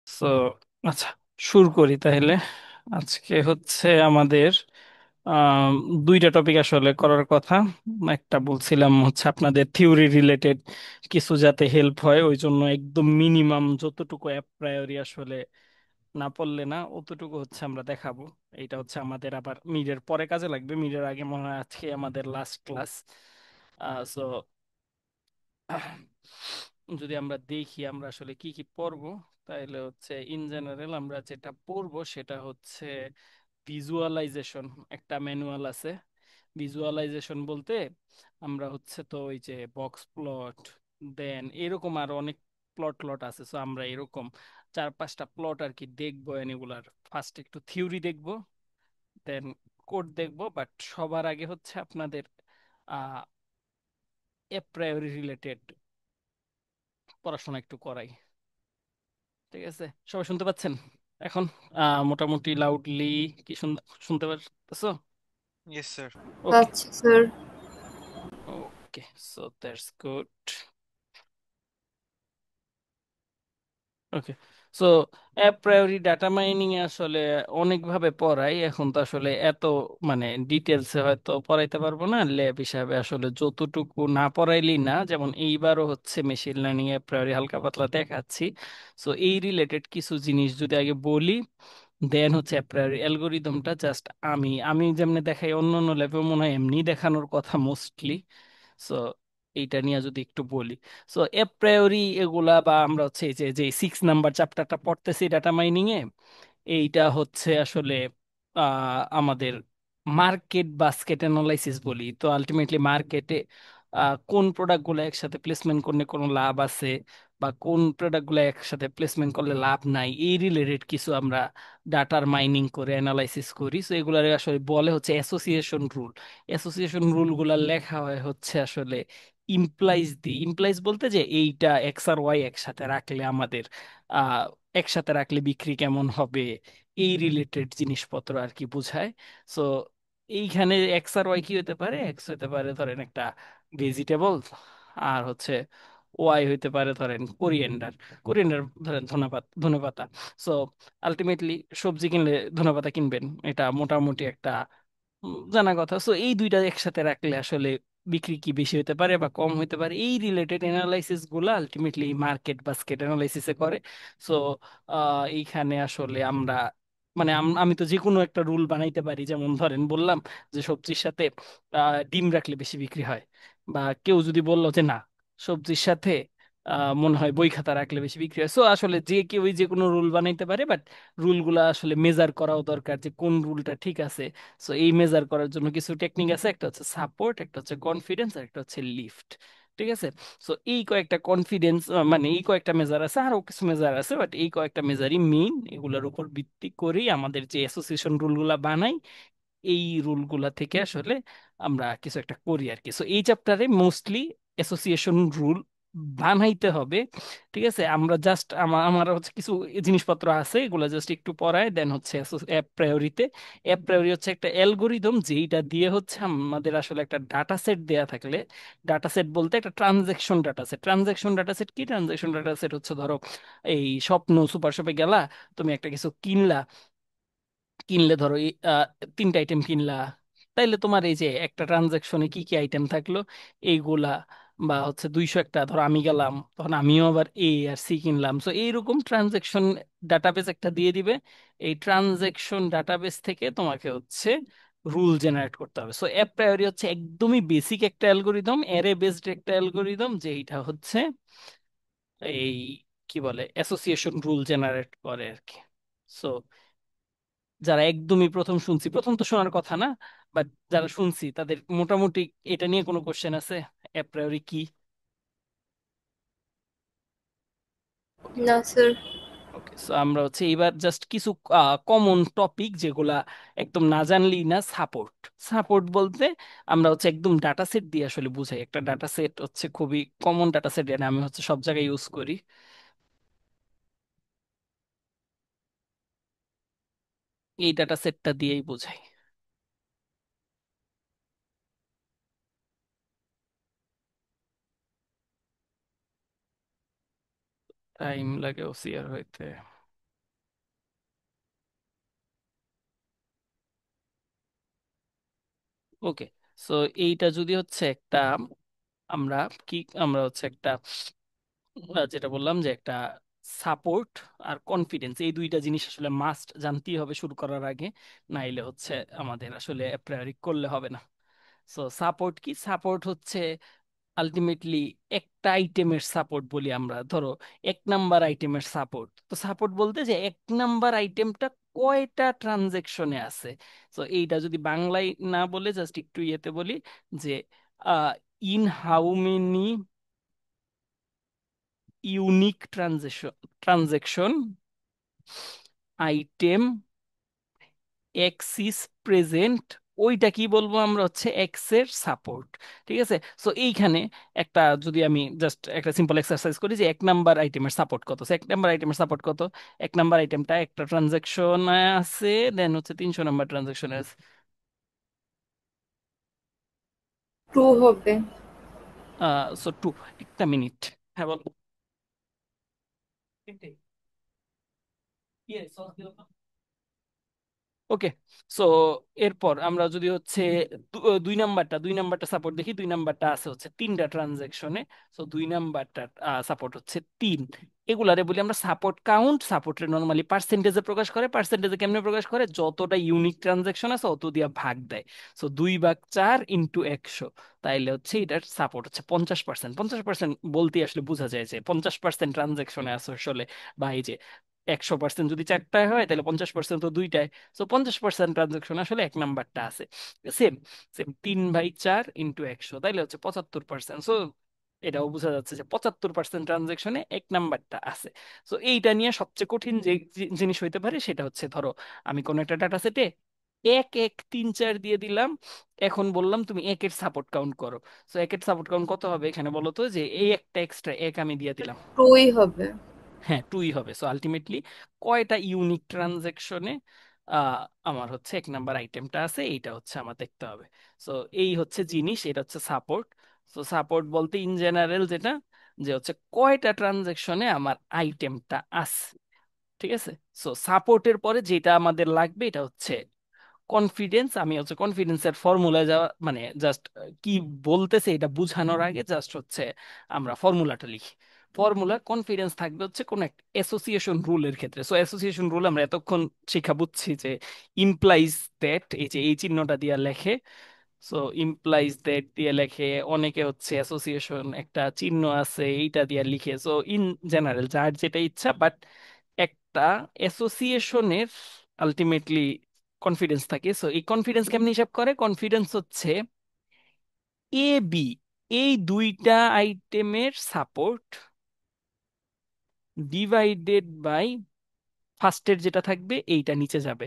So আচ্ছা, শুরু করি তাহলে। আজকে হচ্ছে আমাদের আম, দুইটা টপিক আসলে করার কথা। একটা বলছিলাম হচ্ছে আপনাদের থিওরি রিলেটেড কিছু যাতে হেল্প হয়, ওই জন্য একদম মিনিমাম যতটুকু প্রায়োরি আসলে না পড়লে না অতটুকু হচ্ছে আমরা দেখাবো। এইটা হচ্ছে আমাদের আবার মিডের পরে কাজে লাগবে, মিডের আগে মনে হয় আজকে আমাদের লাস্ট ক্লাস। সো যদি আমরা দেখি আমরা আসলে কি কি পড়বো, তাহলে হচ্ছে ইন জেনারেল আমরা যেটা পড়বো সেটা হচ্ছে ভিজুয়ালাইজেশন। একটা ম্যানুয়াল আছে। ভিজুয়ালাইজেশন বলতে আমরা হচ্ছে তো ওই যে বক্স প্লট, দেন এরকম আরো অনেক প্লট প্লট আছে। সো আমরা এরকম চার পাঁচটা প্লট আর কি দেখবো, এগুলার ফার্স্ট একটু থিওরি দেখবো, দেন কোড দেখবো। বাট সবার আগে হচ্ছে আপনাদের আহ এ প্রায়োরি রিলেটেড পড়াশোনা একটু করাই। ঠিক আছে, সবাই শুনতে পাচ্ছেন এখন? মোটামুটি লাউডলি কি শুনতে পারতেছো? Yes, sir. ওকে। আচ্ছা sir. Okay, so that's good. Okay, so apriori data mining এ আসলে অনেকভাবে পড়াই, এখন তো আসলে এত মানে ডিটেলসে হয়তো পড়াইতে পারবো না। ল্যাব হিসাবে আসলে যতটুকু না পড়াইলেই না, যেমন এইবারও হচ্ছে মেশিন লার্নিং অ্যাপ প্রায়োরি হালকা পাতলা দেখাচ্ছি। সো এই রিলেটেড কিছু জিনিস যদি আগে বলি, দেন হচ্ছে অ্যাপ্রায়োরি অ্যালগোরিদমটা জাস্ট আমি আমি যেমনি দেখাই অন্য অন্য ল্যাবে মনে হয় এমনি দেখানোর কথা মোস্টলি। সো এইটা নিয়ে যদি একটু বলি, সো অ্যাপ্রায়োরি এগুলা বা আমরা হচ্ছে এই যে যে 6 নাম্বার চ্যাপ্টারটা পড়তেছি ডাটা মাইনিং এ, এইটা হচ্ছে আসলে আমাদের মার্কেট বাস্কেট অ্যানালাইসিস বলি। তো আলটিমেটলি মার্কেটে কোন প্রোডাক্টগুলো একসাথে প্লেসমেন্ট করলে কোনো লাভ আছে, বা কোন প্রোডাক্টগুলো একসাথে প্লেসমেন্ট করলে লাভ নাই, এই রিলেটেড কিছু আমরা ডাটার মাইনিং করে অ্যানালাইসিস করি। তো এগুলার আসলে বলে হচ্ছে অ্যাসোসিয়েশন রুল। অ্যাসোসিয়েশন রুলগুলা লেখা হয় হচ্ছে আসলে ইমপ্লাইজ দি, ইমপ্লাইজ বলতে যে এইটা এক্স আর ওয়াই একসাথে রাখলে আমাদের আহ একসাথে রাখলে বিক্রি কেমন হবে, এই রিলেটেড জিনিসপত্র আর কি বোঝায়। সো এইখানে এক্স আর ওয়াই কি হতে পারে? এক্স হতে পারে ধরেন একটা ভেজিটেবল, আর হচ্ছে ওয়াই হইতে পারে ধরেন কোরিয়েন্ডার। কোরিয়েন্ডার ধরেন ধনেপাতা। সো আলটিমেটলি সবজি কিনলে ধনেপাতা কিনবেন, এটা মোটামুটি একটা জানা কথা। সো এই দুইটা একসাথে রাখলে আসলে বিক্রি কি বেশি হতে পারে বা কম হতে পারে, এই রিলেটেড অ্যানালাইসিস গুলো আলটিমেটলি মার্কেট বাস্কেট অ্যানালাইসিসে করে। সো এইখানে আসলে আমরা মানে আমি তো যে কোনো একটা রুল বানাইতে পারি, যেমন ধরেন বললাম যে সবজির সাথে ডিম রাখলে বেশি বিক্রি হয়, বা কেউ যদি বললো যে না, সবজির সাথে মনে হয় বই খাতা রাখলে বেশি বিক্রি হয়। সো আসলে যে কেউ যে কোনো রুল বানাইতে পারে, বাট রুলগুলা আসলে মেজার করাও দরকার যে কোন রুলটা ঠিক আছে। সো এই মেজার করার জন্য কিছু টেকনিক আছে, একটা হচ্ছে সাপোর্ট, একটা হচ্ছে কনফিডেন্স, আর একটা হচ্ছে লিফট। ঠিক আছে, সো এই কয়েকটা কনফিডেন্স মানে এই কয়েকটা মেজার আছে, আরো কিছু মেজার আছে, বাট এই কয়েকটা মেজারই মেইন। এগুলোর উপর ভিত্তি করেই আমাদের যে অ্যাসোসিয়েশন রুলগুলা বানাই, এই রুলগুলা থেকে আসলে আমরা কিছু একটা করি আর কি। সো এই চ্যাপ্টারে মোস্টলি অ্যাসোসিয়েশন রুল বানাইতে হবে। ঠিক আছে, আমরা জাস্ট আমার হচ্ছে কিছু জিনিসপত্র আছে, এগুলো জাস্ট একটু পড়ায়, দেন হচ্ছে অ্যাপ প্রায়োরিতে। অ্যাপ প্রায়োরি হচ্ছে একটা অ্যালগোরিদম, যেইটা দিয়ে হচ্ছে আমাদের আসলে একটা ডাটা সেট দেয়া থাকলে, ডাটা সেট বলতে একটা transaction data set. Transaction data set কি? ট্রানজেকশন ডাটা সেট হচ্ছে ধরো এই স্বপ্ন সুপার শপে গেলা, তুমি একটা কিছু কিনলা, কিনলে ধরো এই 3টা আইটেম কিনলা, তাইলে তোমার এই যে একটা ট্রানজাকশনে কি কি আইটেম থাকলো এইগুলা, বা হচ্ছে 201টা ধরো আমি গেলাম, তখন আমিও আবার এ আর সি কিনলাম। সো এইরকম ট্রানজাকশন ডাটাবেস একটা দিয়ে দিবে। এই ট্রানজাকশন ডাটাবেস থেকে তোমাকে হচ্ছে রুল জেনারেট করতে হবে। সো অ্যাপ প্রায়োরি হচ্ছে একদমই বেসিক একটা অ্যালগোরিদম, অ্যারে বেসড একটা অ্যালগোরিদম, যেটা হচ্ছে এই কি বলে অ্যাসোসিয়েশন রুল জেনারেট করে আর কি। সো যারা একদমই প্রথম শুনছি, প্রথম তো শোনার কথা না, বাট যারা শুনছি তাদের মোটামুটি এটা নিয়ে কোনো কোশ্চেন আছে অ্যাপ্রায়োরি কি? না স্যার। ওকে, সো আমরা হচ্ছে এবার জাস্ট কিছু কমন টপিক যেগুলা একদম না জানলেই না। সাপোর্ট, সাপোর্ট বলতে আমরা হচ্ছে একদম ডাটা সেট দিয়ে আসলে বুঝাই। একটা ডাটা সেট হচ্ছে খুবই কমন ডাটা সেট, আমি হচ্ছে সব জায়গায় ইউজ করি। এই ডাটা সেটটা দিয়েই বোঝাই। টাইম লাগে ওসিআর হইতে। ওকে, সো এইটা যদি হচ্ছে একটা, আমরা কি, আমরা হচ্ছে একটা যেটা বললাম যে একটা সাপোর্ট আর কনফিডেন্স, এই দুইটা জিনিস আসলে মাস্ট জানতেই হবে শুরু করার আগে, নাইলে হচ্ছে আমাদের আসলে প্রেয়ারিং করলে হবে না। সো সাপোর্ট কি? সাপোর্ট হচ্ছে আলটিমেটলি একটা আইটেমের সাপোর্ট বলি আমরা, ধরো এক নাম্বার আইটেমের সাপোর্ট। তো সাপোর্ট বলতে যে এক নাম্বার আইটেমটা কয়টা ট্রানজেকশনে আছে। তো এইটা যদি বাংলায় না বলে জাস্ট একটু ইয়েতে বলি যে in how many unique transaction item x is present, ওইটা কি বলবো আমরা, হচ্ছে এক্স এর সাপোর্ট। ঠিক আছে, সো এইখানে একটা, যদি আমি জাস্ট একটা সিম্পল এক্সারসাইজ করি যে এক নাম্বার আইটেমের সাপোর্ট কত, so এক নাম্বার আইটেমের সাপোর্ট কত, এক নাম্বার আইটেমটা একটা ট্রানজাকশন আছে, দেন হচ্ছে 300 নাম্বার ট্রানজাকশন আছে। টু হবে। সো টু, একটা মিনিট, হ্যাঁ বল। ওকে, সো এরপর আমরা যদি হচ্ছে দুই নাম্বারটা সাপোর্ট দেখি, দুই নাম্বারটা আছে হচ্ছে তিনটা ট্রানজেকশনে। সো দুই নাম্বারটা সাপোর্ট হচ্ছে তিন। এগুলারে বলি আমরা সাপোর্ট কাউন্ট। সাপোর্টে নর্মালি পার্সেন্টেজে প্রকাশ করে। পার্সেন্টেজে কেমনে প্রকাশ করে? যতটা ইউনিক ট্রানজেকশন আছে অত দিয়া ভাগ দেয়। সো 2/4 × 100, তাইলে হচ্ছে এটার সাপোর্ট হচ্ছে 50%। 50% বলতে আসলে বোঝা যায় যে 50% ট্রানজেকশনে আছে আসলে, বা এই যে 100% যদি চারটায় হয় তাহলে 50% তো দুইটায়। সো 50% ট্রানজাকশন আসলে এক নাম্বারটা আছে। সেম, সেম 3/4 × 100, তাইলে হচ্ছে 75%। সো এটাও বোঝা যাচ্ছে যে 75% ট্রানজাকশনে এক নাম্বারটা আছে। সো এইটা নিয়ে সবচেয়ে কঠিন যে জিনিস হইতে পারে সেটা হচ্ছে, ধরো আমি কোনো একটা ডাটা সেটে 1 1 3 4 দিয়ে দিলাম, এখন বললাম তুমি একের সাপোর্ট কাউন্ট করো। সো একের সাপোর্ট কাউন্ট কত হবে এখানে বলো তো, যে এই একটা এক্সট্রা এক আমি দিয়ে দিলাম। টুই হবে। হ্যাঁ, টুই হবে। সো আলটিমেটলি কয়টা ইউনিক ট্রানজেকশনে আমার হচ্ছে এক নাম্বার আইটেমটা আছে, এইটা হচ্ছে আমার দেখতে হবে। সো এই হচ্ছে জিনিস, এটা হচ্ছে সাপোর্ট। সো সাপোর্ট বলতে ইন জেনারেল যেটা, যে হচ্ছে কয়টা ট্রানজেকশনে আমার আইটেমটা আছে। ঠিক আছে, সো সাপোর্টের পরে যেটা আমাদের লাগবে এটা হচ্ছে কনফিডেন্স। আমি হচ্ছে কনফিডেন্সের ফর্মুলায় যাওয়া মানে জাস্ট কি বলতেছে এটা বুঝানোর আগে জাস্ট হচ্ছে আমরা ফর্মুলাটা লিখি। ফর্মুলা কনফিডেন্স থাকবে হচ্ছে কোন একটা অ্যাসোসিয়েশন রুলের ক্ষেত্রে। সো অ্যাসোসিয়েশন রুল আমরা এতক্ষণ শিক্ষা বুঝছি যে ইমপ্লাইজ দ্যাট, এই যে এই চিহ্নটা দিয়ে লেখে। সো ইমপ্লাইজ দ্যাট দিয়ে লেখে, অনেকে হচ্ছে অ্যাসোসিয়েশন একটা চিহ্ন আছে এইটা দিয়ে লিখে। সো ইন জেনারেল যার যেটা ইচ্ছা, বাট একটা অ্যাসোসিয়েশনের আলটিমেটলি কনফিডেন্স থাকে। সো এই কনফিডেন্স কেমনে হিসাব করে? কনফিডেন্স হচ্ছে এ বি, এই দুইটা আইটেমের সাপোর্ট ডিভাইডেড বাই ফার্স্টের যেটা থাকবে এইটা নিচে যাবে,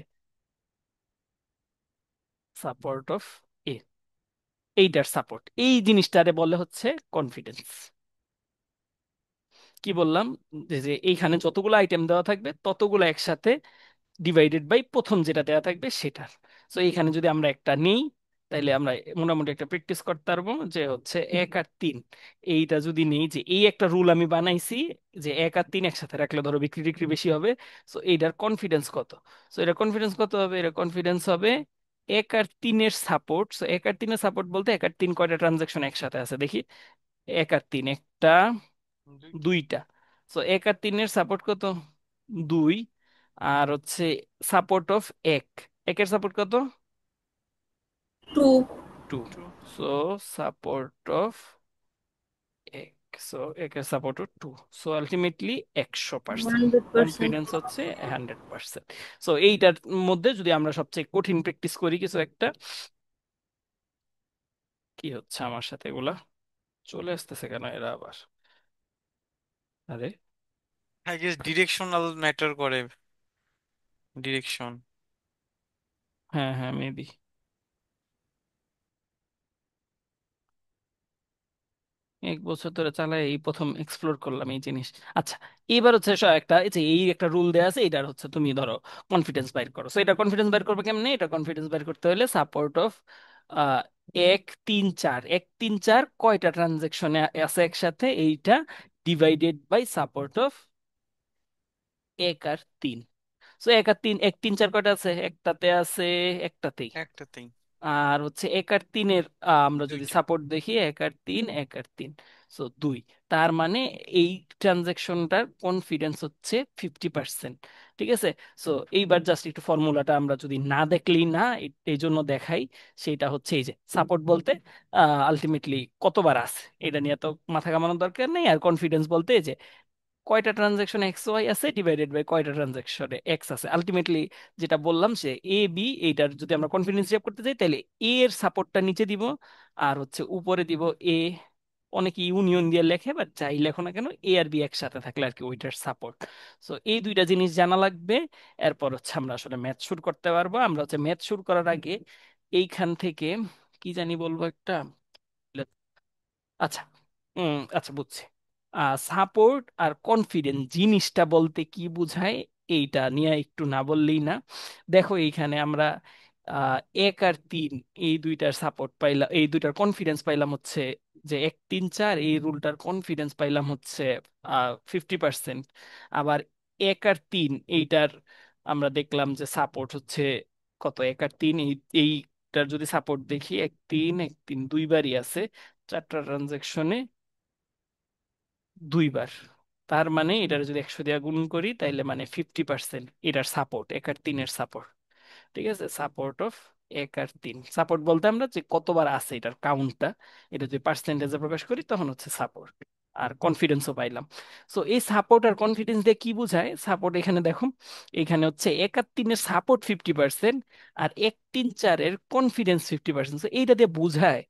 সাপোর্ট অফ এ, এইটার সাপোর্ট, এই জিনিসটারে বলে হচ্ছে কনফিডেন্স। কি বললাম? যে যে এইখানে যতগুলো আইটেম দেওয়া থাকবে ততগুলো একসাথে ডিভাইডেড বাই প্রথম যেটা দেওয়া থাকবে সেটার। তো এইখানে যদি আমরা একটা নেই, তাইলে আমরা মোটামুটি একটা প্র্যাকটিস করতে পারবো যে হচ্ছে 1 আর 3, এইটা যদি নেই, যে এই একটা রুল আমি বানাইছি যে 1 আর 3 একসাথে রাখলে ধরো বিক্রি টিক্রি বেশি হবে। সো এইটার কনফিডেন্স কত? সো এটা কনফিডেন্স কত হবে? এটা কনফিডেন্স হবে 1 আর 3-এর সাপোর্ট। সো 1 আর 3-এর সাপোর্ট বলতে 1 আর 3 কয়টা ট্রানজাকশন একসাথে আছে দেখি। 1 আর 3 একটা, দুইটা। দুইটা। সো 1 আর 3-এর সাপোর্ট কত? 2। আর হচ্ছে সাপোর্ট অফ এক, একের সাপোর্ট কত? Two. 2। Two. So support of এক, সো একের সাপোর্ট 2। So ultimately 100%। 100%। কনফিডেন্স হচ্ছে 100%। সো এইটার মধ্যে যদি আমরা সবচেয়ে কঠিন প্র্যাকটিস করি কিছু একটা, কি হচ্ছে আমার সাথে এগুলা চলে আসতেছে কেন এরা আবার? আরে, আই গেস ডিরেকশনাল ম্যাটার করে। ডিরেকশন। হ্যাঁ হ্যাঁ, মেবি। 1 বছর ধরে চালাই, এই প্রথম এক্সপ্লোর করলাম এই জিনিস। আচ্ছা, এবার হচ্ছে একটা, এই যে এই একটা রুল দেওয়া আছে, এটার হচ্ছে তুমি ধরো কনফিডেন্স বাইর করো। সো এটা কনফিডেন্স বাইর করবে কেমনে? এটা কনফিডেন্স বাইর করতে হলে সাপোর্ট অফ 1 3 4, 1 3 4 কয়টা ট্রানজেকশনে আছে একসাথে, এইটা ডিভাইডেড বাই সাপোর্ট অফ 1 আর 3। সো 1 আর 3, 1 3 4 কয়টা আছে? একটাতে আছে, একটাতেই। একটাতেই। আর হচ্ছে এক আর তিনের আমরা যদি দুইটা। সাপোর্ট দেখি, এক আর তিন, সো দুই। তার মানে এই ট্রানজেকশনটার কনফিডেন্স হচ্ছে 50%। ঠিক আছে। সো এইবার জাস্ট একটু ফর্মুলাটা আমরা যদি না দেখলেই না, এই জন্য দেখাই। সেটা হচ্ছে এই যে সাপোর্ট বলতে আলটিমেটলি কতবার আছে এটা নিয়ে তো মাথা ঘামানোর দরকার নেই। আর কনফিডেন্স বলতে এই যে কয়টা ট্রানজাকশন এক্স ওয়াই আছে ডিভাইডেড বাই কয়টা ট্রানজাকশনে এক্স আছে। আলটিমেটলি যেটা বললাম সে এ বি, এইটার যদি আমরা কনফিডেন্স হিসাব করতে চাই তাহলে এ এর সাপোর্টটা নিচে দিব, আর হচ্ছে উপরে দিব এ। অনেকে ইউনিয়ন দিয়ে লেখে, বা যাই লেখো না কেন, এ আর বি একসাথে থাকলে আর কি ওইটার সাপোর্ট। সো এই দুইটা জিনিস জানা লাগবে। এরপর হচ্ছে আমরা আসলে ম্যাথ শুরু করতে পারবো। আমরা হচ্ছে ম্যাথ শুরু করার আগে এইখান থেকে কি জানি বলবো একটা, আচ্ছা, আচ্ছা বুঝছি। সাপোর্ট আর কনফিডেন্স জিনিসটা বলতে কি বোঝায় এইটা নিয়ে একটু না বললেই না। দেখো এইখানে আমরা আহ, এক আর তিন এই দুইটার সাপোর্ট পাইলাম, এই দুইটার কনফিডেন্স পাইলাম হচ্ছে যে এক তিন চার, এই রুলটার কনফিডেন্স পাইলাম হচ্ছে 50%। আবার এক আর তিন এইটার আমরা দেখলাম যে সাপোর্ট হচ্ছে কত, এক আর তিন এইটার যদি সাপোর্ট দেখি, এক তিন দুইবারই আছে চারটা ট্রানজেকশনে দুইবার। তার মানে এটার যদি 100 দিয়ে গুণ করি তাইলে মানে 50% এটার সাপোর্ট, এক আর তিনের সাপোর্ট। ঠিক আছে, সাপোর্ট অফ এক আর তিন। সাপোর্ট বলতে আমরা যে কতবার আছে এটার কাউন্টটা, এটা যদি পার্সেন্টেজে প্রকাশ করি তখন হচ্ছে সাপোর্ট। আর কনফিডেন্সও পাইলাম। সো এই সাপোর্ট আর কনফিডেন্স দিয়ে কি বোঝায়, সাপোর্ট এখানে দেখো, এখানে হচ্ছে এক আর তিনের সাপোর্ট 50%, আর এক তিন চারের কনফিডেন্স 50%। তো এইটা দিয়ে বোঝায়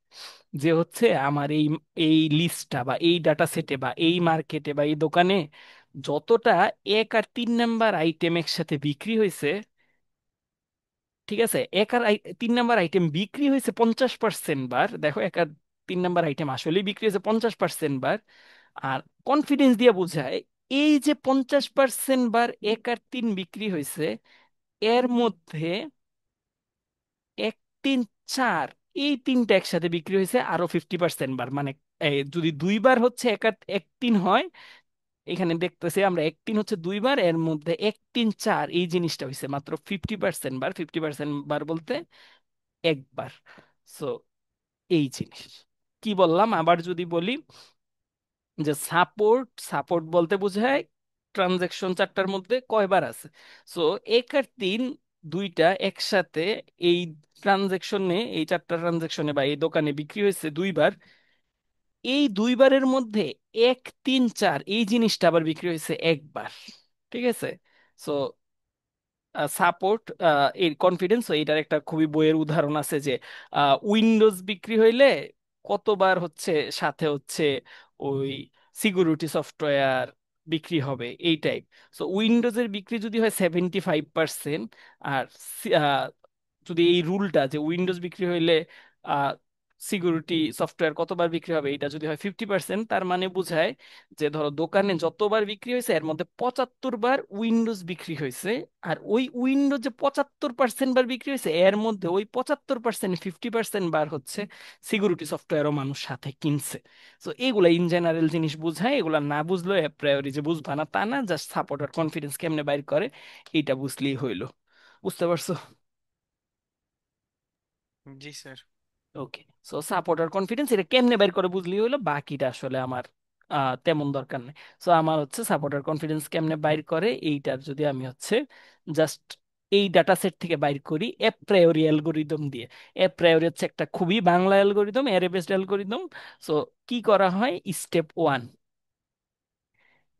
যে হচ্ছে আমার এই এই লিস্টটা বা এই ডাটা সেটে বা এই মার্কেটে বা এই দোকানে যতটা এক আর তিন নাম্বার আইটেম একসাথে বিক্রি হয়েছে, ঠিক আছে, তিন নাম্বার আইটেম বিক্রি হয়েছে 50% বার। দেখো এক আর তিন নাম্বার আইটেম আসলে বিক্রি হয়েছে 50% বার। আর কনফিডেন্স দিয়ে বোঝায় এই যে 50% বার এক আর তিন বিক্রি হয়েছে, এর মধ্যে এক তিন চার এই তিনটা একসাথে বিক্রি হয়েছে আরো 50% বার। মানে যদি দুইবার হচ্ছে এক তিন হয়, এখানে দেখতেছি আমরা এক তিন হচ্ছে দুইবার, এর মধ্যে এক তিন চার এই জিনিসটা হয়েছে মাত্র 50% বার। 50% বার বলতে একবার। সো এই জিনিস কি বললাম, আবার যদি বলি যে সাপোর্ট, সাপোর্ট বলতে বোঝায় ট্রানজেকশন চারটার মধ্যে কয়বার আছে। সো এক আর তিন দুইটা একসাথে এই ট্রানজেকশনে, এই চারটা ট্রানজেকশনে বা এই দোকানে বিক্রি হয়েছে দুইবার। এই দুইবারের মধ্যে এক তিন চার এই জিনিসটা আবার বিক্রি হয়েছে একবার। ঠিক আছে। সো সাপোর্ট এর কনফিডেন্স, এইটার একটা খুবই বইয়ের উদাহরণ আছে যে উইন্ডোজ বিক্রি হইলে কতবার হচ্ছে সাথে হচ্ছে ওই সিকিউরিটি সফটওয়্যার বিক্রি হবে এই টাইপ। সো উইন্ডোজের বিক্রি যদি হয় 75%, আর সি- আহ, যদি এই রুলটা যে উইন্ডোজ বিক্রি হইলে সিকিউরিটি সফটওয়্যার কতবার বিক্রি হবে এটা যদি হয় 50%, তার মানে বোঝায় যে ধরো দোকানে যতবার বিক্রি হয়েছে এর মধ্যে 75 বার উইন্ডোজ বিক্রি হয়েছে। আর ওই উইন্ডোজ যে 75% বার বিক্রি হয়েছে এর মধ্যে ওই 75% 50% বার হচ্ছে সিকিউরিটি সফটওয়্যারও মানুষ সাথে কিনছে। তো এগুলা ইন জেনারেল জিনিস বোঝায়, এগুলা না বুঝলেও প্রায়োরি যে বুঝবা না তা না, জাস্ট সাপোর্ট আর কনফিডেন্স কেমনে বাইর করে এইটা বুঝলেই হইলো। বুঝতে পারছো? জি স্যার। ওকে। সো সাপোর্ট আর কনফিডেন্স এটা কেমনে বের করে বুঝলি হইলো, বাকিটা আসলে আমার তেমন দরকার নেই। সো আমার হচ্ছে সাপোর্ট আর কনফিডেন্স কেমনে বাইর করে এইটার যদি আমি হচ্ছে জাস্ট এই ডাটা সেট থেকে বাইর করি এপ্রায়োরি অ্যালগোরিদম দিয়ে। এপ্রায়োরি হচ্ছে একটা খুবই Bangla algorithm, array based algorithm. So কি করা হয়, স্টেপ ওয়ান,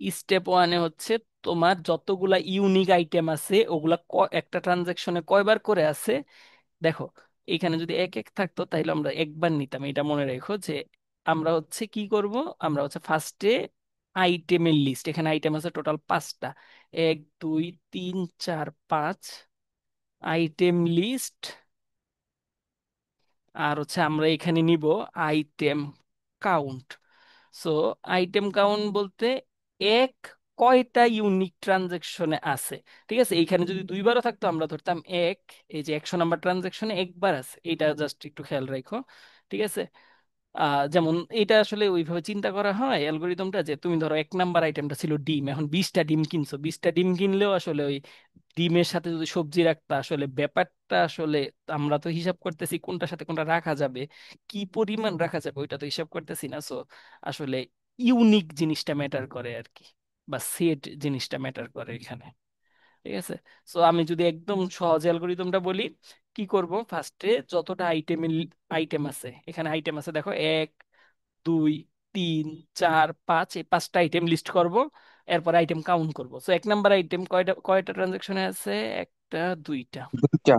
স্টেপ ওয়ানে হচ্ছে তোমার যতগুলা ইউনিক আইটেম আছে ওগুলা একটা ট্রানজাকশনে কয়বার করে আছে দেখো। এখানে যদি এক এক থাকতো তাহলে আমরা একবার নিতাম, এটা মনে রেখো যে আমরা হচ্ছে কি করব, আমরা হচ্ছে ফার্স্টে আইটেমের লিস্ট, এখানে আইটেম আছে টোটাল 5টা, এক দুই তিন চার পাঁচ আইটেম লিস্ট। আর হচ্ছে আমরা এখানে নিব item count. So item count বলতে এক কয়টা ইউনিক ট্রানজেকশনে আছে। ঠিক আছে, এইখানে যদি দুইবারও থাকতো আমরা ধরতাম এক, এই যে 100 নাম্বার ট্রানজেকশনে একবার আছে, এটা জাস্ট একটু খেয়াল রাখো। ঠিক আছে। যেমন এটা আসলে ওইভাবে চিন্তা করা হয় অ্যালগোরিদমটা, যে তুমি ধরো এক নাম্বার আইটেমটা ছিল ডিম, এখন 20টা ডিম কিনছো, 20টা ডিম কিনলেও আসলে ওই ডিমের সাথে যদি সবজি রাখতা, আসলে ব্যাপারটা আসলে আমরা তো হিসাব করতেছি কোনটার সাথে কোনটা রাখা যাবে, কি পরিমাণ রাখা যাবে ওইটা তো হিসাব করতেছি না। সো আসলে ইউনিক জিনিসটা ম্যাটার করে আর কি, বা সেট জিনিসটা ম্যাটার করে এখানে। ঠিক আছে। সো আমি যদি একদম সহজ অ্যালগোরিদমটা বলি, কি করব, ফার্স্টে যতটা আইটেম আছে, এখানে আইটেম আছে দেখো, 1 2 3 4 5, এই 5টা আইটেম লিস্ট করব। এরপর আইটেম কাউন্ট করব। সো 1 নাম্বার আইটেম কয়টা কয়টা ট্রানজাকশনে আছে? একটা, দুইটা। দুইটা।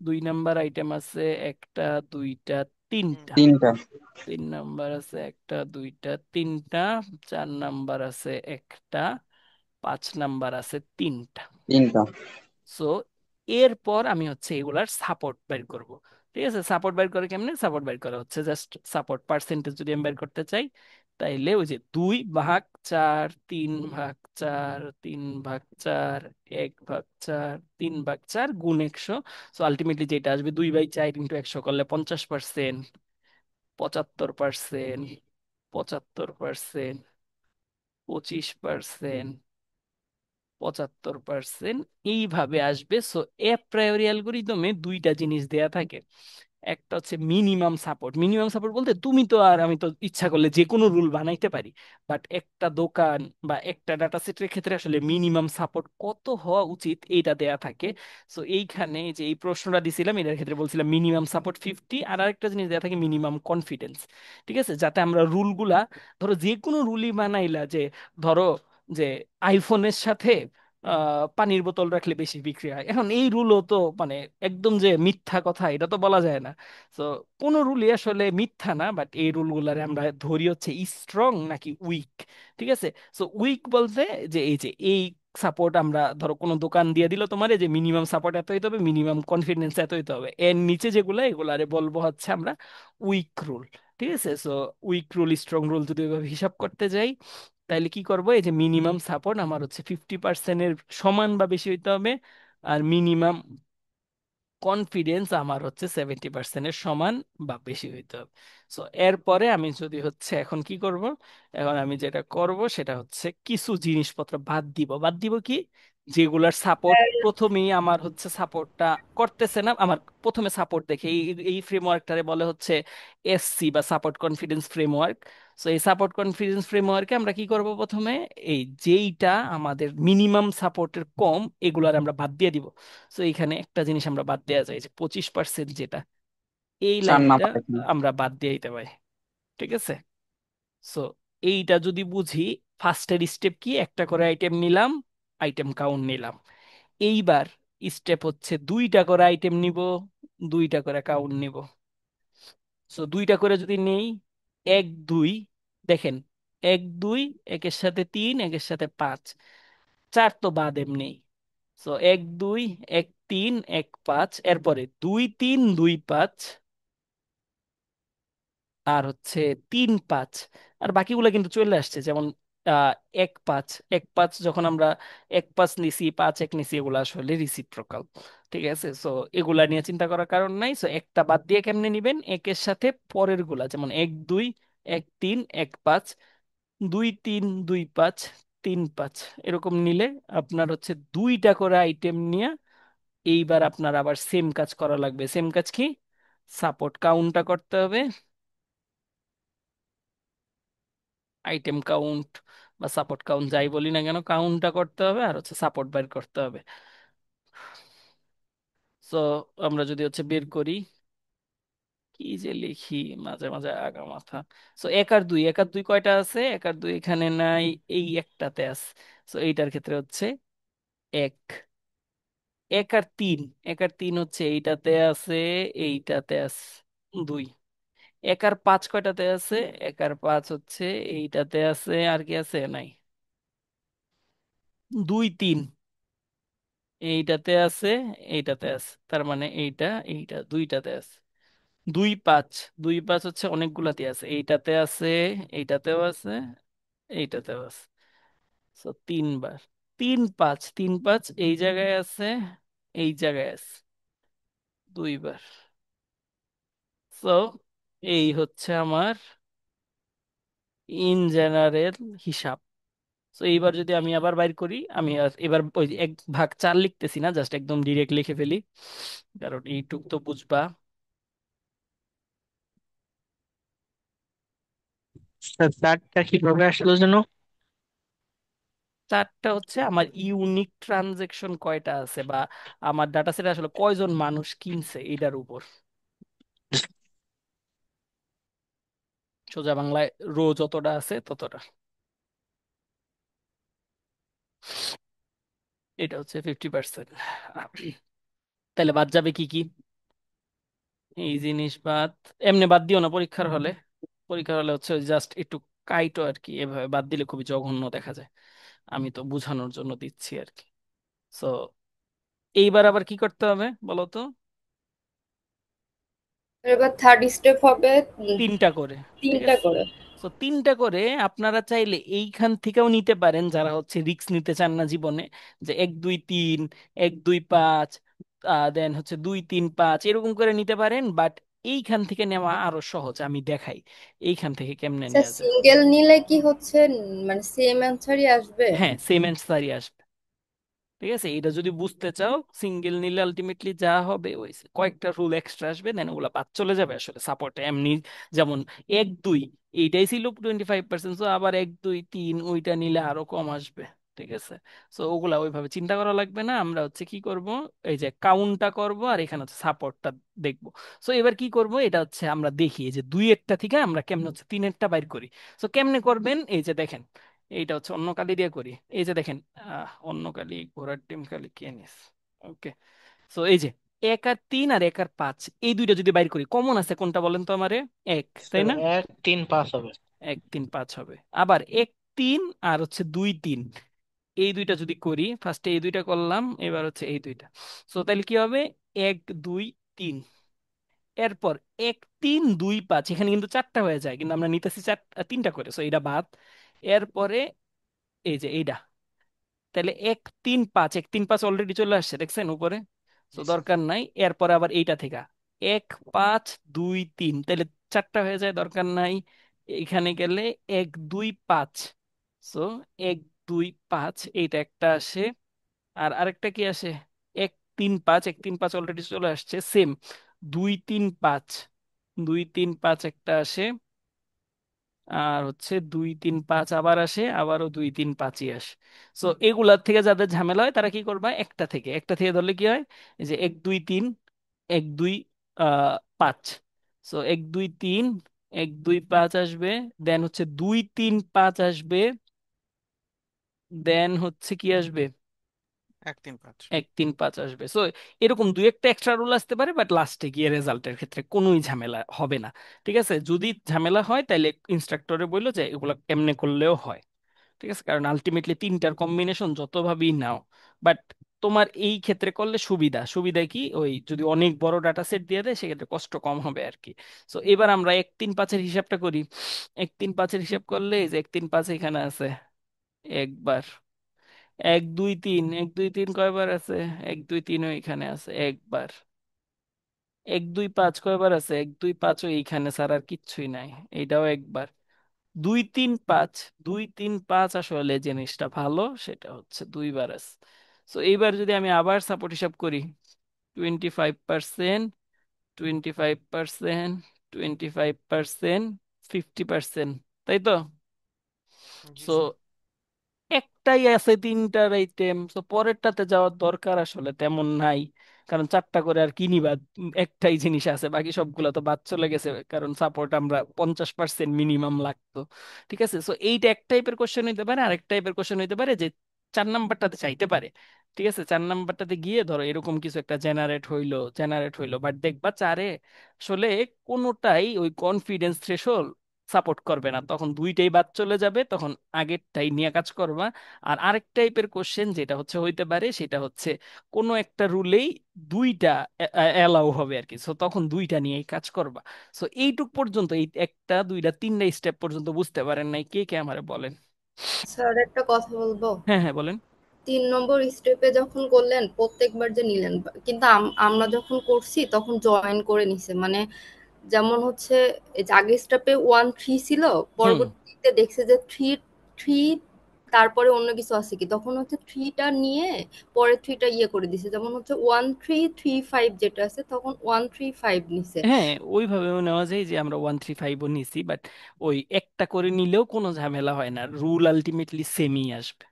2 নাম্বার আইটেম আছে একটা, দুইটা, তিনটা। তিনটা। 3 নাম্বার আছে একটা, দুইটা, তিনটা। 4 নাম্বার আছে একটা। 5 নাম্বার আছে তিনটা। তিনটা। সো এরপর আমি হচ্ছে এগুলার সাপোর্ট বের করব। ঠিক আছে, সাপোর্ট বের করে কেমনে? সাপোর্ট বের করা হচ্ছে জাস্ট সাপোর্ট পার্সেন্টেজ যদি আমি বের করতে চাই, তাইলে ওই যে 2/4, 3/4, 3/4, 1/4, 3/4 গুণ 100। সো আলটিমেটলি যেটা আসবে, 2/4 ইন্টু 100 করলে 50%, 75%, 75%, 25%, 75%, এইভাবে আসবে। সো এ প্রায়োরি অ্যালগোরিদমে দুইটা জিনিস দেয়া থাকে। একটা হচ্ছে মিনিমাম সাপোর্ট। মিনিমাম সাপোর্ট বলতে তুমি তো আর আমি তো ইচ্ছা করলে যে কোনো রুল বানাইতে পারি, বাট একটা দোকান বা একটা ডাটা সেটের ক্ষেত্রে আসলে মিনিমাম সাপোর্ট কত হওয়া উচিত এইটা দেয়া থাকে। সো এইখানে যে এই প্রশ্নটা দিছিলাম, এটার ক্ষেত্রে বলছিলাম মিনিমাম সাপোর্ট 50। আর আরেকটা জিনিস দেয়া থাকে মিনিমাম কনফিডেন্স। ঠিক আছে, যাতে আমরা রুলগুলা, ধরো যে কোনো রুলই বানাইলা, যে ধরো যে আইফোনের সাথে পানির বোতল রাখলে বেশি বিক্রি হয়, এখন এই রুলও তো মানে একদম যে মিথ্যা কথা এটা তো বলা যায় না। তো কোন রুলই আসলে মিথ্যা না, বাট এই রুলগুলারে আমরা ধরি হচ্ছে স্ট্রং নাকি উইক। ঠিক আছে। সো উইক বলতে যে এই যে এই সাপোর্ট আমরা ধরো কোনো দোকান দিয়ে দিল তোমার, যে মিনিমাম সাপোর্ট এত হইতে হবে, মিনিমাম কনফিডেন্স এত হইতে হবে, এর নিচে যেগুলো এগুলারে বলবো হচ্ছে আমরা উইক রুল। ঠিক আছে। So weak rule strong rule যদি ওইভাবে হিসাব করতে যাই, তাহলে কি করব, এই যে মিনিমাম সাপোর্ট আমার হচ্ছে 50%-এর সমান বা বেশি হইতে হবে, আর মিনিমাম কনফিডেন্স আমার হচ্ছে 70%-এর সমান বা বেশি হইতে হবে। সো এরপরে আমি যদি হচ্ছে এখন কি করব, এখন আমি যেটা করব সেটা হচ্ছে কিছু জিনিসপত্র বাদ দিব। বাদ দিব কি? যেগুলার সাপোর্ট প্রথমেই আমার হচ্ছে সাপোর্টটা করতেছে না, আমার প্রথমে সাপোর্ট দেখে এই এই ফ্রেমওয়ার্কটারে বলে হচ্ছে এসসি বা সাপোর্ট কনফিডেন্স ফ্রেমওয়ার্ক। সো এই সাপোর্ট কনফিডেন্স ফ্রেমওয়ার্কে আমরা কি করব, প্রথমে এই যেইটা আমাদের মিনিমাম সাপোর্টের কম এগুলার আমরা বাদ দিয়ে দিব। তো এখানে একটা জিনিস আমরা বাদ দেওয়া যায়, যে 25%, যেটা এই চার লাইনটা নাম্বার এখানে। আমরা বাদ দিয়ে দিতে পারি। ঠিক আছে। সো এইটা যদি বুঝি, ফার্স্টের স্টেপ কি, একটা করে আইটেম নিলাম, আইটেম কাউন্ট নিলাম। এইবার স্টেপ হচ্ছে দুইটা করে আইটেম নিব, দুইটা করে কাউন্ট নিব। সো দুইটা করে যদি নেই, 1 2, দেখেন, 1 2, একের সাথে 3, একের সাথে 5, 4 তো বাদ এমনি। সো 1 2, 1 3, 1 5, এরপরে 2 3, 2 5, আর হচ্ছে 3 5। আর বাকিগুলো কিন্তু চলে আসছে, যেমন 1 5, 1 5 যখন আমরা 1 5 নিছি, 5 1 নিছি, এগুলো আসলে রিসিপ্রোকাল। ঠিক আছে। সো এগুলা নিয়ে চিন্তা করার কারণ নাই। সো একটা বাদ দিয়ে কেমনে নিবেন, একের সাথে পরের গুলা, যেমন 1 2, 1 3, 1 5, 2 3, 2 5, 3 5, এরকম নিলে আপনার হচ্ছে দুইটা করে আইটেম নিয়ে এইবার আপনার আবার সেম কাজ করা লাগবে। সেম কাজ কি? সাপোর্ট কাউন্টটা করতে হবে, আইটেম কাউন্ট বা সাপোর্ট কাউন্ট যাই বলি না কেন, কাউন্টটা করতে হবে, আর হচ্ছে সাপোর্ট বের করতে হবে। সো আমরা যদি হচ্ছে বের করি, কি যে লিখি, মাঝে মাঝে আগা মাথা। সো 1 আর 2, 1 আর 2 কয়টা আছে? 1 আর 2 এখানে নাই, এই একটাতে আছে। সো এইটার ক্ষেত্রে হচ্ছে 1। 1 আর 3, 1 আর 3 হচ্ছে এইটাতে আছে, এইটাতে আছে 2। 1 আর 5 কয়টাতে আছে? 1 আর 5 হচ্ছে এইটাতে আছে, আর কি আছে? নাই। 2 3 এইটাতে আছে, এইটাতে আছে, তার মানে এইটা এইটা দুইটাতে আছে। 2 5, 2 5 হচ্ছে অনেকগুলাতে আছে, এইটাতে আছে, এইটাতেও আছে, এইটাতেও আছে। তো 3 বার। 3 5, 3 5 এই জায়গায় আছে, এই জায়গায় আছে 2 বার। তো এই হচ্ছে আমার ইন জেনারেল হিসাব। তো এইবার যদি আমি আবার বাইর করি, আমি এবার ওই যে 1/4 লিখতেছি না, জাস্ট একদম ডিরেক্ট লিখে ফেলি, কারণ এইটুক তো বুঝবা। স্যার চারটা কিভাবে আসলো যেন? চারটা হচ্ছে আমার ইউনিক ট্রানজেকশন কয়টা আছে, বা আমার ডাটা সেটে আসলে কয়জন মানুষ কিনছে এটার উপর। সোজা বাংলায় রো যতটা আছে ততটা। এটা হচ্ছে 50%। তাহলে বাদ যাবে কি কি? এই জিনিস বাদ, এমনি বাদ দিও না পরীক্ষার হলে। পরীক্ষার হলে হচ্ছে জাস্ট একটু কাইটো আর কি, এভাবে বাদ দিলে খুবই জঘন্য দেখা যায়। আমি তো বোঝানোর জন্য দিচ্ছি আর কি। সো এইবার আবার কি করতে হবে বলো তো? এবার থার্ড স্টেপ হবে তিনটা করে। ঠিক তিনটা আছে, করে। তো তিনটা করে আপনারা চাইলে এইখান থেকেও নিতে পারেন, যারা হচ্ছে রিস্ক নিতে চান না জীবনে, যে 1 2 3, 1 2 5, দেন হচ্ছে 2 3 5 এরকম করে নিতে পারেন। বাট এইখান থেকে নেওয়া আরো সহজ, আমি দেখাই এইখান থেকে কেমনে স্যার নেওয়া যায়। সিঙ্গেল নিলে কি হচ্ছে মানে সেম অ্যান্সারই আসবে? হ্যাঁ, সেম অ্যান্সারই আসবে। ঠিক আছে, এটা যদি বুঝতে চাও, সিঙ্গেল নিলে আলটিমেটলি যা হবে ওই কয়েকটা রুল এক্সট্রা আসবে, দেন ওগুলা বাদ চলে যাবে আসলে সাপোর্টে এমনি। যেমন 1 2 এইটাই ছিল 25%, তো আবার 1 2 3 ওইটা নিলে আরো কম আসবে। ঠিক আছে, তো ওগুলা ওইভাবে চিন্তা করা লাগবে না। আমরা হচ্ছে কি করব, এই যে কাউন্টটা করব আর এখানে হচ্ছে সাপোর্টটা দেখবো। তো এবার কি করব, এটা হচ্ছে আমরা দেখি এই যে 2 এরটা থেকে আমরা কেমনে হচ্ছে 3 এরটা বাইর করি। তো কেমনে করবেন, এই যে দেখেন, এইটা হচ্ছে অন্য কালি দিয়ে করি। এই যে দেখেন, অন্য কালি, ঘোড়ার ডিম কালি কে নিস। ওকে, সো এই যে 1 আর 3 আর 1 আর 5, এই দুইটা যদি বাইর করি, কমন আছে কোনটা বলেন তো আমারে? এক, তাই স্যার না? 1 3 5 হবে। 1 3 5 হবে। আবার 1 3 আর হচ্ছে 2 3, এই দুইটা যদি করি, ফার্স্টে এই দুইটা করলাম, এবার হচ্ছে এই দুইটা। সো তাহলে কি হবে, 1 2 3। এরপর 1 3 2 5, এখানে কিন্তু চারটা হয়ে যায়, কিন্তু আমরা নিতেছি তিনটা করে, সো এটা বাদ। এরপরে এই যে এইটা, তাহলে 1 3 5, 1 3 5 অলরেডি চলে আসছে দেখছেন উপরে, তো জি স্যার। দরকার নাই। এরপরে আবার এইটা থেকে 1 5 2 3, তাহলে চারটা হয়ে যায়, দরকার নাই। এখানে গেলে 1 2 5, সো 1 2 5 এইটা একটা আসে। আর আরেকটা কি আসে, 1 3 5, 1 3 5 অলরেডি চলে আসছে সেম। 2 3 5, 2 3 5 একটা আসে। আর হচ্ছে 2 3 5 আবার আসে, আবারও 2 3 5ই আসে। সো এগুলার থেকে যাদের ঝামেলা হয় তারা কি করবা, একটা থেকে ধরলে কি হয়, এই যে 1 2 3, 1 2 5। সো 1 2 3, 1 2 5 আসবে, দেন হচ্ছে 2 3 5 আসবে, দেন হচ্ছে কি আসবে, 1 3 5। 1 3 5 আসবে। সো এরকম দুই একটা এক্সট্রা রুল আসতে পারে, বাট লাস্টে গিয়ে রেজাল্টের ক্ষেত্রে কোনোই ঝামেলা হবে না। ঠিক আছে, যদি ঝামেলা হয় তাহলে ইনস্ট্রাক্টরে বললো যে এগুলো এমনি করলেও হয়। ঠিক আছে, কারণ আলটিমেটলি তিনটার কম্বিনেশন যতভাবেই নাও, বাট তোমার এই ক্ষেত্রে করলে সুবিধা সুবিধা কি, ওই যদি অনেক বড় ডাটা সেট দিয়ে দেয় সেক্ষেত্রে কষ্ট কম হবে আর কি। তো এবার আমরা 1 3 5-এর হিসাবটা করি। 1 3 5-এর হিসাব করলে এই যে 1 3 5 এখানে আছে একবার, 1 2 3, 1 2 3 কয়বার আছে, 1 2 3ও এখানে আছে একবার, 1 2 5 কয়বার আছে, 1 2 5ও এইখানে স্যার, আর কিচ্ছুই নাই। এইটাও একবার। 2 3 5, 2 3 5 আসলে জিনিসটা ভালো, সেটা হচ্ছে দুইবার আছে। তো এইবার যদি আমি আবার সাপোর্ট হিসাব করি, 25%, 25%, 25%, 50%, তাই তো? জি সো স্যার। একটাই আছে তিনটার আইটেম, তো পরেরটাতে যাওয়ার দরকার আসলে তেমন নাই, কারণ চারটা করে আর কি নিবা। একটাই জিনিস আছে, বাকি সবগুলো তো বাদ চলে গেছে, কারণ সাপোর্ট আমরা 50% মিনিমাম লাগতো। ঠিক আছে, সো এইটা এক টাইপের কোশ্চেন হইতে পারে, আরেক টাইপের কোশ্চেন হইতে পারে যে 4 নাম্বারটাতে চাইতে পারে। ঠিক আছে, 4 নাম্বারটাতে গিয়ে ধরো এরকম কিছু একটা জেনারেট হইলো, বাট দেখবা চারে আসলে কোনোটাই ওই কনফিডেন্স থ্রেশহোল্ড সাপোর্ট করবে না, তখন দুইটাই বাদ চলে যাবে, তখন আগেরটাই নিয়ে কাজ করবা। আর আরেক টাইপের কোশ্চেন যেটা হচ্ছে হইতে পারে, সেটা হচ্ছে কোনো একটা রুলেই দুইটা অ্যালাউ হবে আর কি, সো তখন দুইটা নিয়েই কাজ করবা। সো এইটুক পর্যন্ত, এই একটা দুইটা তিনটা স্টেপ পর্যন্ত বুঝতে পারেন নাই কে কে আমারে বলেন। স্যার একটা কথা বলবো। হ্যাঁ হ্যাঁ বলেন। 3 নম্বর স্টেপে যখন করলেন প্রত্যেকবার যে নিলেন, কিন্তু আমরা যখন করছি তখন জয়েন করে নিছে মানে, যেমন হচ্ছে এই যে আগের স্টেপে 1 3 ছিল, হুম। পরবর্তীতে দেখছে যে থ্রি থ্রি তারপরে অন্য কিছু আছে কি, তখন হচ্ছে থ্রিটা নিয়ে পরে থ্রিটা ইয়ে করে দিছে, যেমন হচ্ছে 1335 যেটা আছে তখন 135 নিছে। হ্যাঁ, ওইভাবেও নেওয়া যায় যে আমরা 135ও নিছি, বাট ওই একটা করে নিলেও কোনো ঝামেলা হয় না, রুল আলটিমেটলি সেমই আসবে।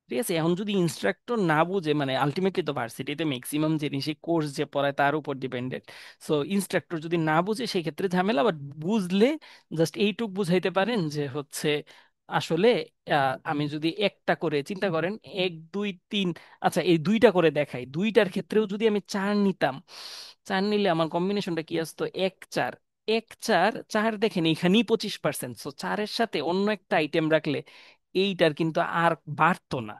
ঠিক আছে, এখন যদি ইনস্ট্রাক্টর না বুঝে, মানে আলটিমেটলি তো ভার্সিটিতে ম্যাক্সিমাম জিনিসই কোর্স যে পড়ায় তার উপর ডিপেন্ডেন্ট। সো ইনস্ট্রাক্টর যদি না বুঝে সেই ক্ষেত্রে ঝামেলা, বাট বুঝলে জাস্ট এইটুক বুঝাইতে পারেন যে হচ্ছে আসলে আমি যদি একটা করে চিন্তা করেন, এক দুই তিন, আচ্ছা এই দুইটা করে দেখাই, দুইটার ক্ষেত্রেও যদি আমি চার নিতাম, চার নিলে আমার কম্বিনেশনটা কি আসতো, এক চার। এক চার চার, দেখেন এখানেই 25%, সো চারের সাথে অন্য একটা আইটেম রাখলে এইটার কিন্তু আর বাড়তো না,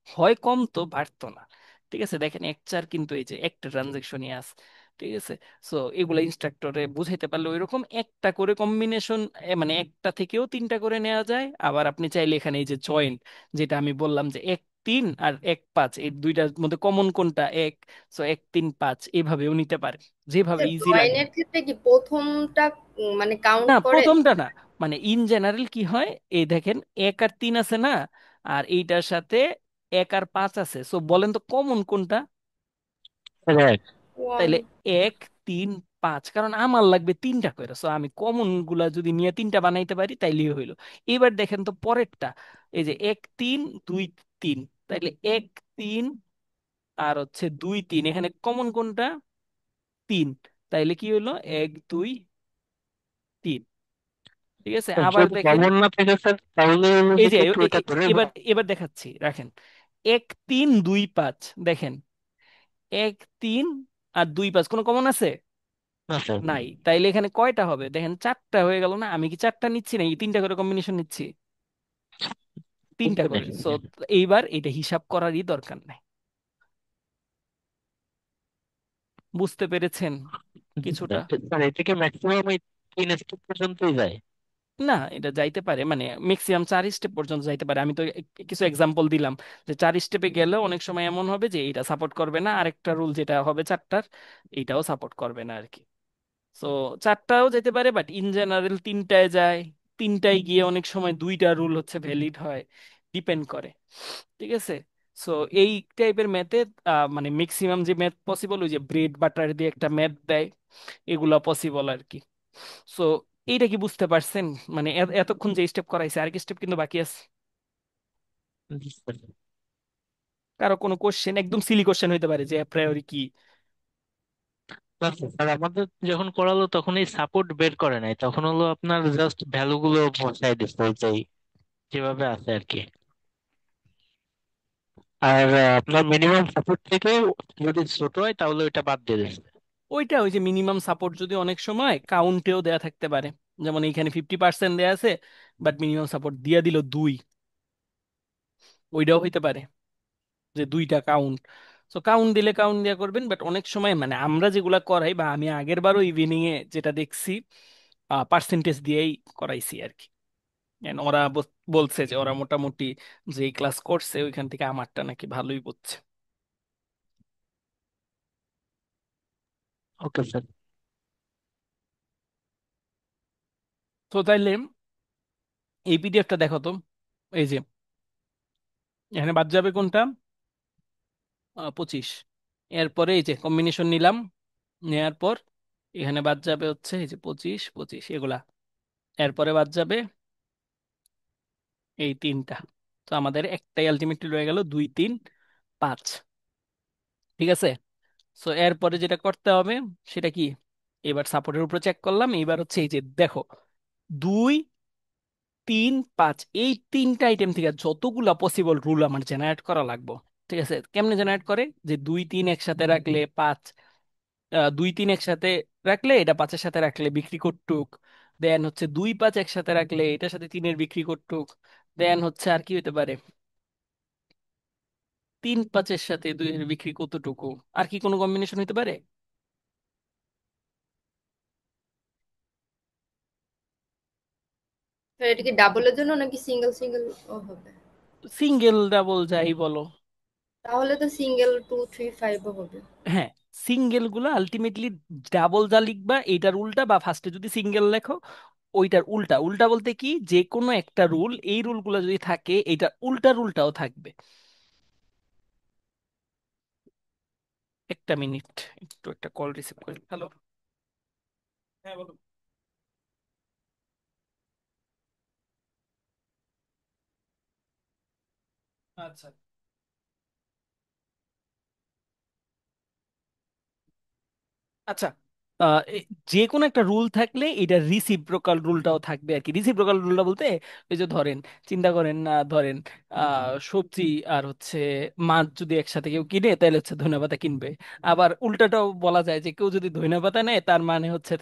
হয় কমতো, বাড়তো না। ঠিক আছে, দেখেন এক চার কিন্তু এই যে একটা ট্রানজেকশনই আছে। ঠিক আছে, সো এগুলা ইনস্ট্রাক্টরে বুঝাইতে পারলে ওইরকম একটা করে কম্বিনেশন, মানে একটা থেকেও তিনটা করে নেওয়া যায়। আবার আপনি চাইলে এখানে এই যে জয়েন্ট, যেটা আমি বললাম যে এক তিন আর এক পাঁচ, এই দুইটার মধ্যে কমন কোনটা, এক, সো এক তিন পাঁচ এভাবেও নিতে পারে, যেভাবে ইজি লাগে। জয়েনের ক্ষেত্রে কি প্রথমটা মানে কাউন্ট না, করে? প্রথমটা না, মানে ইন জেনারেল কি হয়, এই দেখেন এক আর তিন আছে না, আর এইটার সাথে এক আর পাঁচ আছে, সো বলেন তো কমন কোনটা। রাইট। ওয়ান। তাইলে এক তিন পাঁচ, কারণ আমার লাগবে তিনটা করে, সো আমি কমন গুলা যদি নিয়ে তিনটা বানাইতে পারি তাইলেই হইলো। এবার দেখেন তো পরেরটা, এই যে এক তিন দুই তিন, তাইলে এক তিন আর হচ্ছে দুই তিন, এখানে কমন কোনটা, তিন, তাইলে কি হইলো এক দুই তিন। ঠিক আছে, আবার যদি দেখেন, কমন না থাকে স্যার তাহলে হলো এই যে যে একটু এটা করে এবার এবার দেখাচ্ছি, রাখেন, এক তিন দুই পাঁচ, দেখেন এক তিন আর দুই পাঁচ কোনো কমন আছে? না স্যার। নাই, তাইলে এখানে কয়টা হবে, দেখেন চারটা হয়ে গেল না, আমি কি চারটা নিচ্ছি না, এই তিনটা করে কম্বিনেশন নিচ্ছি, তিনটা একটু করে, দেখেন। সো এইবার এটা হিসাব করারই দরকার নাই। বুঝতে পেরেছেন কিছুটা? স্যার এটা কি ম্যাক্সিমাম ওই 3 স্টেপ পর্যন্তই যায়? না, এটা যাইতে পারে, মানে ম্যাক্সিমাম চার স্টেপ পর্যন্ত যাইতে পারে। আমি তো কিছু এক্সাম্পল দিলাম যে চার স্টেপে গেলেও অনেক সময় এমন হবে যে এটা সাপোর্ট করবে না, আরেকটা রুল যেটা হবে চারটার, এইটাও সাপোর্ট করবে না আর কি। সো চারটাও যেতে পারে, বাট ইন জেনারেল তিনটায় যায়। তিনটায় গিয়ে অনেক সময় দুইটা রুল হচ্ছে ভ্যালিড হয়, ডিপেন্ড করে। ঠিক আছে, সো এই টাইপের ম্যাথে মানে ম্যাক্সিমাম যে ম্যাথ পসিবল, ওই যে ব্রেড বাটার দিয়ে একটা ম্যাথ দেয়, এগুলা পসিবল আর কি। সো এইটা কি বুঝতে পারছেন? মানে এতক্ষণ যে স্টেপ করাইছে, আরেক স্টেপ কিন্তু বাকি আছে। জি স্যার। কারো কোনো কোশ্চেন, একদম সিলি কোশ্চেন হইতে পারে যে প্রায়োরি কি। না স্যার আমাদের যখন করালো তখন এই সাপোর্ট বের করে নাই, তখন হলো আপনার জাস্ট ভ্যালু গুলো বসাই দিচ্ছে ওইটাই যেভাবে আছে আর কি। আর আপনার মিনিমাম সাপোর্ট থেকে যদি ছোট হয় তাহলে ওইটা বাদ দিয়ে দিচ্ছে। ওইটা ওই যে মিনিমাম সাপোর্ট যদি অনেক সময় কাউন্টেও দেয়া থাকতে পারে, যেমন এইখানে 50% দেয়া আছে, বাট মিনিমাম সাপোর্ট দিয়ে দিল দুই, ওইটাও হইতে পারে যে দুইটা কাউন্ট। তো কাউন্ট দিলে কাউন্ট দিয়া করবেন, বাট অনেক সময় মানে আমরা যেগুলা করাই, বা আমি আগের বারও ইভিনিং এ যেটা দেখছি, পার্সেন্টেজ দিয়েই করাইছি আর কি। And ওরা বলছে যে ওরা মোটামুটি যে ক্লাস করছে ওইখান থেকে আমারটা নাকি ভালোই বুঝছে। Okay sir. তো তাইলে এই পিডিএফটা দেখো তো, এই যে এখানে বাদ যাবে কোনটা, 25। এরপরে এই যে কম্বিনেশন নিলাম, নেয়ার পর এখানে বাদ যাবে হচ্ছে এই যে 25 25 এগুলা, এরপরে বাদ যাবে এই তিনটা। তো আমাদের একটাই আলটিমেটলি রয়ে গেল দুই তিন পাঁচ। ঠিক আছে, সো এরপরে যেটা করতে হবে সেটা কি, এবার সাপোর্টের উপরে চেক করলাম, এবার হচ্ছে এই যে দেখো দুই তিন পাঁচ, এই তিনটা আইটেম থেকে যতগুলা পসিবল রুল আমার জেনারেট করা লাগবে। ঠিক আছে, কেমনে জেনারেট করে, যে দুই তিন একসাথে রাখলে পাঁচ, দুই তিন একসাথে রাখলে এটা পাঁচের সাথে রাখলে বিক্রি করটুক, দেন হচ্ছে দুই পাঁচ একসাথে রাখলে এটার সাথে তিনের বিক্রি করটুক, দেন হচ্ছে আর কি হতে পারে, তিন পাঁচের সাথে দুইয়ের বিক্রি কতটুকু, আর কি কোনো কম্বিনেশন হতে পারে? তো এটা কি ডাবলের জন্য নাকি সিঙ্গেল সিঙ্গেল হবে? সিঙ্গেল ডাবল যাই বলো। তাহলে তো সিঙ্গেল 235 হবে। হ্যাঁ, সিঙ্গেল গুলো আলটিমেটলি ডাবল যা লিখবা এইটার উল্টা, বা ফার্স্টে যদি সিঙ্গেল লেখো ওইটার উল্টা। উল্টা বলতে কি, যে কোনো একটা রুল, এই রুলগুলো যদি থাকে এইটার উল্টা রুলটাও থাকবে। একটা মিনিট, একটু একটা কল রিসিভ করি। হ্যালো। হ্যাঁ বলো। আচ্ছা। আচ্ছা, যে কোনো একটা রুল থাকলে এটা রিসিপ্রোকাল রুলটাও থাকবে আর কি। রিসিপ্রোকাল রুলটা বলতে ওই যে ধরেন, চিন্তা করেন না, ধরেন সবজি আর হচ্ছে মাছ যদি একসাথে কেউ কিনে, তাহলে হচ্ছে ধনেপাতা কিনবে। আবার উল্টাটাও বলা যায় যে কেউ যদি ধনেপাতা নেয়, তার মানে হচ্ছে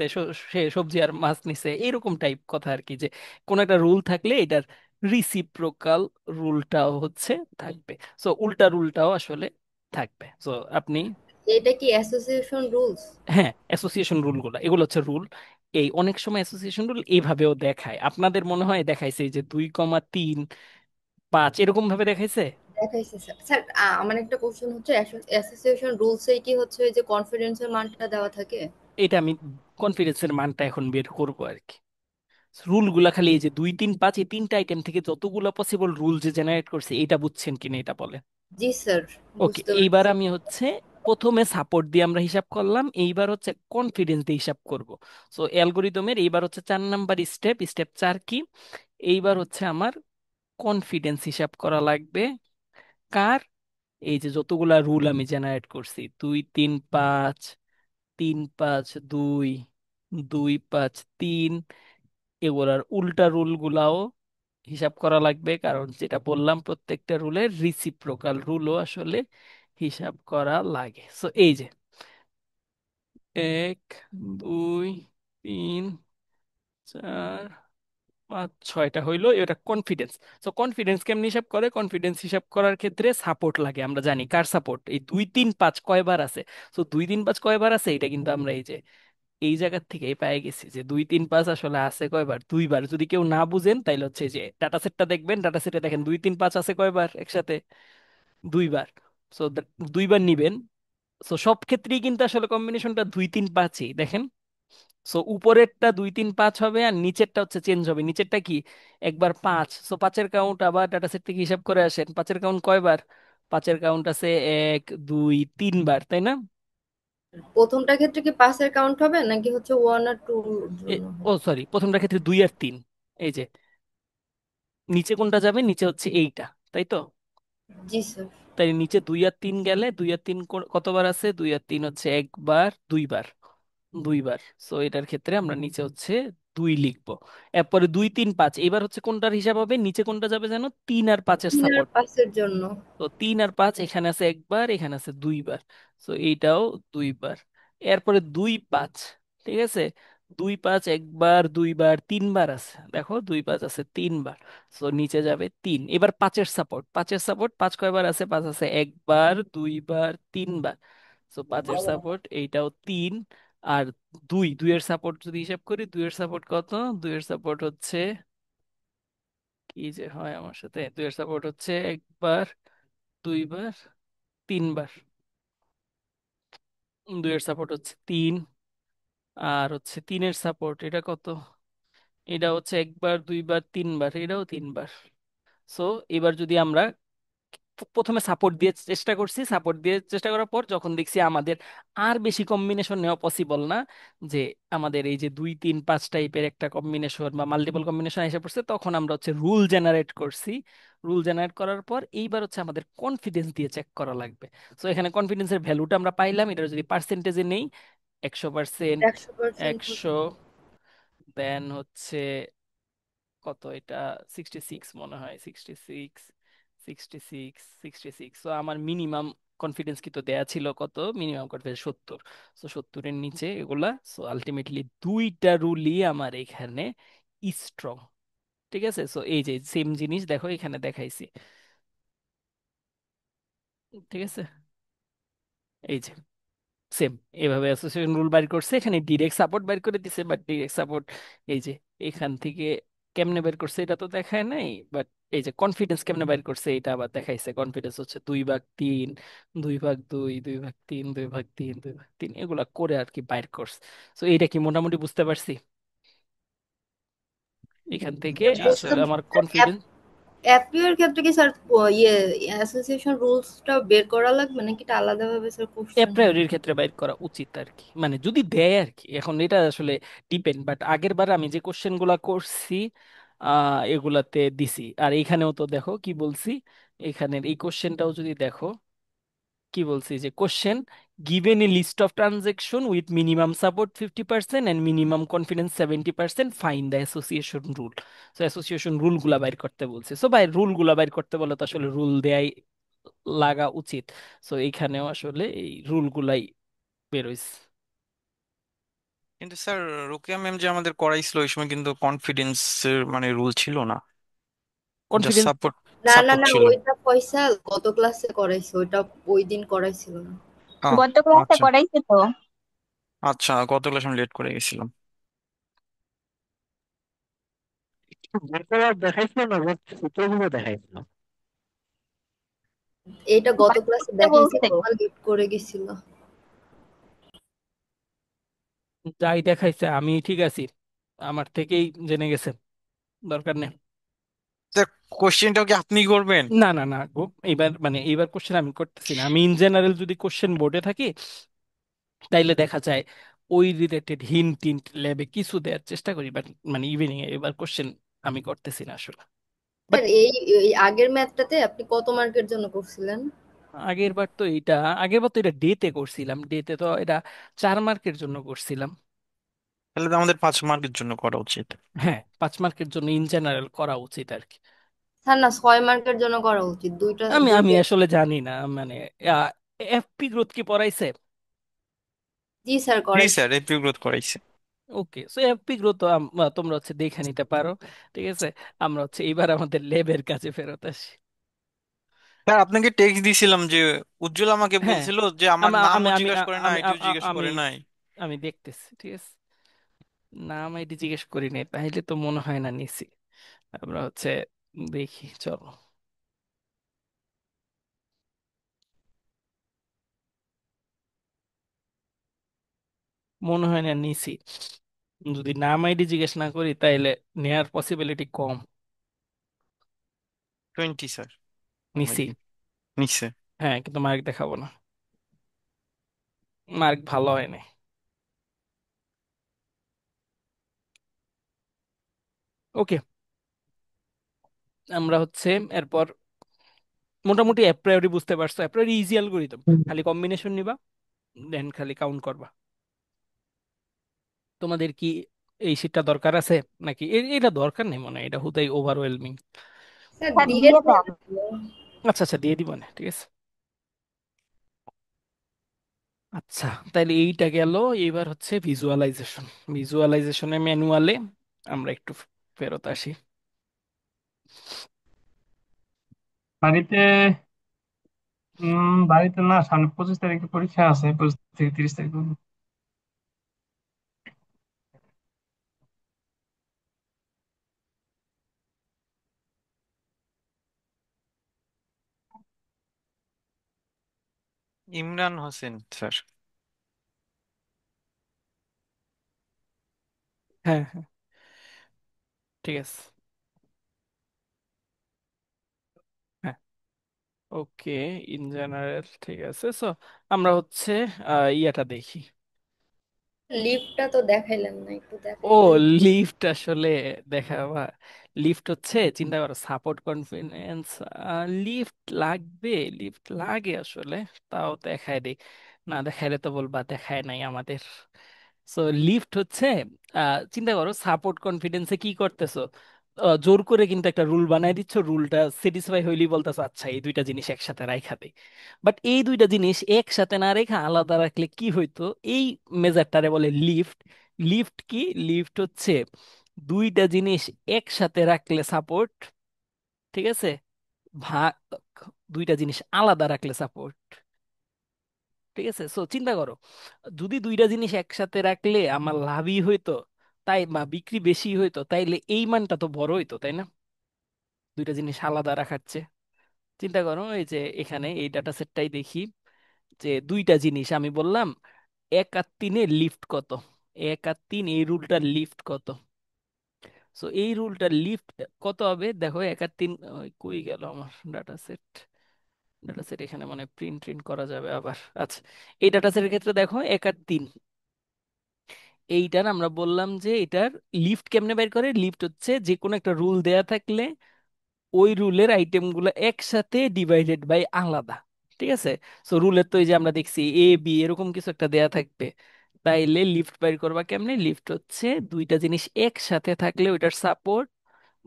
সে সবজি আর মাছ নিছে, এরকম টাইপ কথা আর কি। যে কোনো একটা রুল থাকলে এটার রিসিপ্রোকাল রুলটাও হচ্ছে থাকবে। সো উল্টা রুলটাও আসলে থাকবে। সো আপনি, এটা কি অ্যাসোসিয়েশন রুলস? হ্যাঁ, অ্যাসোসিয়েশন রুলগুলো এগুলো হচ্ছে রুল। এই অনেক সময় অ্যাসোসিয়েশন রুল এইভাবেও দেখায়, আপনাদের মনে হয় দেখাইছে এই যে 2,3,5 এরকম ভাবে দেখাইছে। দেখাইছে স্যার। স্যার, আমার একটা কোশ্চেন হচ্ছে, অ্যাসোসিয়েশন রুলসে কি হচ্ছে ওই যে কনফিডেন্সের মানটা দেওয়া থাকে? এটা আমি কনফিডেন্সের মানটা এখন বের করবো আর কি। রুলগুলা খালি এই যে 2,3,5, এই তিনটা আইটেম থেকে যতগুলো পসিবল রুল যে জেনারেট করছে, এটা বুঝছেন কিনা এটা বলেন। জি স্যার, ওকে, বুঝতে এইবার পারছি। আমি হচ্ছে প্রথমে সাপোর্ট দিয়ে আমরা হিসাব করলাম, এইবার হচ্ছে কনফিডেন্স দিয়ে হিসাব করব। সো অ্যালগোরিদমের এইবার হচ্ছে 4 নাম্বার স্টেপ, স্টেপ 4 কি, এইবার হচ্ছে আমার কনফিডেন্স হিসাব করা লাগবে। কার? এই যে যতগুলা রুল আমি জেনারেট করছি, 2,3,5, 3,5,2, 2,5,3, এগুলার উল্টা রুল গুলাও হিসাব করা লাগবে, কারণ যেটা বললাম প্রত্যেকটা রুলের রিসিপ্রোকাল রুলও আসলে হিসাব করা লাগে। সো এই যে 1, 2, 3, 4, 5, 6টা হইলো, এটা কনফিডেন্স। তো কনফিডেন্স কেমনি হিসাব করে? কনফিডেন্স হিসাব করার ক্ষেত্রে সাপোর্ট লাগে, আমরা জানি কার সাপোর্ট, এই 2,3,5 কয়বার আছে। তো 2,3,5 কয়বার আছে, এটা কিন্তু আমরা এই যে এই জায়গার থেকে পেয়ে গেছি যে 2,3,5 আসলে আছে কয়বার, দুইবার। যদি কেউ না বুঝেন তাইলে হচ্ছে যে ডাটা সেটটা দেখবেন, ডাটা সেটে দেখেন 2,3,5 আছে কয়বার একসাথে, দুইবার। সো দুইবার নিবেন। সো সব ক্ষেত্রেই কিন্তু আসলে কম্বিনেশনটা 2,3,5ই দেখেন। সো উপরেরটা 2,3,5 হবে, আর নিচেরটা হচ্ছে চেঞ্জ হবে। নিচেরটা কি, একবার 5। সো 5-এর কাউন্ট আবার ডাটা সেট থেকে হিসাব করে আসেন, 5-এর কাউন্ট কয়বার, 5-এর কাউন্ট আছে 1, 2, 3 বার, তাই না? প্রথমটার ক্ষেত্রে কি পাসের কাউন্ট হবে নাকি হচ্ছে ওয়ান আর টু এ, জন্য ও হবে? সরি, প্রথমটার ক্ষেত্রে 2 আর 3। এই যে নিচে কোনটা যাবে, নিচে হচ্ছে এইটা, তাই তো? জি স্যার। তাই নিচে 2 আর 3 গেলে, 2 আর 3 কতবার আছে, 2 আর 3 হচ্ছে একবার, দুইবার, দুইবার। সো এটার ক্ষেত্রে আমরা নিচে হচ্ছে 2 লিখবো। এরপরে 2, 3, 5, এবার হচ্ছে কোনটার হিসাব হবে, নিচে কোনটা যাবে জানো, 3 আর 5-এর তিন আর সাপোর্ট। পাঁচের জন্য। তো 3 আর 5 এখানে আছে একবার, এখানে আছে দুইবার। তো এইটাও দুইবার। এরপরে 2, 5, ঠিক আছে, 2, 5 একবার, দুইবার, 3 বার আছে, দেখো 2, 5 আছে 3 বার। তো নিচে যাবে 3। এবার 5-এর সাপোর্ট, 5-এর সাপোর্ট 5 কয়বার আছে, 5 আছে একবার, দুইবার, 3 বার। তো 5-এর সাপোর্ট এইটাও 3। আর 2-এর সাপোর্ট যদি হিসাব করি, 2-এর সাপোর্ট কত, 2-এর সাপোর্ট হচ্ছে, কি যে হয় আমার সাথে, 2-এর সাপোর্ট হচ্ছে একবার, দুইবার, 3 বার। 2-এর সাপোর্ট হচ্ছে 3। আর হচ্ছে 3-এর সাপোর্ট এটা কত, এটা হচ্ছে একবার, দুইবার, 3 বার, এটাও 3 বার। সো এবার যদি আমরা প্রথমে সাপোর্ট দিয়ে চেষ্টা করছি, সাপোর্ট দিয়ে চেষ্টা করার পর যখন দেখছি আমাদের আর বেশি কম্বিনেশন নেওয়া পসিবল না, যে আমাদের এই যে 2, 3, 5 টাইপের একটা কম্বিনেশন বা মাল্টিপল কম্বিনেশন এসে পড়ছে, তখন আমরা হচ্ছে রুল জেনারেট করছি। রুল জেনারেট করার পর এইবার হচ্ছে আমাদের কনফিডেন্স দিয়ে চেক করা লাগবে। তো এখানে কনফিডেন্সের ভ্যালুটা আমরা পাইলাম, এটা যদি পার্সেন্টেজে নেই, 100%, 100% হবে। 100, দেন হচ্ছে কত এটা, 66 মনে হয়, 66, 66, 66। তো আমার মিনিমাম কনফিডেন্স কিন্তু দেয়া ছিল কত, মিনিমাম কনফিডেন্স 70। তো 70-এর নিচে এগুলা। সো আলটিমেটলি দুইটা রুলই আমার এখানে স্ট্রং। ঠিক আছে, সো এই যে সেম জিনিস দেখো এখানে দেখাইছি। ঠিক আছে, এই যে সেম এভাবে অ্যাসোসিয়েশন রুল বাইর করছে, এখানে ডিরেক্ট সাপোর্ট বাইর করে দিছে, বাট ডিরেক্ট সাপোর্ট এই যে এখান থেকে কেমনে বের করছে এটা তো দেখায় নাই। বাট এই যে কনফিডেন্স কেমনে বাইর করছে এটা আবার দেখাইছে। কনফিডেন্স হচ্ছে 2/3, 2/2, 2/3, 2/3, 2/3, এগুলা করে আর কি বাইর করছে। তো এইটা কি মোটামুটি বুঝতে পারছি? এখান থেকে জি আসলে স্যার। আমার কনফিডেন্স। অ্যাপ্রিওর ক্ষেত্রে কি স্যার ইয়ে অ্যাসোসিয়েশন রুলসটা বের করা লাগবে নাকি এটা আলাদাভাবে স্যার কোশ্চেন হবে? অ্যাপ্রায়োরির ক্ষেত্রে বাইর করা উচিত আর কি, মানে যদি দেয় আর কি, এখন এটা আসলে ডিপেন্ড, বাট আগের বার আমি যে কোশ্চেন গুলা করছি এগুলাতে দিছি। আর এইখানেও তো দেখো কি বলছি, এখানের এই কোশ্চেনটাও যদি দেখো কি বলছি, যে question given a list of transaction with minimum support 50% and minimum confidence 70%, find the association rule. So association rule গুলা বাইর করতে বলছে, সো ভাই রুল গুলা বাইর করতে বলে তো আসলে রুল দেয়াই লাগা উচিত। সো এইখানেও আসলে এই রুল গুলাই বেরোইছে। কিন্তু স্যার, রোকেয়া ম্যাম যে আমাদের করাইছিল ওই সময় কিন্তু কনফিডেন্স মানে রুল ছিল না, জাস্ট কনফিডেন্স, সাপোর্ট না না সাপোর্ট না, ছিল। ওইটা ফয়সাল গত ক্লাসে করাইছে, ওইটা ওই দিন করাইছিল না। আহ গত ক্লাসে আচ্ছা। করাইছে তো। আচ্ছা, গত ক্লাস আমি লেট করে গেছিলাম। বের দেখাইছিল না, সূত্রগুলো দেখাইছিল। এটা গত বাকি ক্লাসে লিখতে দেখাইছি, বলছে। তোমার লিড করে গেছিল। যাই দেখাইছে আমি ঠিক আছি, আমার থেকেই জেনে গেছে, দরকার নেই। স্যার, কোশ্চেনটাও কি আপনি করবেন? না না না গো, এইবার মানে এইবার কোশ্চেন আমি করতেছি না, আমি ইন জেনারেল যদি কোশ্চেন বোর্ডে থাকি তাইলে দেখা যায় ওই রিলেটেড হিন্ট টিন্ট ল্যাবে কিছু দেওয়ার চেষ্টা করি, বাট মানে ইভিনিং এ এবার কোশ্চেন আমি করতেছি না আসলে। বাট স্যার এই আগের ম্যাথটাতে আপনি কত মার্কের জন্য করছিলেন? আগের বার তো এটা, আগের বার তো এটা ডেতে করছিলাম, ডেতে তো এটা 4 মার্কের জন্য করছিলাম। তাহলে তো আমাদের 5 মার্কের জন্য করা উচিত। হ্যাঁ, 5 মার্কের জন্য ইন জেনারেল করা উচিত আর কি। স্যার না, 6 মার্কের জন্য করা উচিত, দুইটা আমি আমি দুইটা। আসলে জানি না, মানে এফপি গ্রোথ কি পড়াইছে? জি স্যার জি করাইছে। স্যার, এপ্রিল গ্রোথ করাইছে। ওকে, সো এফপি গ্রোথ তোমরা হচ্ছে দেখে নিতে পারো, ঠিক আছে। আমরা হচ্ছে এবার আমাদের ল্যাবের কাছে ফেরত আসি। স্যার, আপনাকে টেক্সট দিছিলাম যে উজ্জ্বল আমাকে হ্যাঁ, বলছিল যে আমার আমি আমি নামও আমি জিজ্ঞাসা করে না, আমি আইডিও জিজ্ঞাসা আমি করে নাই। আমি দেখতেছি, ঠিক আছে। নাম আইডি জিজ্ঞেস করি নাই, তাইলে তো মনে হয় না নিছি। আমরা হচ্ছে দেখি, চলো। মনে হয় না নিছি, যদি নাম আইডি জিজ্ঞেস না করি তাইলে নেয়ার পসিবিলিটি কম। 20 স্যার। নিছি। নিচ্ছে। হ্যাঁ, কিন্তু মার্ক দেখাবো না, মার্ক ভালো হয় নাই। ওকে, আমরা হচ্ছে এরপর মোটামুটি অ্যাপ্রায়োরি বুঝতে পারছো, অ্যাপ্রায়োরি ইজি অ্যালগোরিদম, খালি কম্বিনেশন নিবা দেন খালি কাউন্ট করবা। তোমাদের কি এই শীটটা দরকার আছে নাকি এটা দরকার নেই মনে হয়, এটা হুদাই ওভারওয়েলমিং। স্যার স্যার দিয়ে দিয়ে দেন। দেন। আচ্ছা আচ্ছা, দিয়ে দিব না, ঠিক আছে। আচ্ছা, তাইলে এইটা গেল। এবার হচ্ছে ভিজুয়ালাইজেশন। ভিজুয়ালাইজেশনের ম্যানুয়ালে আমরা একটু ফেরত আসি। বাড়িতে বাড়িতে না, সামনে 25 তারিখে পরীক্ষা আছে, 25 থেকে 30 তারিখ পর্যন্ত। ইমরান হোসেন স্যার। হ্যাঁ হ্যাঁ, ঠিক আছে। হ্যাঁ, ওকে, ইন জেনারেল ঠিক আছে। সো আমরা হচ্ছে ইয়াটা দেখি। লিফটটা তো দেখাইলেন না, একটু ও, দেখাই দেন। লিফট আসলে দেখাবা। লিফট হচ্ছে চিন্তা করো সাপোর্ট কনফিডেন্স, লিফট লাগবে, লিফট লাগে আসলে, তাও দেখায় দিই। না দেখাইলে তো বলবা দেখায় নাই আমাদের। সো লিফট হচ্ছে চিন্তা করো সাপোর্ট কনফিডেন্সে কি করতেছো, জোর করে কিন্তু একটা রুল বানাই দিচ্ছ, রুলটা স্যাটিসফাই হইলেই বলতেছো আচ্ছা এই দুইটা জিনিস একসাথে রাখা দেই। বাট এই দুইটা জিনিস একসাথে না রেখে আলাদা রাখলে কি হইতো, এই মেজারটারে বলে লিফট। লিফট কি, লিফট হচ্ছে দুইটা জিনিস একসাথে রাখলে সাপোর্ট, ঠিক আছে, ভাগ, দুইটা জিনিস আলাদা রাখলে সাপোর্ট, ঠিক আছে। সো চিন্তা করো, যদি দুইটা জিনিস একসাথে রাখলে আমার লাভই হইতো, তাই বা বিক্রি বেশি হইতো, তাইলে এই মানটা তো বড় হইতো, তাই না, দুইটা জিনিস আলাদা রাখাচ্ছে। চিন্তা করো এই যে এখানে এই ডাটা সেটটাই দেখি, যে দুইটা জিনিস আমি বললাম 1 আর 3-এর লিফট কত, 1 আর 3 এই রুলটার লিফট কত। সো এই রুলটা লিফট কত হবে দেখো, 1 আর 3, কই গেল আমার ডাটা সেট? ডাটা সেট এখানে মানে প্রিন্ট প্রিন্ট করা যাবে আবার। আচ্ছা, এই ডাটা সেটের ক্ষেত্রে দেখো 1 আর 3, এইটার আমরা বললাম যে এটার লিফট কেমনে বের করে। লিফট হচ্ছে যে কোনো একটা রুল দেয়া থাকলে ওই রুলের আইটেমগুলো একসাথে ডিভাইডেড বাই আলাদা। ঠিক আছে, সো রুলের তো এই যে আমরা দেখছি এ বি এরকম কিছু একটা দেয়া থাকবে, তাইলে লিফট বের করবা কেমনে? লিফট হচ্ছে দুইটা জিনিস একসাথে থাকলে ওইটার সাপোর্ট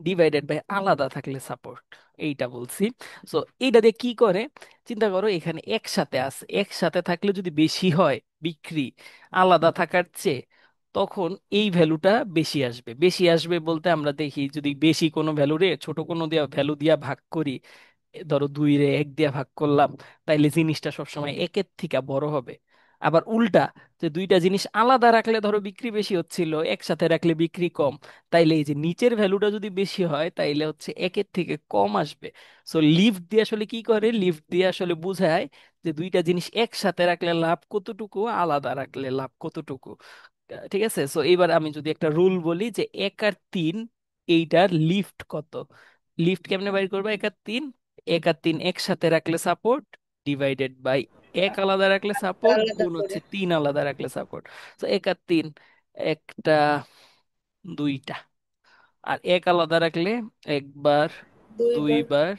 ডিভাইডেড বাই আলাদা থাকলে সাপোর্ট, এইটা বলছি। সো এইটা দিয়ে কি করে, চিন্তা করো এখানে একসাথে আছে, একসাথে থাকলে যদি বেশি হয় বিক্রি আলাদা থাকার চেয়ে, তখন এই ভ্যালুটা বেশি আসবে। বেশি আসবে বলতে আমরা দেখি যদি বেশি কোনো ভ্যালু রে ছোট কোনো দিয়া ভ্যালু দিয়া ভাগ করি, ধরো 2 রে 1 দিয়া ভাগ করলাম, তাইলে জিনিসটা সবসময় 1-এর থেকে বড় হবে। আবার উল্টা, যে দুইটা জিনিস আলাদা রাখলে ধরো বিক্রি বেশি হচ্ছিল, একসাথে রাখলে বিক্রি কম, তাইলে এই যে নিচের ভ্যালুটা যদি বেশি হয় তাইলে হচ্ছে 1-এর থেকে কম আসবে। সো লিফট দিয়ে আসলে কি করে, লিফট দিয়ে আসলে বোঝায় যে দুইটা জিনিস একসাথে রাখলে লাভ কতটুকু, আলাদা রাখলে লাভ কতটুকু। ঠিক আছে, সো এবার আমি যদি একটা রুল বলি যে 1 আর 3, এইটার লিফট কত। লিফট কেমনে বাইর করবো? 1 আর 3, 1 আর 3 একসাথে রাখলে সাপোর্ট ডিভাইডেড বাই এক আলাদা রাখলে সাপোর্ট আলাদা গুণ করে হচ্ছে 3 আলাদা রাখলে সাপোর্ট। তো 1 আর 3, একটা, দুইটা, আর এক আলাদা রাখলে একবার, দুইবার। দুইবার,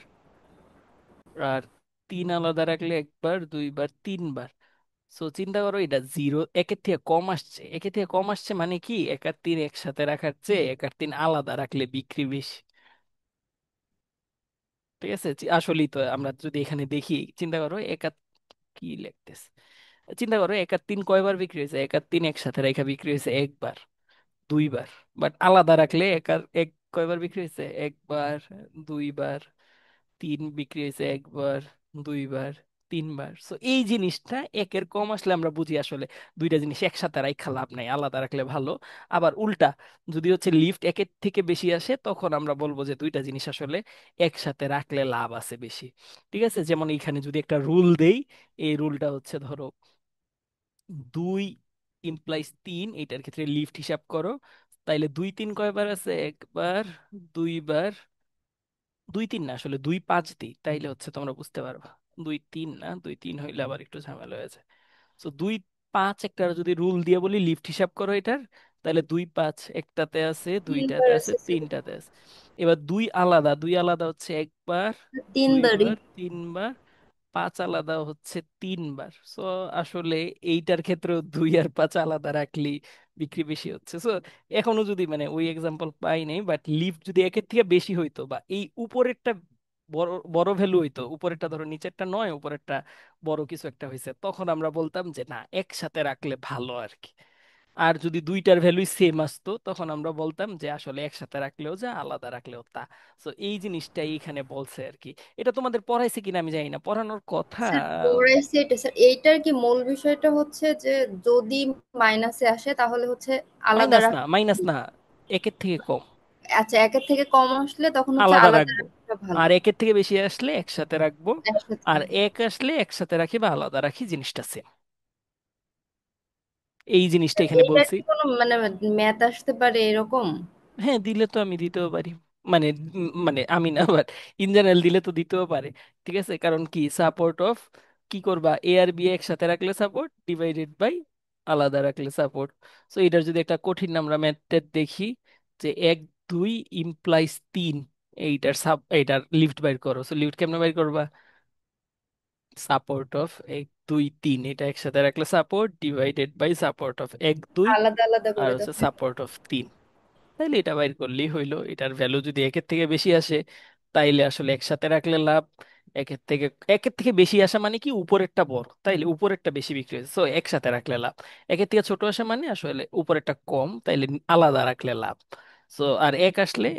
আর 3 আলাদা রাখলে একবার, দুইবার, 3 বার। সো চিন্তা করো এটা 0 1-এর থেকে কম আসছে। 1-এর থেকে কম আসছে মানে কি, 1 আর 3 একসাথে রাখার চেয়ে 1 আর 3 আলাদা রাখলে বিক্রি বেশি। ঠিক আছে, আসলেই তো আমরা যদি এখানে দেখি, চিন্তা করো কি লিখতেছে, চিন্তা করো 1 আর 3 কয়বার বিক্রি হয়েছে? 1 আর 3 একসাথে রেখা বিক্রি হয়েছে একবার, দুইবার, বাট আলাদা রাখলে এক কয়বার বিক্রি হয়েছে? একবার, দুইবার, 3 বিক্রি হয়েছে একবার, দুইবার, 3 বার। সো এই জিনিসটা 1-এর কম আসলে আমরা বুঝি আসলে দুইটা জিনিস একসাথে রাখা লাভ নাই, আলাদা রাখলে ভালো। আবার উল্টা, যদি হচ্ছে লিফট 1-এর থেকে বেশি আসে, তখন আমরা বলবো যে দুইটা জিনিস আসলে একসাথে রাখলে লাভ আছে বেশি। ঠিক আছে, যেমন এইখানে যদি একটা রুল দেই, এই রুলটা হচ্ছে ধরো 2 = 3, এটার ক্ষেত্রে লিফট হিসাব করো, তাইলে 2-3 কয়বার আছে? একবার, দুইবার, 2-3 না, আসলে 2-5 দিই তাইলে হচ্ছে তোমরা বুঝতে পারবা। 2-3 না, 2-3 হইলে আবার একটু ঝামেলা হয়েছে। তো 2-5 একটা যদি রুল দিয়ে বলি লিফট হিসাব করো এটার, তাহলে 2-5 একটাতে আছে, তিনবার দুইটাতে আছে, আছে স্যার। তিনটাতে আছে। এবার দুই আলাদা, দুই আলাদা হচ্ছে একবার, তিনবারই। দুইবার, 3 বার, 5 আলাদা হচ্ছে 3 বার। সো আসলে এইটার ক্ষেত্রেও 2 আর 5 আলাদা রাখলেই বিক্রি বেশি হচ্ছে। সো এখনো যদি মানে ওই এক্সাম্পল পাই নাই, বাট লিফট যদি 1-এর থেকে বেশি হইতো বা এই উপরেরটা বড় বড় ভ্যালু হইতো, উপরেরটা ধরো নিচেরটা নয়, উপরেরটা বড় কিছু একটা হয়েছে, তখন আমরা বলতাম যে না একসাথে রাখলে ভালো আর কি। আর যদি দুইটার ভ্যালুই সেম আসতো, তখন আমরা বলতাম যে আসলে একসাথে রাখলেও যা, আলাদা রাখলেও তা। তো এই জিনিসটাই এখানে বলছে আর কি। এটা তোমাদের পড়াইছে কিনা আমি জানি না, পড়ানোর কথা। স্যার পড়াইছে এটা স্যার, এইটার কি মূল বিষয়টা হচ্ছে যে যদি মাইনাসে আসে তাহলে হচ্ছে আলাদা মাইনাস না, রাখা। মাইনাস না, 1-এর থেকে কম আচ্ছা, 1-এর থেকে কম আসলে তখন হচ্ছে আলাদা আলাদা রাখবো। রাখাটা ভালো। আর 1-এর থেকে বেশি আসলে একসাথে রাখবো। একসাথে। আর 1 আসলে একসাথে রাখি বা আলাদা রাখি, জিনিসটা সেম। এই জিনিসটা এখানে এইটার বলছি। কি কোনো মানে ম্যাথ আসতে পারে এরকম? হ্যাঁ, দিলে তো আমি দিতেও পারি, মানে মানে আমি না, বাট ইন জেনারেল দিলে তো দিতেও পারে। ঠিক আছে, কারণ কি সাপোর্ট অফ, কি করবা, এ আর বি একসাথে রাখলে সাপোর্ট ডিভাইডেড বাই আলাদা রাখলে সাপোর্ট। সো এটার যদি একটা কঠিন আমরা ম্যাথড দেখি, যে 1-2 = 3, এইটার লিফট বাইর করো। সো লিফট কেমনে বাইর করবা? সাপোর্ট অফ 1-2-3 এটা একসাথে রাখলে support divided by support of 1-2 আলাদা আলাদা আর করে হচ্ছে দেখো। Support of 3। তাইলে এটা বাইর করলেই হইলো। এটার ভ্যালু যদি 1-এর থেকে বেশি আসে, তাইলে আসলে একসাথে রাখলে লাভ। একের থেকে একের থেকে বেশি আসা মানে কি উপরেরটা বড়, তাইলে উপরেরটা বেশি বিক্রি হয়েছে, সো একসাথে রাখলে লাভ। 1-এর থেকে ছোট আসা মানে আসলে উপরেরটা কম, তাইলে আলাদা রাখলে লাভ। সো আর এক আসলে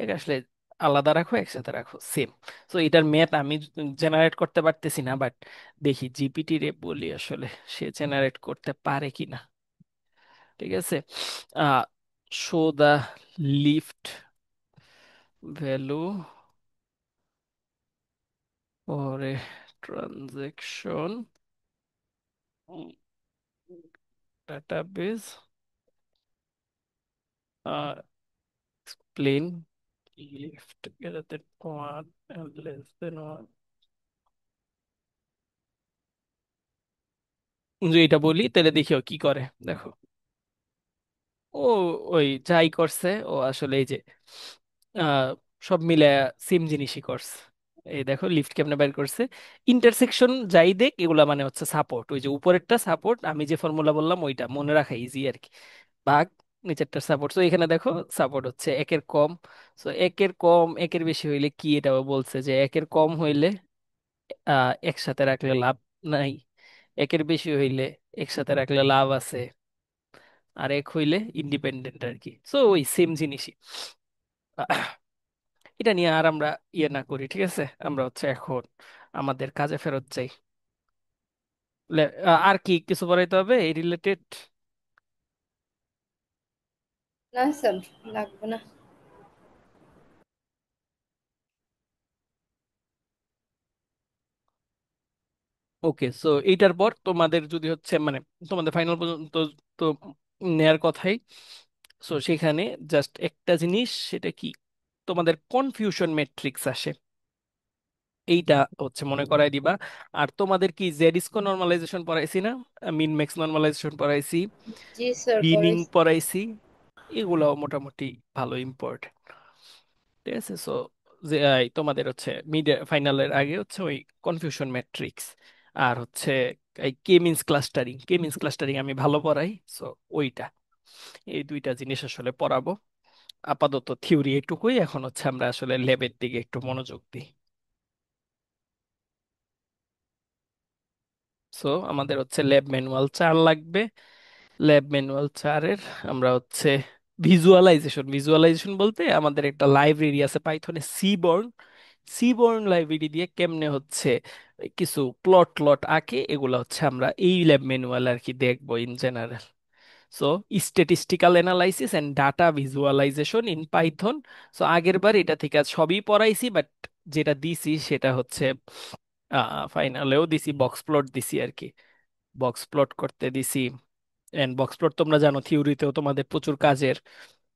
আলাদা রাখো, একসাথে রাখো, সেম। সো এটার ম্যাথ আমি জেনারেট করতে পারতেছি না, বাট দেখি জিপিটি রে বলি আসলে সে জেনারেট করতে পারে কিনা। ঠিক আছে, ah show the lift value for a transaction database, uh, plain lift greater than 1 and less than 1। যদি এটা বলি তাহলে দেখিও কি করে, দেখো। ও ওই যাই করছে ও আসলে এই যে আহ, সব মিলে সেম জিনিসই করছে। এই দেখো লিফট কেমনে বের করছে, ইন্টারসেকশন যাই দেখ এগুলা মানে হচ্ছে সাপোর্ট, ওই যে উপরেরটা সাপোর্ট, আমি যে ফর্মুলা বললাম ওইটা মনে রাখা ইজি আর কি। ভাগ নিচেরটা সাপোর্ট, তো এখানে দেখো সাপোর্ট হচ্ছে একের কম। তো একের কম একের বেশি হইলে কি, এটাও বলছে যে একের কম হইলে একসাথে রাখলে লাভ নাই, একের বেশি হইলে একসাথে রাখলে লাভ আছে, আর এক হইলে ইন্ডিপেন্ডেন্ট আর কি। সো ওই সেম জিনিসই। এটা নিয়ে আর আমরা ইয়ে না করি, ঠিক আছে, আমরা হচ্ছে এখন আমাদের কাজে ফেরত যাই। আর কি কিছু বলাইতে হবে এই রিলেটেড? না স্যার, লাগবে না। ওকে, সো এইটার পর তোমাদের যদি হচ্ছে মানে তোমাদের ফাইনাল পর্যন্ত তো নেয়ার কথাই। সো সেখানে জাস্ট একটা জিনিস, সেটা কি, তোমাদের কনফিউশন ম্যাট্রিক্স আসে, এইটা হচ্ছে মনে করায় দিবা। আর তোমাদের কি জেডিস্কো নর্মালাইজেশন পড়াইছি না, মিন ম্যাক্স নর্মালাইজেশন পড়াইছি, জি স্যার, বিনিং পড়াইছি। পড়াইছি, এগুলাও মোটামুটি ভালো ইম্পর্টেন্ট। ঠিক আছে, সো যে তোমাদের হচ্ছে মিড ফাইনালের আগে হচ্ছে ওই কনফিউশন ম্যাট্রিক্স আর হচ্ছে এই কে মিনস ক্লাস্টারিং, কে মিনস ক্লাস্টারিং আমি ভালো পড়াই। সো ওইটা, এই দুইটা জিনিস আসলে পড়াবো। আপাতত থিওরি এটুকুই, এখন হচ্ছে আমরা আসলে ল্যাবের দিকে একটু মনোযোগ দিই। সো আমাদের হচ্ছে ল্যাব ম্যানুয়াল 4 লাগবে। ল্যাব ম্যানুয়াল 4-এর আমরা হচ্ছে ভিজুয়ালাইজেশন, ভিজুয়ালাইজেশন বলতে আমাদের একটা লাইব্রেরি আছে পাইথনে, সিবর্ন। সিবর্ন লাইব্রেরি দিয়ে কেমনে হচ্ছে কিছু প্লট ট্লট আঁকে, এগুলা হচ্ছে আমরা এই ল্যাব ম্যানুয়াল আর কি দেখবো in general. So statistical analysis and data visualisation in Python. So আগের বার এটা থেকে আজ সবই পড়াইছি, বাট যেটা দিছি সেটা হচ্ছে ফাইনালেও দিছি, বক্স প্লট দিছি আর কি, বক্স প্লট করতে দিছি। এন্ড বক্স প্লট তোমরা জানো থিওরিতেও তোমাদের প্রচুর কাজের।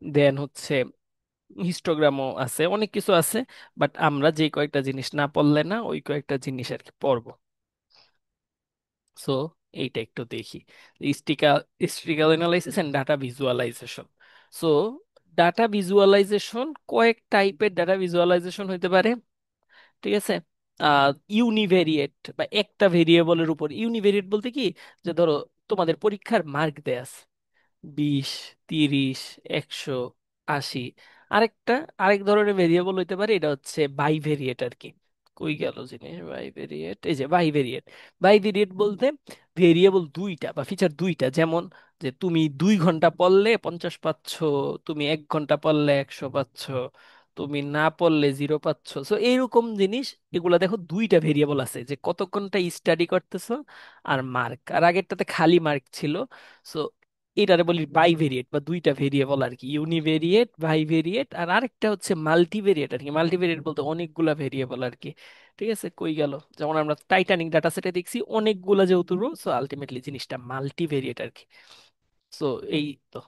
দেন হচ্ছে হিস্টোগ্রামও আছে, অনেক কিছু আছে, বাট আমরা যে কয়েকটা জিনিস না পড়লে না ওই কয়েকটা জিনিস আর কি পড়বো। সো এইটা একটু দেখি, স্টিকাল statistical analysis and data visualisation. So data visualisation, কয়েক টাইপের ডাটা ভিজুয়ালাইজেশন হইতে পারে, ঠিক আছে। ইউনিভেরিয়েট বা একটা ভেরিয়েবলের উপর, ইউনিভেরিয়েট বলতে কি, যে ধরো তোমাদের পরীক্ষার মার্ক দেয়া আছে 20, 30, 100, 80। আরেকটা, আরেক ধরনের ভেরিয়েবল হইতে পারে, এটা হচ্ছে বাইভেরিয়েট আর কি। কই গেল জিনিস বাইভেরিয়েট, এই যে বাইভেরিয়েট। বাইভেরিয়েট বলতে ভেরিয়েবল দুইটা বা ফিচার দুইটা, যেমন যে তুমি 2 ঘন্টা পড়লে 50 পাচ্ছ, তুমি 1 ঘন্টা পড়লে 100 পাচ্ছ, তুমি না পড়লে 0 পাচ্ছ। সো এইরকম জিনিস, এগুলা দেখো দুইটা ভেরিয়েবল আছে, যে কতক্ষণটা স্টাডি করতেছো আর মার্ক, আর আগেরটাতে খালি মার্ক ছিল। সো এটারে বলি বাইভেরিয়েট বা দুইটা ভেরিয়েবল আর কি, ইউনিভেরিয়েট, বাইভেরিয়েট। আর আরেকটা হচ্ছে মাল্টিভেরিয়েট আর কি, মাল্টিভেরিয়েট বলতে অনেকগুলা ভেরিয়েবল আর কি। ঠিক আছে, কই গেল, যেমন আমরা টাইটানিক ডাটা সেটে দেখছি অনেকগুলা যেহেতু রো, সো আলটিমেটলি জিনিসটা মাল্টিভেরিয়েট আর কি। সো এই তো,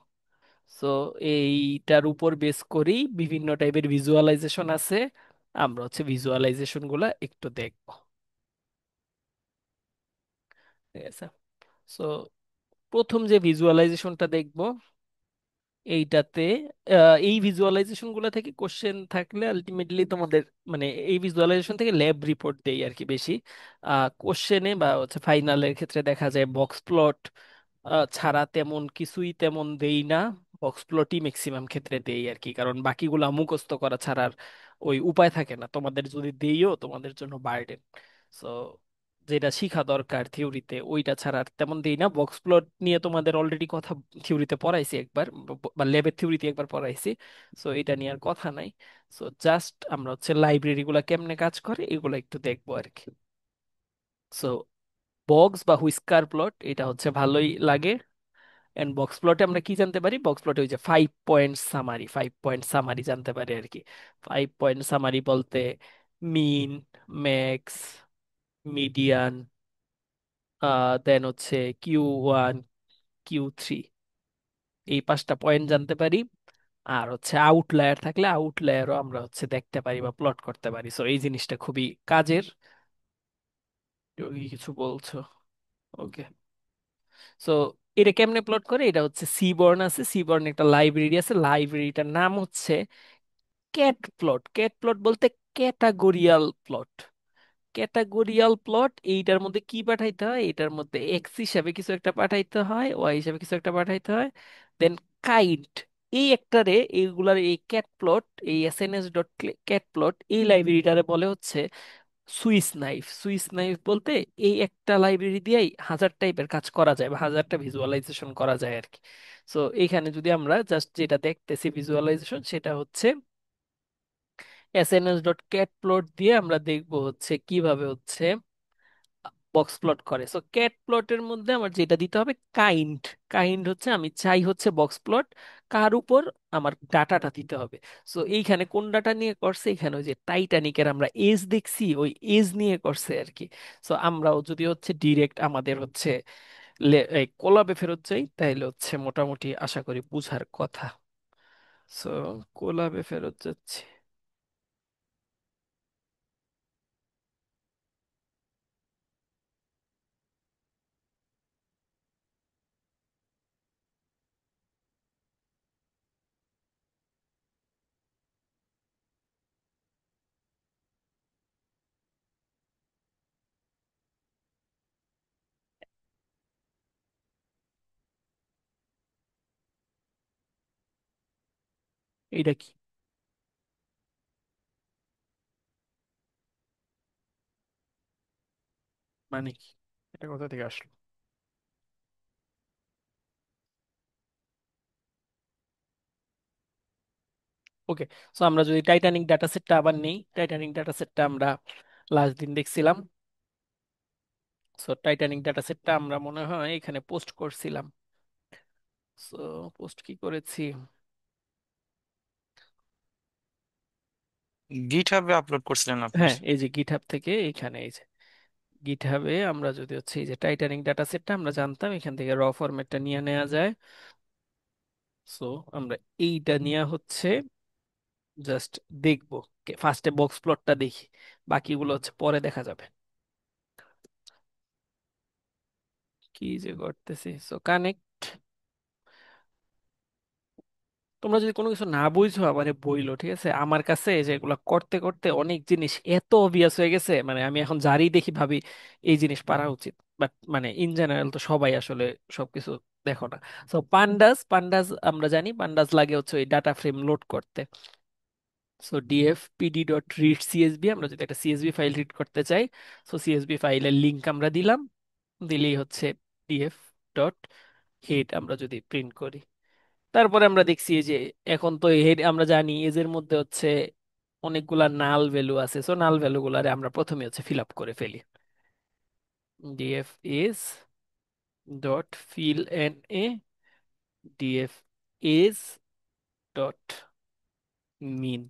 সো এইটার উপর বেস করেই বিভিন্ন টাইপের ভিজুয়ালাইজেশন আছে, আমরা হচ্ছে ভিজুয়ালাইজেশন গুলা একটু দেখবো। ঠিক আছে, সো প্রথম যে ভিজুয়ালাইজেশনটা দেখবো এইটাতে, এই ভিজুয়ালাইজেশন গুলো থেকে কোশ্চেন থাকলে আলটিমেটলি তোমাদের মানে এই ভিজুয়ালাইজেশন থেকে ল্যাব রিপোর্ট দেই আর কি বেশি। কোশ্চেনে বা হচ্ছে ফাইনালের ক্ষেত্রে দেখা যায় বক্স প্লট ছাড়া তেমন কিছুই তেমন দেই না, বক্স প্লটই ম্যাক্সিমাম ক্ষেত্রে দেই আর কি, কারণ বাকিগুলা মুখস্থ করা ছাড়া আর ওই উপায় থাকে না, তোমাদের যদি দেইও তোমাদের জন্য বার্ডেন। সো যেটা শিখা দরকার থিওরিতে ওইটা ছাড়া আর তেমন দেই না। বক্স প্লট নিয়ে তোমাদের অলরেডি কথা থিওরিতে পড়াইছি একবার, বা ল্যাবের থিওরিতে একবার পড়াইছি। সো এটা নিয়ে আর কথা নাই। সো জাস্ট আমরা হচ্ছে লাইব্রেরি গুলা কেমনে কাজ করে এগুলো একটু দেখবো আর কি। সো বক্স বা হুইস্কার প্লট এটা হচ্ছে ভালোই লাগে। এন্ড বক্স প্লটে আমরা কি জানতে পারি, বক্স প্লটে ওই যে 5 পয়েন্ট সামারি, 5 পয়েন্ট সামারি জানতে পারি আর কি। 5 পয়েন্ট সামারি বলতে মিন, ম্যাক্স, মিডিয়ান, দেন হচ্ছে Q1, Q3, এই 5টা পয়েন্ট জানতে পারি। আর হচ্ছে আউটলায়ার থাকলে আউটলায়ারও আমরা হচ্ছে দেখতে পারি বা প্লট করতে পারি। সো এই জিনিসটা খুবই কাজের। তুমি কি কিছু বলছো? ওকে। সো এটা কেমনে প্লট করে, এটা হচ্ছে সিবর্ন আছে, সিবর্ন একটা লাইব্রেরি আছে, লাইব্রেরিটার নাম হচ্ছে ক্যাট প্লট। ক্যাট প্লট বলতে ক্যাটাগোরিয়াল প্লট। ক্যাটাগোরিয়াল প্লট, এইটার মধ্যে কি পাঠাইতে হয়, এটার মধ্যে এক্স হিসাবে কিছু একটা পাঠাইতে হয়, ওয়াই হিসাবে কিছু একটা পাঠাইতে হয়, দেন কাইন্ড, এই একটারে এইগুলার এই ক্যাট প্লট, এই এসএনএস ডট ক্যাট প্লট এই লাইব্রেরিটারে বলে হচ্ছে সুইস নাইফ। সুইস নাইফ বলতে এই একটা লাইব্রেরি দিয়েই হাজার টাইপের কাজ করা যায় বা হাজারটা ভিজুয়ালাইজেশন করা যায় আর কি। সো এইখানে যদি আমরা জাস্ট যেটা দেখতেছি ভিজুয়ালাইজেশন, সেটা হচ্ছে এসএনএস ডট ক্যাট প্লট দিয়ে আমরা দেখবো হচ্ছে কিভাবে হচ্ছে বক্স প্লট করে। সো ক্যাট প্লটের মধ্যে আমার যেটা দিতে হবে কাইন্ড। কাইন্ড হচ্ছে আমি চাই হচ্ছে বক্স প্লট, কার উপর আমার ডাটাটা দিতে হবে। সো এইখানে কোন ডাটা নিয়ে করছে, এখানে ওই যে টাইটানিকের আমরা এজ দেখছি, ওই এজ নিয়ে করছে আর কি। সো আমরাও যদি হচ্ছে ডিরেক্ট আমাদের হচ্ছে এই কোলাবে ফেরত যাই, তাহলে হচ্ছে মোটামুটি আশা করি বুঝার কথা। সো কোলাবে ফেরত যাচ্ছি। এটা কি মানে, কি এটা কোথা থেকে আসলো? ওকে। সো আমরা যদি টাইটানিক ডাটা সেটটা আবার নেই, টাইটানিক ডাটা সেটটা আমরা লাস্ট দিন দেখছিলাম। সো টাইটানিক ডাটা সেটটা আমরা মনে হয় এখানে পোস্ট করছিলাম। সো পোস্ট কি করেছি? গিট হাবে আপলোড করছিলেন আপনি? হ্যাঁ, এই যে গিটহাব থেকে এখানে, এই যে গিটহাবে আমরা যদি হচ্ছে এই যে টাইটানিক ডাটা সেটটা আমরা জানতাম এখান থেকে র ফরম্যাটটা নিয়ে নেওয়া যায়। সো আমরা এইটা নিয়ে হচ্ছে জাস্ট দেখবো, ফার্স্টে বক্স প্লটটা দেখি, বাকিগুলো হচ্ছে পরে দেখা যাবে। কি যে করতেছি, সো কানেক্ট। তোমরা যদি কোনো কিছু না বুঝছো আমারে বইলো, ঠিক আছে? আমার কাছে যেগুলো করতে করতে অনেক জিনিস এত অবভিয়াস হয়ে গেছে, মানে আমি এখন যারই দেখি ভাবি এই জিনিস পারা উচিত। বাট মানে ইন জেনারেল তো সবাই আসলে সবকিছু দেখো না। সো পান্ডাস, পান্ডাস আমরা জানি পান্ডাস লাগে হচ্ছে ওই ডাটা ফ্রেম লোড করতে। So DF PD dot read CSB, আমরা যদি একটা সিএসবি ফাইল রিড করতে চাই, সো সিএসবি ফাইলের লিংক আমরা দিলাম, দিলেই হচ্ছে ডিএফ ডট হেড আমরা যদি প্রিন্ট করি। তারপরে আমরা দেখছি যে এখন তো হেড আমরা জানি এজের মধ্যে হচ্ছে অনেকগুলা নাল ভ্যালু আছে। সো নাল ভ্যালু গুলারে আমরা প্রথমে হচ্ছে ফিল আপ করে ফেলি। DF is dot fill N A, DF is dot mean,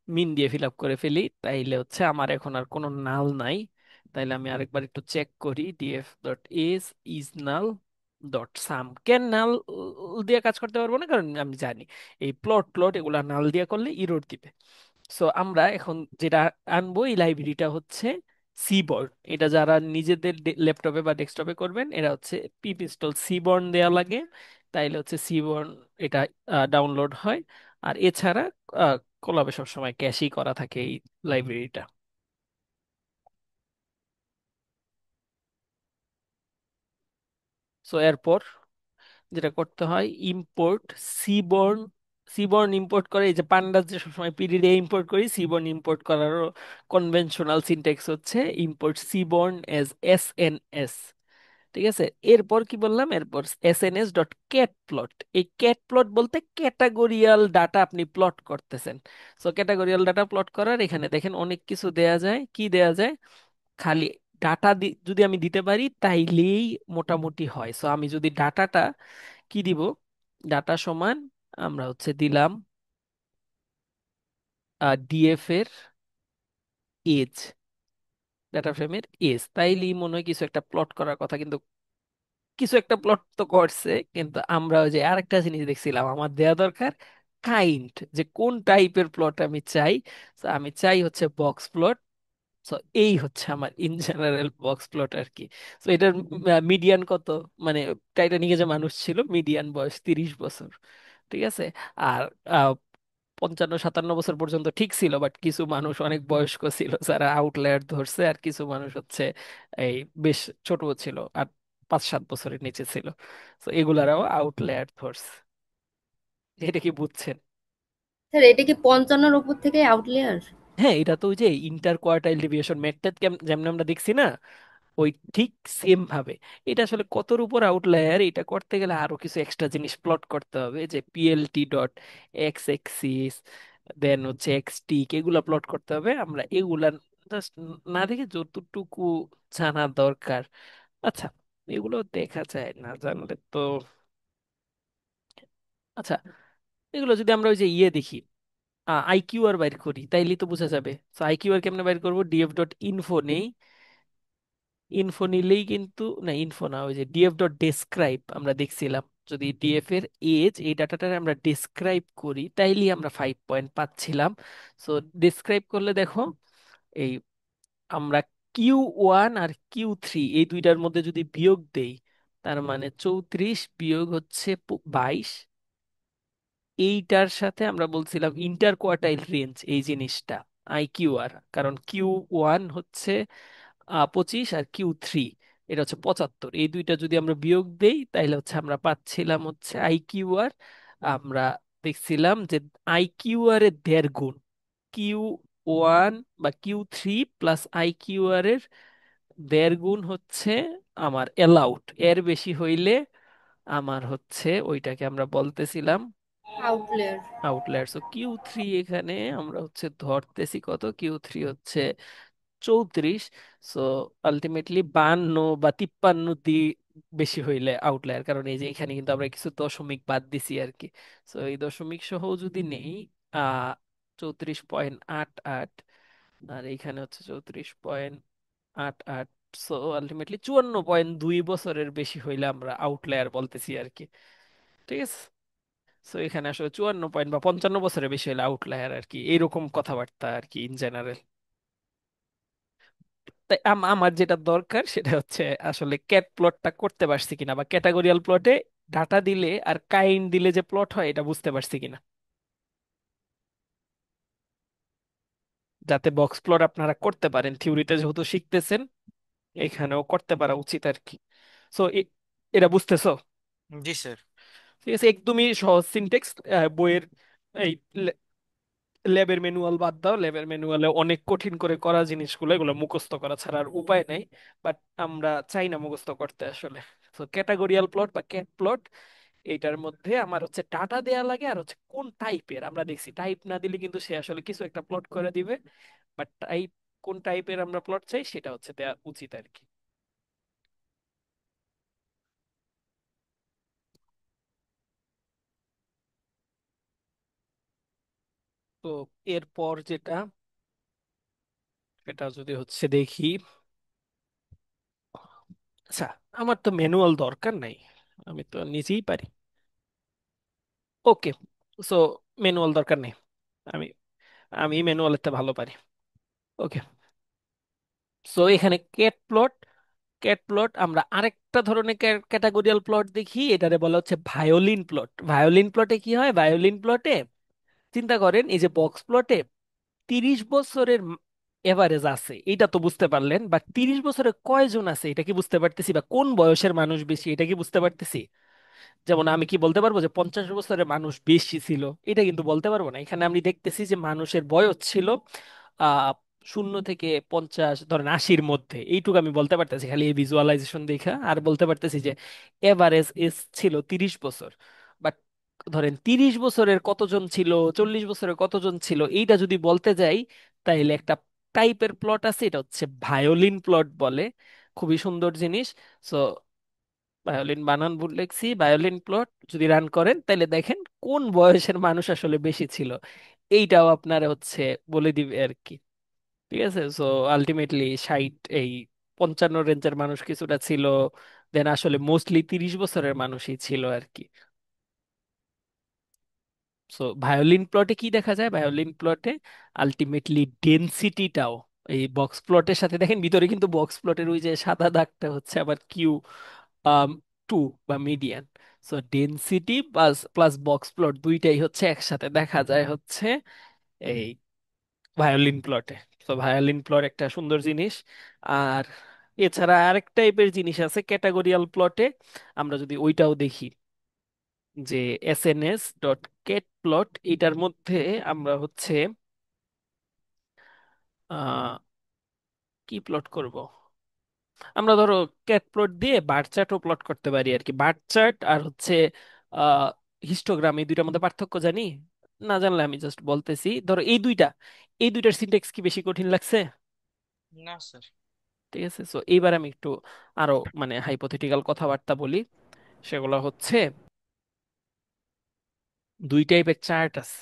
mean দিয়ে ফিল আপ করে ফেলি, তাইলে হচ্ছে আমার এখন আর কোনো নাল নাই। তাইলে আমি আরেকবার একটু চেক করি, DF dot is null dot sum. কেন নাল দিয়ে কাজ করতে পারবো না? কারণ আমি জানি এই প্লট প্লট এগুলা নাল দিয়ে করলে ইরর দিবে। সো আমরা এখন যেটা আনবো এই লাইব্রেরিটা হচ্ছে সিবর্ন। এটা যারা নিজেদের ল্যাপটপে বা ডেস্কটপে করবেন, এরা হচ্ছে পিপ ইনস্টল সিবর্ন দেয়া লাগে, তাইলে হচ্ছে সিবর্ন এটা ডাউনলোড হয়। আর এছাড়া কোলাবে সবসময় ক্যাশই করা থাকে এই লাইব্রেরিটা। সো এরপর যেটা করতে হয়, ইম্পোর্ট সিবর্ন। সিবর্ন ইম্পোর্ট করে, এই যে পান্ডাস যে সবসময় পিডি দিয়ে ইম্পোর্ট করি, সিবর্ন ইম্পোর্ট করারও কনভেনশনাল সিনট্যাক্স হচ্ছে import seaborn as S N S. ঠিক আছে, এরপর কি বললাম, এরপর S N S dot cat plot. এই ক্যাট প্লট বলতে ক্যাটাগোরিয়াল ডাটা আপনি প্লট করতেছেন। সো ক্যাটাগোরিয়াল ডাটা প্লট করার এখানে দেখেন অনেক কিছু দেয়া যায়। কি দেয়া যায়? খালি ডাটা যদি আমি দিতে পারি তাইলেই মোটামুটি হয়। সো আমি যদি ডাটাটা কি দিব, ডাটা সমান আমরা হচ্ছে দিলাম ডিএফ এর এজ, ডাটা ফ্রেমের এজ, তাইলেই মনে হয় কিছু একটা প্লট করার কথা। কিন্তু কিছু একটা প্লট তো করছে, কিন্তু আমরা ওই যে আরেকটা জিনিস দেখছিলাম আমার দেয়া দরকার, কাইন্ড, যে কোন টাইপের প্লট আমি চাই। So আমি চাই হচ্ছে বক্স প্লট। তো এই হচ্ছে আমার ইন জেনারেল বক্স প্লট আর কি। তো এটার মিডিয়ান কত, মানে টাইটানিকে যে মানুষ ছিল মিডিয়ান বয়স 30 বছর, ঠিক আছে। আর 55-57 বছর পর্যন্ত ঠিক ছিল, বাট কিছু মানুষ অনেক বয়স্ক ছিল যারা আউটলায়ার ধরছে, আর কিছু মানুষ হচ্ছে এই বেশ ছোট ছিল, আর 5-7 বছরের নিচে ছিল। তো এগুলারাও আউটলায়ার ধরছে। এটা কি বুঝছেন? স্যার এটা কি 55-র উপর থেকে আউটলিয়ার? হ্যাঁ, এটা তো ওই যে ইন্টার কোয়ার্টাইল ডেভিয়েশন মেথড যেমন আমরা দেখছি না, ওই ঠিক সেম ভাবে এটা আসলে কতর উপর আউটলায়ার, এটা করতে গেলে আরো কিছু এক্সট্রা জিনিস প্লট করতে হবে, যে পিএলটি ডট এক্স এক্সিস, দেন হচ্ছে এক্স টিক, এগুলা প্লট করতে হবে। আমরা এগুলা জাস্ট না দেখে যতটুকু জানা দরকার, আচ্ছা এগুলো দেখা যায়, না জানলে তো। আচ্ছা, এগুলো যদি আমরা ওই যে ইয়ে দেখি, আইকিউ আর বাইর করি, তাইলে তো বোঝা যাবে। তো আইকিউ আর কেমনে বাইর করবো, ডিএফ ডট ইনফো নেই, ইনফো নিলেই কিন্তু না, ইনফো না, ওই যে ডিএফ ডট ডেসক্রাইব আমরা দেখছিলাম, যদি ডিএফ এর এজ এই ডাটাটা আমরা ডেসক্রাইব করি তাইলে আমরা 5 পয়েন্ট পাচ্ছিলাম। সো ডেসক্রাইব করলে দেখো, এই আমরা Q1 আর Q3 এই দুইটার মধ্যে যদি বিয়োগ দেই, তার মানে 34 বিয়োগ হচ্ছে 22, এইটার সাথে আমরা বলছিলাম ইন্টার কোয়ার্টাইল রেঞ্জ এই জিনিসটা আইকিউআর, কারণ Q1 হচ্ছে 25 আর Q3 এটা হচ্ছে 75, এই দুইটা যদি আমরা বিয়োগ দেই তাহলে হচ্ছে আমরা পাচ্ছিলাম হচ্ছে আইকিউআর। আমরা দেখছিলাম যে আইকিউআর এর 1.5 গুণ, Q1 বা Q3 প্লাস আইকিউআর এর 1.5 গুণ হচ্ছে আমার অ্যালাউড, এর বেশি হইলে আমার হচ্ছে ওইটাকে আমরা বলতেছিলাম আউটলিয়ার। আউটলায়ার। সো Q3 এখানে আমরা হচ্ছে ধরতেছি কত, Q3 হচ্ছে 34। সো আলটিমেটলি 52 বা 53 দিয়ে বেশি হইলে আউটলায়ার, কারণ এই যে এখানে কিন্তু আমরা কিছু দশমিক বাদ দিছি আর কি। সো এই দশমিক সহ যদি নেই, 34.88, আর এইখানে হচ্ছে 34.88, সো আলটিমেটলি 54.2 বছরের বেশি হইলে আমরা আউটলায়ার বলতেছি আর কি, ঠিক আছে। সো এখানে আসলে 54 বা 55 বছরের বেশি হলে আউটলায়ার আর কি, এইরকম কথাবার্তা আর কি ইন জেনারেল। তাই আমার যেটা দরকার সেটা হচ্ছে আসলে ক্যাট প্লটটা করতে পারছি কিনা, বা ক্যাটাগরিয়াল প্লটে ডাটা দিলে আর কাইন্ড দিলে যে প্লট হয় এটা বুঝতে পারছি কিনা, যাতে বক্স প্লট আপনারা করতে পারেন, থিওরিতে যেহেতু শিখতেছেন এখানেও করতে পারা উচিত আর কি। সো এটা বুঝতেছো? জি স্যার। ঠিক আছে, একদমই সহজ সিনটেক্স। বইয়ের এই ল্যাবের ম্যানুয়াল বাদ দাও, ল্যাবের ম্যানুয়ালে অনেক কঠিন করে করা জিনিসগুলো এগুলো মুখস্থ করা ছাড়া আর উপায় নেই। বাট আমরা চাই না মুখস্থ করতে আসলে। তো ক্যাটাগরিয়াল প্লট বা ক্যাট প্লট, এইটার মধ্যে আমার হচ্ছে ডাটা দেয়া লাগে, আর হচ্ছে কোন টাইপের, আমরা দেখছি টাইপ না দিলে কিন্তু সে আসলে কিছু একটা প্লট করে দিবে, বাট টাইপ, কোন টাইপের আমরা প্লট চাই সেটা হচ্ছে দেয়া উচিত আর কি। তো এরপর যেটা, এটা যদি হচ্ছে দেখি, আচ্ছা আমার তো ম্যানুয়াল দরকার নাই, আমি তো নিজেই পারি। ওকে, সো ম্যানুয়াল দরকার নেই, আমি আমি ম্যানুয়ালেরটা ভালো পারি। ওকে, সো এখানে ক্যাট প্লট, ক্যাট প্লট আমরা আরেকটা ধরনের ক্যাটাগরিয়াল প্লট দেখি, এটারে বলা হচ্ছে ভায়োলিন প্লট। ভায়োলিন প্লটে কি হয়, ভায়োলিন প্লটে চিন্তা করেন এই যে বক্স প্লটে 30 বছরের এভারেজ আছে এটা তো বুঝতে পারলেন, বা 30 বছরে কয়জন আছে এটা কি বুঝতে পারতেছি, বা কোন বয়সের মানুষ বেশি এটা কি বুঝতে পারতেছি। যেমন আমি কি বলতে পারবো যে 50 বছরের মানুষ বেশি ছিল, এটা কিন্তু বলতে পারবো না। এখানে আমি দেখতেছি যে মানুষের বয়স ছিল 0 থেকে 50, ধরেন 80-র মধ্যে, এইটুকু আমি বলতে পারতেছি খালি এই ভিজুয়ালাইজেশন দেখা, আর বলতে পারতেছি যে এভারেজ এজ ছিল 30 বছর। বাট ধরেন 30 বছরের কতজন ছিল, 40 বছরের কতজন ছিল, এইটা যদি বলতে যাই, তাইলে একটা টাইপের প্লট আছে, এটা হচ্ছে ভায়োলিন প্লট বলে, খুবই সুন্দর জিনিস। সো ভায়োলিন বানান ভুল লিখছি, ভায়োলিন প্লট যদি রান করেন তাহলে দেখেন কোন বয়সের মানুষ আসলে বেশি ছিল, এইটাও আপনারা হচ্ছে বলে দিবে আর কি। ঠিক আছে, সো আলটিমেটলি 60, এই 55 রেঞ্জের মানুষ কিছুটা ছিল, দেন আসলে মোস্টলি 30 বছরের মানুষই ছিল আর কি। সো ভায়োলিন প্লটে কি দেখা যায়, ভায়োলিন প্লটে আলটিমেটলি ডেনসিটিটাও এই বক্স প্লটের সাথে, দেখেন ভিতরে কিন্তু বক্স প্লটের ওই যে সাদা দাগটা হচ্ছে আবার কিউ টু বা median. So density plus plus box plot দুইটাই হচ্ছে একসাথে দেখা যায় হচ্ছে এই ভায়োলিন প্লটে। তো ভায়োলিন প্লট একটা সুন্দর জিনিস। আর এছাড়া আরেক টাইপের জিনিস আছে ক্যাটাগরিয়াল প্লটে, আমরা যদি ওইটাও দেখি যে SNS.get প্লট, এটার মধ্যে আমরা হচ্ছে আহ কি প্লট করব, আমরা ধরো ক্যাট প্লট দিয়ে বার চার্টও প্লট করতে পারি আর কি। বার চার্ট আর হচ্ছে আহ হিস্টোগ্রাম, এই দুইটার মধ্যে পার্থক্য জানি না, জানলে আমি জাস্ট বলতেছি, ধরো এই দুইটার সিনট্যাক্স কি বেশি কঠিন লাগছে? না স্যার। ঠিক আছে, সো এইবার আমি একটু আরো মানে হাইপোথেটিক্যাল কথাবার্তা বলি। সেগুলো হচ্ছে দুই টাইপের চার্ট আছে।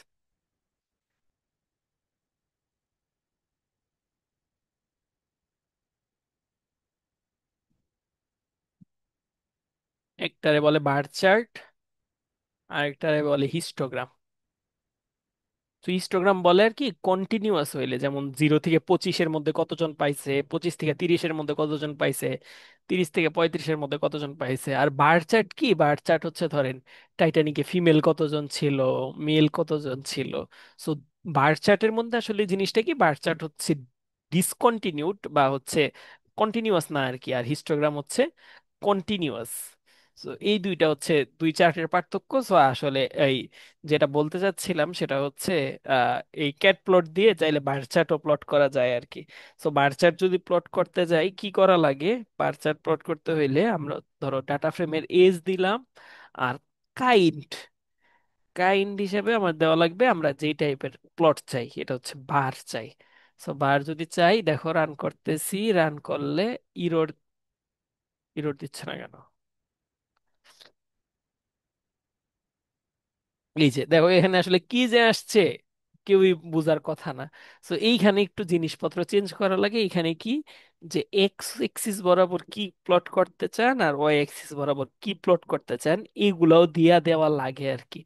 একটারে বলে বার চার্ট, আর একটারে বলে হিস্টোগ্রাম। তো হিস্টোগ্রাম বলে আর কি কন্টিনিউয়াস হইলে, যেমন 0 থেকে 25-এর মধ্যে কতজন পাইছে, 25 থেকে 30-এর মধ্যে কতজন পাইছে, 30 থেকে 35-এর মধ্যে কতজন পাইছে। আর বার চার্ট কি, বার চার্ট হচ্ছে ধরেন টাইটানিকে ফিমেল কতজন ছিল, মেল কতজন ছিল। সো বার চার্টের মধ্যে আসলে জিনিসটা কি, বার চার্ট হচ্ছে ডিসকন্টিনিউড বা হচ্ছে কন্টিনিউয়াস না আর কি, আর হিস্টোগ্রাম হচ্ছে কন্টিনিউয়াস। তো এই দুইটা হচ্ছে দুই চার্টের পার্থক্য। সো আসলে এই যেটা বলতে চাচ্ছিলাম সেটা হচ্ছে এই ক্যাট প্লট দিয়ে চাইলে বার চার্টও প্লট করা যায় আর কি। সো বার চার্ট যদি প্লট করতে যাই কি করা লাগে, বার চার্ট প্লট করতে হইলে আমরা ধরো ডাটা ফ্রেমের এজ দিলাম, আর কাইন্ড কাইন্ড হিসেবে আমার দেওয়া লাগবে আমরা যেই টাইপের প্লট চাই, এটা হচ্ছে বার চাই। সো বার যদি চাই, দেখো রান করতেছি, রান করলে ইরোর ইরোর দিচ্ছে না কেন? এই যে দেখো এখানে আসলে কি যে আসছে কেউই বুঝার কথা না। তো এইখানে একটু জিনিসপত্র চেঞ্জ করা লাগে। এখানে কি যে এক্স এক্সিস বরাবর কি প্লট করতে চান আর ওয়াই এক্সিস বরাবর কি প্লট করতে চান, এগুলাও দিয়া দেওয়া লাগে আর কি।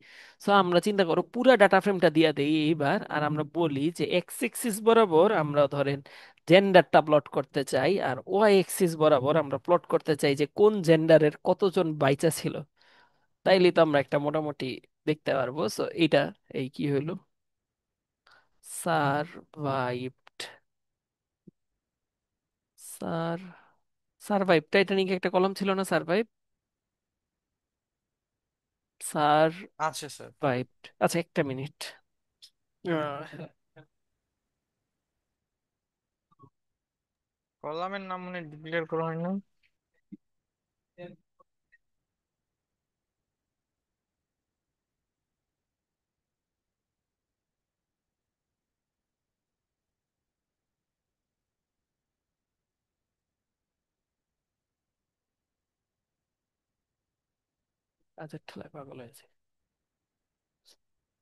তো আমরা চিন্তা করো পুরো ডাটা ফ্রেমটা দিয়া দেই এইবার, আর আমরা বলি যে এক্স এক্সিস বরাবর আমরা ধরেন জেন্ডারটা প্লট করতে চাই, আর ওয়াই এক্সিস বরাবর আমরা প্লট করতে চাই যে কোন জেন্ডারের কতজন বাইচা ছিল। তাইলে তো আমরা একটা মোটামুটি দেখতে পারবো। সো এটা এই কি হইলো, সারভাইভড, সার সারভাইভ টাইটানিক একটা কলম ছিল না, সারভাইভ, আচ্ছা স্যার। সারভাইভড। আচ্ছা একটা মিনিট। কলামের নাম মনে ডিক্লেয়ার করা হয় না। আচ্ছা ঠেলায় পাগল হয়েছে।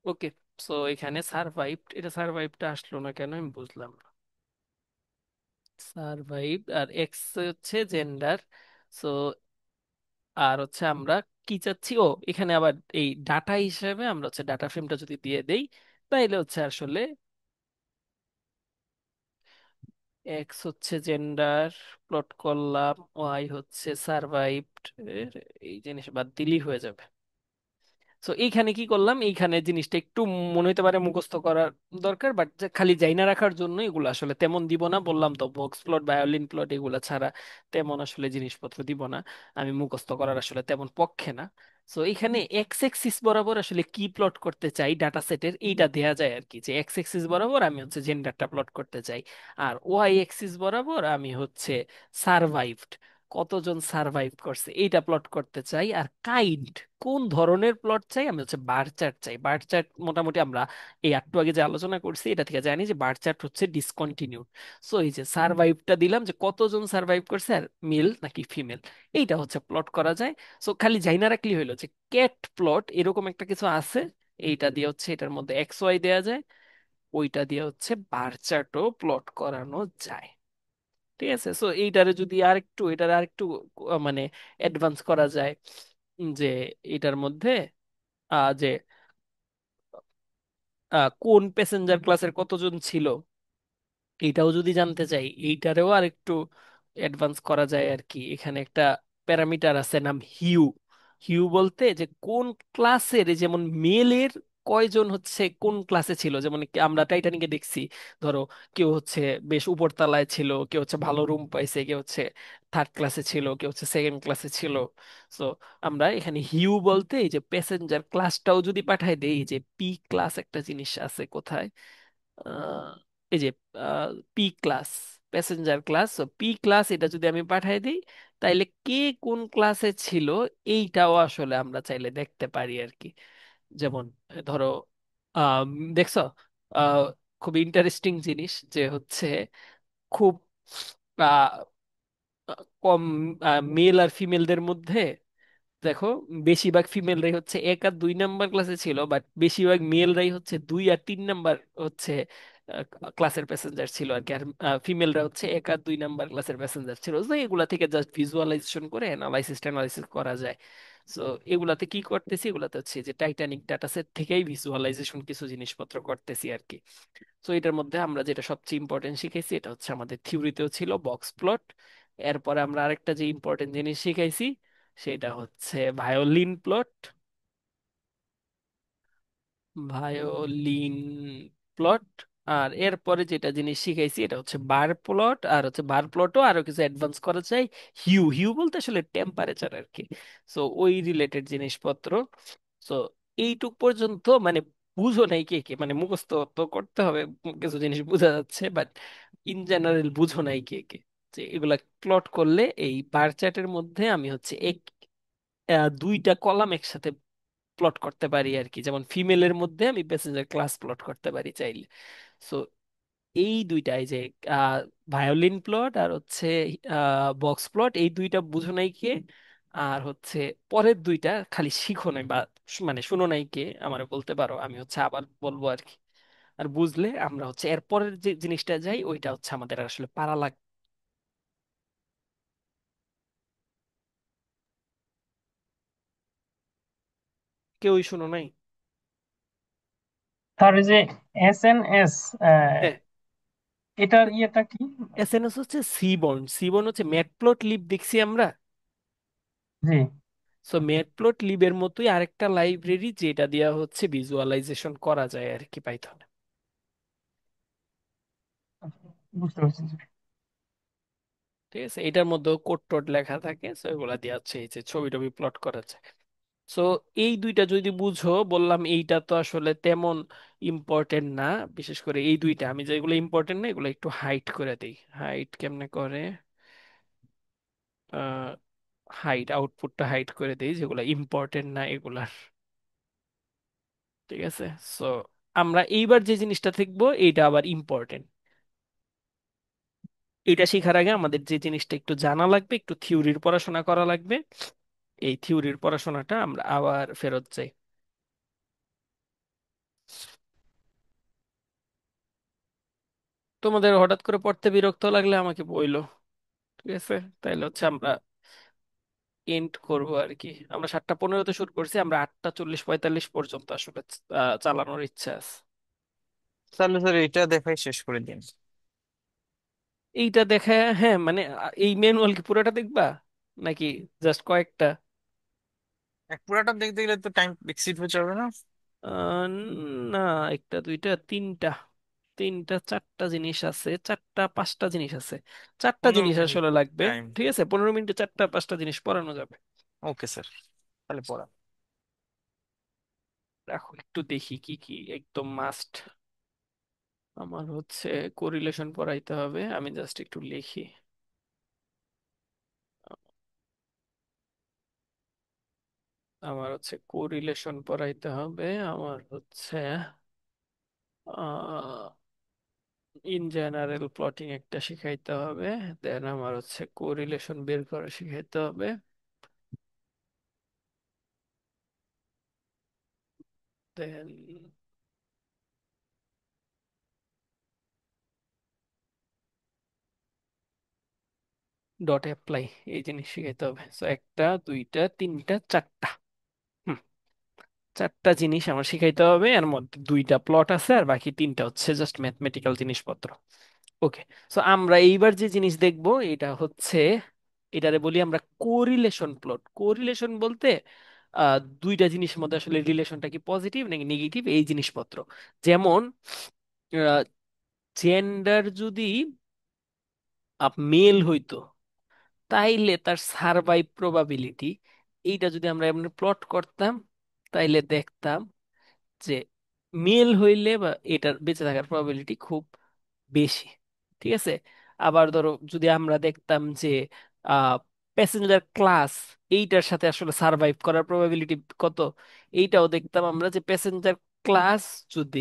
ওকে, সো এখানে সারভাইভড, এটা সারভাইভটা আসলো না কেন আমি বুঝলাম না। সারভাইভ আর এক্স হচ্ছে জেন্ডার। সো আর হচ্ছে আমরা কি চাচ্ছি, ও এখানে আবার এই ডাটা হিসেবে আমরা হচ্ছে ডাটা ফ্রেমটা যদি দিয়ে দেই, তাইলে হচ্ছে আসলে এক্স হচ্ছে জেন্ডার প্লট করলাম, ওয়াই হচ্ছে সারভাইভড, এই জিনিস বাদ দিলেই হয়ে যাবে। তো এইখানে কি করলাম, এইখানে জিনিসটা একটু মনে হতে পারে মুখস্থ করার দরকার, বাট খালি যাই না রাখার জন্য এগুলো আসলে তেমন দিব না, বললাম তো বক্স প্লট ভায়োলিন প্লট এগুলা ছাড়া তেমন আসলে জিনিসপত্র দিব না। আমি মুখস্থ করার আসলে তেমন পক্ষে না। তো এখানে এক্স এক্সিস বরাবর আসলে কি প্লট করতে চাই ডাটা সেটের, এইটা দেয়া যায় আর কি, যে এক্স এক্সিস বরাবর আমি হচ্ছে জেন্ডারটা প্লট করতে চাই, আর ওয়াই এক্সিস বরাবর আমি হচ্ছে সারভাইভড, কতজন সারভাইভ করছে এইটা প্লট করতে চাই। আর কাইন্ড কোন ধরনের প্লট চাই, আমি হচ্ছে বার চার্ট চাই। বার চার্ট মোটামুটি আমরা এই একটু আগে যে আলোচনা করছি এটা থেকে জানি যে বার চার্ট হচ্ছে ডিসকন্টিনিউড। সো এই যে সারভাইভটা দিলাম যে কতজন সারভাইভ করছে আর মেল নাকি ফিমেল, এইটা হচ্ছে প্লট করা যায়। সো খালি যাই না রাখলেই হইলো যে ক্যাট প্লট এরকম একটা কিছু আছে, এইটা দিয়ে হচ্ছে এটার মধ্যে এক্স ওয়াই দেওয়া যায়, ওইটা দিয়ে হচ্ছে বার চার্টও প্লট করানো যায়। ঠিক আছে, সো এইটারে যদি আরেকটু এটারে আরেকটু মানে অ্যাডভান্স করা যায়, যে এটার মধ্যে যে কোন প্যাসেঞ্জার ক্লাসের কতজন ছিল এইটাও যদি জানতে চাই, এইটারেও আর একটু অ্যাডভান্স করা যায় আর কি। এখানে একটা প্যারামিটার আছে নাম হিউ। হিউ বলতে যে কোন ক্লাসের, যেমন মেলের কয়জন হচ্ছে কোন ক্লাসে ছিল, যেমন কি আমরা টাইটানিকে দেখছি, ধরো কেউ হচ্ছে বেশ উপর তলায় ছিল, কেউ হচ্ছে ভালো রুম পাইছে, কেউ হচ্ছে থার্ড ক্লাসে ছিল, কেউ হচ্ছে সেকেন্ড ক্লাসে ছিল। সো আমরা এখানে হিউ বলতে এই যে প্যাসেঞ্জার ক্লাসটাও যদি পাঠাই দেই, এই যে পি ক্লাস একটা জিনিস আছে কোথায়, আহ, এই যে P class, passenger class, P class, এটা যদি আমি পাঠাই দিই, তাইলে কে কোন ক্লাসে ছিল এইটাও আসলে আমরা চাইলে দেখতে পারি আর কি। যেমন ধরো আহ দেখছো, আহ খুব ইন্টারেস্টিং জিনিস যে হচ্ছে খুব আহ, কম মেল আর ফিমেলদের মধ্যে দেখো, বেশিরভাগ ফিমেলরাই হচ্ছে 1 আর 2 নাম্বার ক্লাসে ছিল, বাট বেশিরভাগ মেলরাই হচ্ছে 2 আর 3 নাম্বার হচ্ছে ক্লাসের প্যাসেঞ্জার ছিল আর কি। আর ফিমেলরা হচ্ছে 1 আর 2 নাম্বার ক্লাসের প্যাসেঞ্জার ছিল। তো এগুলা থেকে জাস্ট ভিজুয়ালাইজেশন করে অ্যানালাইসিস করা যায়। সো এগুলাতে কি করতেছি, এগুলাতে হচ্ছে যে টাইটানিক ডাটা সেট থেকেই ভিজুয়ালাইজেশন কিছু জিনিসপত্র করতেছি আর কি। তো এটার মধ্যে আমরা যেটা সবচেয়ে ইম্পর্টেন্ট শিখেছি, এটা হচ্ছে আমাদের থিওরিতেও ছিল বক্স প্লট। এরপরে আমরা আরেকটা যে ইম্পর্টেন্ট জিনিস শিখাইছি সেটা হচ্ছে ভায়োলিন প্লট। Violin plot. আর এরপরে যেটা জিনিস শিখাইছি এটা হচ্ছে বার প্লট, আর হচ্ছে বার প্লটও আরো কিছু অ্যাডভান্স করা যায়। হিউ, হিউ বলতে আসলে টেম্পারেচার আর কি। সো ওই রিলেটেড জিনিসপত্র। সো এইটুক পর্যন্ত মানে বুঝো নাই কে কে, মানে মুখস্থ তো করতে হবে, কিছু জিনিস বোঝা যাচ্ছে, বাট ইন জেনারেল বুঝো নাই কে কে যে এগুলা প্লট করলে এই বার চার্টের মধ্যে আমি হচ্ছে 2টা কলাম একসাথে প্লট করতে পারি আর কি। যেমন ফিমেলের মধ্যে আমি প্যাসেঞ্জার ক্লাস প্লট করতে পারি চাইলে। সো এই দুইটা, এই যে ভায়োলিন প্লট আর হচ্ছে বক্স প্লট, এই দুইটা বুঝো নাই কে, আর হচ্ছে পরের দুইটা খালি শিখো নাই বা মানে শুনো নাই কে আমার বলতে পারো, আমি হচ্ছে আবার বলবো আর কি। আর বুঝলে আমরা হচ্ছে এরপরের যে জিনিসটা যাই, ওইটা হচ্ছে আমাদের আসলে পারা লাগ। কেউই শুনো নাই? তার ওই যে SNS, হ্যাঁ, এটার ইয়েটা কি? এসএনএস হচ্ছে সিবর্ন। সিবর্ন হচ্ছে ম্যাটপ্লট লিব দেখছি আমরা। জি, সো ম্যাটপ্লটলিবের মতোই আরেকটা লাইব্রেরি যেটা দেওয়া হচ্ছে ভিজুয়ালাইজেশন করা যায় আর কি পাইথনে। বুঝতে পারছি জি। ঠিক আছে, এটার মধ্যেও কোড টোড লেখা থাকে, সো এগুলা দিয়ে হচ্ছে এই যে ছবি টবি প্লট করা যায়। সো এই দুইটা যদি বুঝো, বললাম এইটা তো আসলে তেমন ইম্পর্টেন্ট না। বিশেষ করে এই দুইটা আমি যেগুলো ইম্পর্টেন্ট না এগুলো একটু হাইট করে দিই। হাইট কেমনে করে, হাইট আউটপুটটা হাইট করে দিই যেগুলো ইম্পর্টেন্ট না এগুলার। ঠিক আছে। সো আমরা এইবার যে জিনিসটা দেখবো এইটা আবার ইম্পর্টেন্ট। এটা শেখার আগে আমাদের যে জিনিসটা একটু জানা লাগবে, একটু থিওরির পড়াশোনা করা লাগবে। এই থিওরির পড়াশোনাটা আমরা আবার ফেরত যাই। তোমাদের হঠাৎ করে পড়তে বিরক্ত লাগলে আমাকে বইলো। ঠিক আছে, তাইলে হচ্ছে আমরা এন্ড করবো আর কি। আমরা 7টা 15-তে শুরু করছি, আমরা 8টা 40 45 পর্যন্ত আসলে চালানোর ইচ্ছা আছে। তাহলে স্যার এটা দেখাই শেষ করে দিন। এইটা দেখে, হ্যাঁ মানে এই ম্যানুয়াল কি পুরোটা দেখবা নাকি জাস্ট কয়েকটা? এক পুরাটা দেখতে গেলে তো টাইম এক্সিড হয়ে যাবে না? আহ, না, একটা দুইটা তিনটা, 3টা 4টা জিনিস আছে, 4টা 5টা জিনিস আছে, 4টা জিনিস 15 মিনিট আসলে লাগবে। টাইম। ঠিক আছে, 15 মিনিটে 4টা 5টা জিনিস পড়ানো যাবে। ওকে স্যার, তাহলে পড়া। রাখো একটু দেখি কি কি একদম মাস্ট। আমার হচ্ছে কোরিলেশন পড়াইতে হবে, আমি জাস্ট একটু লিখি। আমার হচ্ছে কোরিলেশন পড়াইতে হবে, আমার হচ্ছে ইন জেনারেল প্লটিং একটা শিখাইতে হবে, দেন আমার হচ্ছে কোরিলেশন বের করা শিখাইতে হবে, দেন ডট অ্যাপ্লাই, এই জিনিস শিখাইতে হবে। সো 1টা 2টা 3টা 4টা। হুম, চারটা জিনিস আমার শিখাইতে হবে, এর মধ্যে দুইটা প্লট আছে আর বাকি তিনটা হচ্ছে জাস্ট ম্যাথমেটিক্যাল জিনিসপত্র। ওকে। সো আমরা এইবার যে জিনিস দেখব এটা হচ্ছে, এটারে বলি আমরা কোরিলেশন প্লট। কোরিলেশন বলতে দুইটা জিনিসের মধ্যে আসলে রিলেশনটা কি পজিটিভ নাকি নেগেটিভ এই জিনিসপত্র। যেমন জেন্ডার যদি মেল হইতো তাইলে তার সারভাইভ প্রবাবিলিটি, এইটা যদি আমরা এমনি প্লট করতাম তাইলে দেখতাম যে মেল হইলে বা এটার বেঁচে থাকার প্রবাবিলিটি খুব বেশি। ঠিক আছে। আবার ধরো যদি আমরা দেখতাম যে প্যাসেঞ্জার ক্লাস, এইটার সাথে আসলে সারভাইভ করার প্রবাবিলিটি কত, এইটাও দেখতাম আমরা যে প্যাসেঞ্জার ক্লাস যদি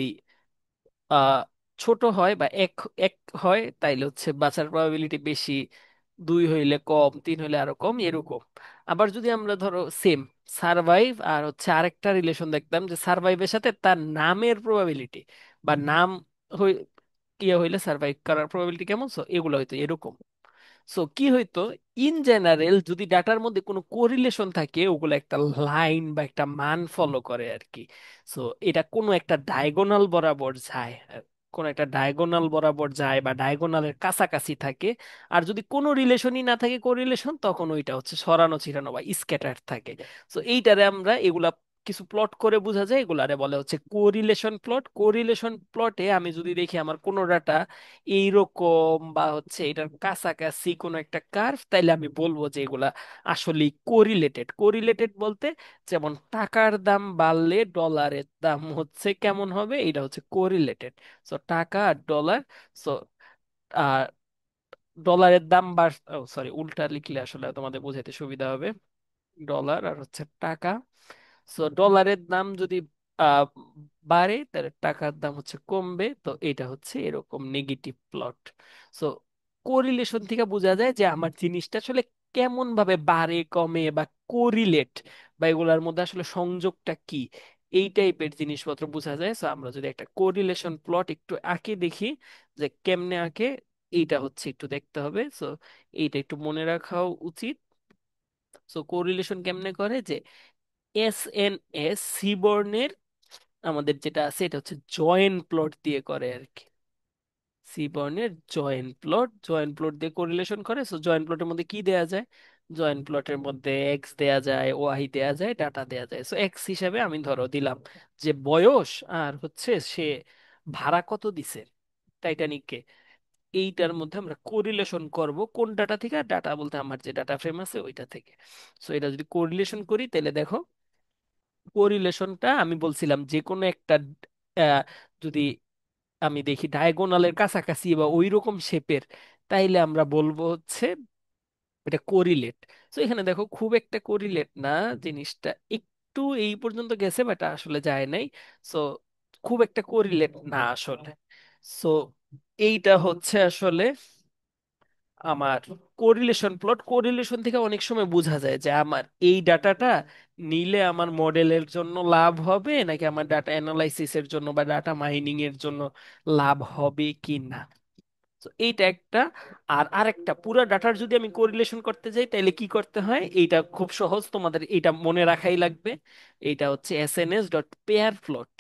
আহ ছোট হয় বা এক এক হয় তাইলে হচ্ছে বাঁচার প্রবাবিলিটি বেশি, দুই হইলে কম, তিন হইলে আরো কম, এরকম। আবার যদি আমরা ধরো সেম সারভাইভ আর হচ্ছে আরেকটা রিলেশন দেখতাম যে সারভাইভের সাথে তার নামের প্রবাবিলিটি বা নাম হই হইলে সারভাইভ করার প্রবাবিলিটি কেমন, সো এগুলো হয়তো এরকম। সো কি হইতো, ইন জেনারেল যদি ডাটার মধ্যে কোনো কোরিলেশন থাকে ওগুলো একটা লাইন বা একটা মান ফলো করে আর কি। সো এটা কোনো একটা ডায়াগোনাল বরাবর যায়, কোন একটা ডায়াগোনাল বরাবর যায় বা ডায়াগোনালের কাছাকাছি থাকে। আর যদি কোনো রিলেশনই না থাকে কোরিলেশন, তখন ওইটা হচ্ছে সরানো ছিটানো বা স্ক্যাটার থাকে। সো এইটারে আমরা এগুলা কিছু প্লট করে বোঝা যায়, এগুলারে বলে হচ্ছে কোরিলেশন প্লট। কোরিলেশন প্লটে আমি যদি দেখি আমার কোনো ডাটা এইরকম বা হচ্ছে এটার কাছাকাছি কোনো একটা কার্ভ, তাইলে আমি বলবো যে এগুলা আসলে কোরিলেটেড। কোরিলেটেড বলতে যেমন টাকার দাম বাড়লে ডলারের দাম হচ্ছে কেমন হবে, এটা হচ্ছে কোরিলেটেড। সো টাকা আর ডলার, সো আর ডলারের দাম বাড়, সরি উল্টা লিখলে আসলে তোমাদের বোঝাতে সুবিধা হবে। ডলার আর হচ্ছে টাকা, সো ডলারের দাম যদি আহ বাড়ে তাহলে টাকার দাম হচ্ছে কমবে, তো এটা হচ্ছে এরকম নেগেটিভ প্লট। সো কোরিলেশন থেকে বোঝা যায় যে আমার জিনিসটা আসলে কেমন ভাবে বাড়ে কমে বা কোরিলেট বা এগুলোর মধ্যে আসলে সংযোগটা কি, এই টাইপের জিনিসপত্র বোঝা যায়। সো আমরা যদি একটা কোরিলেশন প্লট একটু আঁকে দেখি যে কেমনে আঁকে, এইটা হচ্ছে একটু দেখতে হবে। সো এইটা একটু মনে রাখাও উচিত। সো কোরিলেশন কেমনে করে যে এস এন এস সি বর্ণের আমাদের যেটা আছে এটা হচ্ছে জয়েন্ট প্লট দিয়ে করে আর কি। সি বর্ণের জয়েন্ট প্লট, জয়েন্ট প্লট দিয়ে কোরিলেশন করে। সো জয়েন্ট প্লটের মধ্যে কি দেয়া যায়, জয়েন্ট প্লটের মধ্যে এক্স দেয়া যায়, ওয়াই দেয়া যায়, ডাটা দেয়া যায়। সো এক্স হিসাবে আমি ধরো দিলাম যে বয়স আর হচ্ছে সে ভাড়া কত দিছে টাইটানিককে। এইটার মধ্যে আমরা কোরিলেশন করব কোন ডাটা থেকে, ডাটা বলতে আমার যে ডাটা ফ্রেম আছে ওইটা থেকে। সো এটা যদি কোরিলেশন করি তাহলে দেখো কোরিলেশনটা আমি বলছিলাম যে কোনো একটা আহ, যদি আমি দেখি ডায়াগোনালের কাছাকাছি বা ওই রকম শেপের, তাইলে আমরা বলবো হচ্ছে এটা কোরিলেট। তো এখানে দেখো খুব একটা কোরিলেট না, জিনিসটা একটু এই পর্যন্ত গেছে বাট আসলে যায় নাই। সো খুব একটা কোরিলেট না আসলে। সো এইটা হচ্ছে আসলে আমার কোরিলেশন প্লট। কোরিলেশন থেকে অনেক সময় বোঝা যায় যে আমার এই ডাটাটা নিলে আমার মডেলের জন্য লাভ হবে নাকি আমার ডাটা অ্যানালাইসিসের জন্য বা ডাটা মাইনিং এর জন্য লাভ হবে কি না। তো এইটা একটা। আর আরেকটা, পুরো ডাটার যদি আমি কোরিলেশন করতে যাই তাহলে কি করতে হয়, এইটা খুব সহজ, তোমাদের এটা মনে রাখাই লাগবে। এইটা হচ্ছে SNS dot pair plot.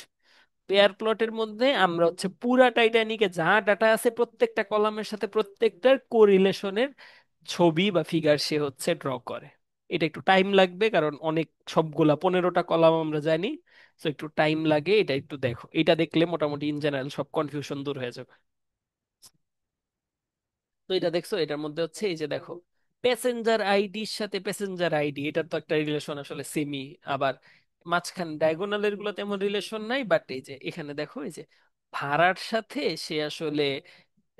Pair প্লটের মধ্যে আমরা হচ্ছে পুরা টাইটানিকে যা ডাটা আছে প্রত্যেকটা কলামের সাথে প্রত্যেকটার কোরিলেশনের ছবি বা ফিগার সে হচ্ছে ড্র করে। এটা একটু টাইম লাগবে কারণ অনেক, সবগুলা 15টা কলাম আমরা জানি। তো একটু টাইম লাগে, এটা একটু দেখো, এটা দেখলে মোটামুটি ইন জেনারেল সব কনফিউশন দূর হয়ে যাবে। তো এটা দেখছো, এটার মধ্যে হচ্ছে এই যে দেখো প্যাসেঞ্জার আইডির সাথে প্যাসেঞ্জার আইডি, এটার তো একটা রিলেশন আসলে সেমি। আবার মাঝখানে ডায়াগোনালের গুলো তেমন রিলেশন নাই, বাট এই যে এখানে দেখো এই যে ভাড়ার সাথে সে আসলে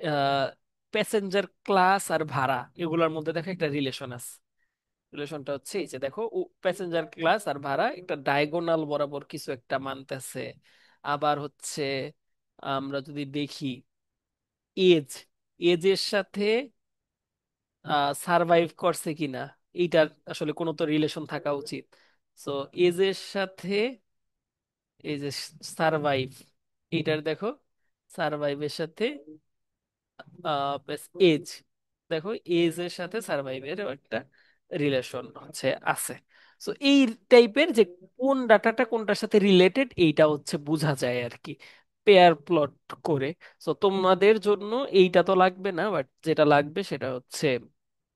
আহ প্যাসেঞ্জার ক্লাস আর ভাড়া এগুলোর মধ্যে দেখো একটা রিলেশন আছে। রিলেশনটা হচ্ছে এই যে দেখো প্যাসেঞ্জার ক্লাস আর ভাড়া একটা ডায়াগোনাল বরাবর কিছু একটা মানতেছে। আবার হচ্ছে আমরা যদি দেখি এজ, এজের সাথে সারভাইভ করছে কিনা, এইটার আসলে কোনো তো রিলেশন থাকা উচিত। সো এজের সাথে এই যে সারভাইভ, এইটার দেখো সারভাইভের সাথে এজ, দেখো এজ এর সাথে সারভাইভের একটা রিলেশন হচ্ছে আছে। সো এই টাইপের যে কোন ডাটাটা কোনটার সাথে রিলেটেড এইটা হচ্ছে বোঝা যায় আর কি পেয়ার প্লট করে। সো তোমাদের জন্য এইটা তো লাগবে না, বাট যেটা লাগবে সেটা হচ্ছে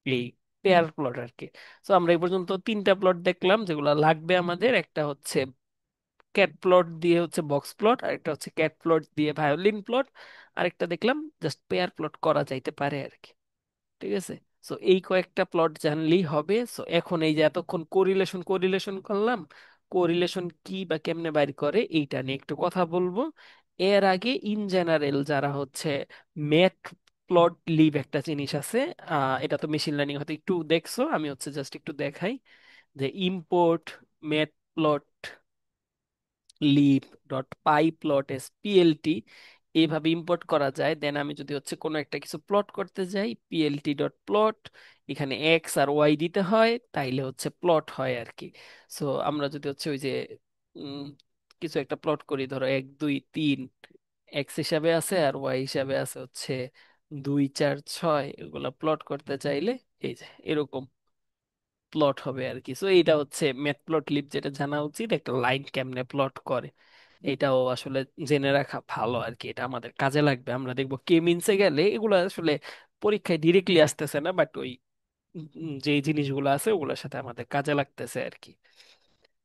এই পেয়ার প্লট আর কি। সো আমরা এই পর্যন্ত তিনটা প্লট দেখলাম যেগুলো লাগবে আমাদের। একটা হচ্ছে ক্যাট প্লট দিয়ে হচ্ছে বক্স প্লট, আর একটা হচ্ছে ক্যাট প্লট দিয়ে ভায়োলিন প্লট, আরেকটা দেখলাম জাস্ট পেয়ার প্লট করা যাইতে পারে আর কি। ঠিক আছে। সো এই কয়েকটা প্লট জানলেই হবে। সো এখন এই যে এতক্ষণ কোরিলেশন কোরিলেশন করলাম, কোরিলেশন কি বা কেমনে বাইর করে এইটা নিয়ে একটু কথা বলবো। এর আগে ইন জেনারেল যারা হচ্ছে ম্যাথ প্লট লিভ একটা জিনিস আছে, এটা তো মেশিন লার্নিং হয়তো একটু দেখছো, আমি হচ্ছে জাস্ট একটু দেখাই যে import matplotlib dot pyplot as PLT এইভাবে ইম্পোর্ট করা যায়। দেন আমি যদি হচ্ছে কোনো একটা কিছু প্লট করতে যাই, পিএলটি ডট প্লট, এখানে এক্স আর ওয়াই দিতে হয়, তাইলে হচ্ছে প্লট হয় আর কি। সো আমরা যদি হচ্ছে ওই যে উম, কিছু একটা প্লট করি, ধরো 1 2 3, এক্স হিসাবে আছে আর ওয়াই হিসাবে আছে হচ্ছে 2 4 6, এগুলা প্লট করতে চাইলে এই যে এরকম প্লট হবে আর কি। সো এইটা হচ্ছে ম্যাটপ্লটলিব, যেটা জানা উচিত একটা লাইন কেমনে প্লট করে। এটাও আসলে জেনে রাখা ভালো আর কি, এটা আমাদের কাজে লাগবে। আমরা দেখবো কে মিনসে গেলে এগুলো আসলে পরীক্ষায় ডিরেক্টলি আসতেছে না, বাট ওই যে জিনিসগুলো আছে ওগুলোর সাথে আমাদের কাজে লাগতেছে আর কি।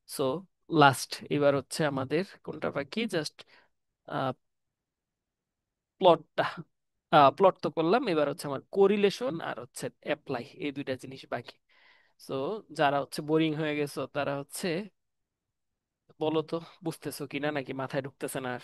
সো লাস্ট এবার হচ্ছে আমাদের কোনটা বাকি, জাস্ট প্লটটা। প্লট তো করলাম, এবার হচ্ছে আমার কোরিলেশন আর হচ্ছে অ্যাপ্লাই, এই দুইটা জিনিস বাকি। সো যারা হচ্ছে বোরিং হয়ে গেছো তারা হচ্ছে বলো তো বুঝতেছো কিনা, নাকি মাথায় ঢুকতেছে না আর?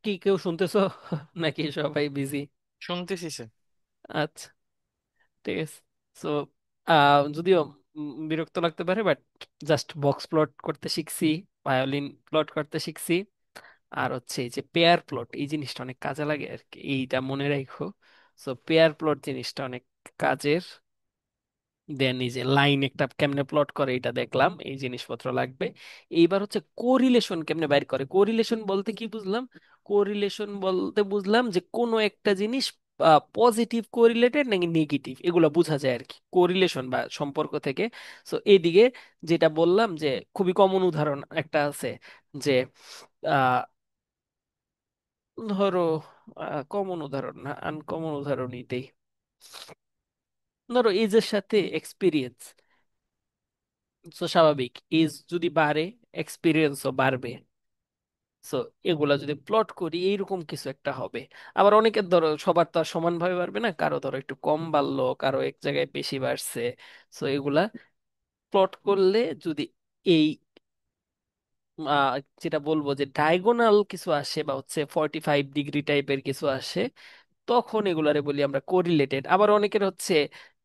কি কেউ শুনতেছো নাকি সবাই বিজি? শুনতেছি স্যার। আচ্ছা, ঠিক আছে। সো যদিও বিরক্ত লাগতে পারে, বাট জাস্ট বক্স প্লট করতে শিখছি, ভায়োলিন প্লট করতে শিখছি, আর হচ্ছে এই যে পেয়ার প্লট এই জিনিসটা অনেক কাজে লাগে আর কি, এইটা মনে রাখো। সো পেয়ার প্লট জিনিসটা অনেক কাজের। দেন এই যে লাইন একটা কেমনে প্লট করে এটা দেখলাম, এই জিনিসপত্র লাগবে। এইবার হচ্ছে কোরিলেশন কেমনে বাইর করে। কোরিলেশন বলতে কি বুঝলাম, কোরিলেশন বলতে বুঝলাম যে কোনো একটা জিনিস পজিটিভ কোরিলেটেড নাকি নেগেটিভ, এগুলো বোঝা যায় আর কি কোরিলেশন বা সম্পর্ক থেকে। সো এইদিকে যেটা বললাম যে খুবই কমন উদাহরণ একটা আছে, যে আহ ধরো কমন উদাহরণ না, আনকমন উদাহরণই দেই। ধরো এজের সাথে এক্সপিরিয়েন্স, তো স্বাভাবিক এজ যদি বাড়ে এক্সপিরিয়েন্সও বাড়বে। সো এগুলা যদি প্লট করি এইরকম কিছু একটা হবে। আবার অনেকের ধরো সবার তো আর সমানভাবে বাড়বে না, কারো ধরো একটু কম বাড়লো, কারো এক জায়গায় বেশি বাড়ছে। সো এগুলা প্লট করলে যদি এই আহ, যেটা বলবো যে ডায়াগোনাল কিছু আসে বা হচ্ছে 45 ডিগ্রি টাইপের কিছু আসে, তখন এগুলারে বলি আমরা কোরিলেটেড। আবার অনেকের হচ্ছে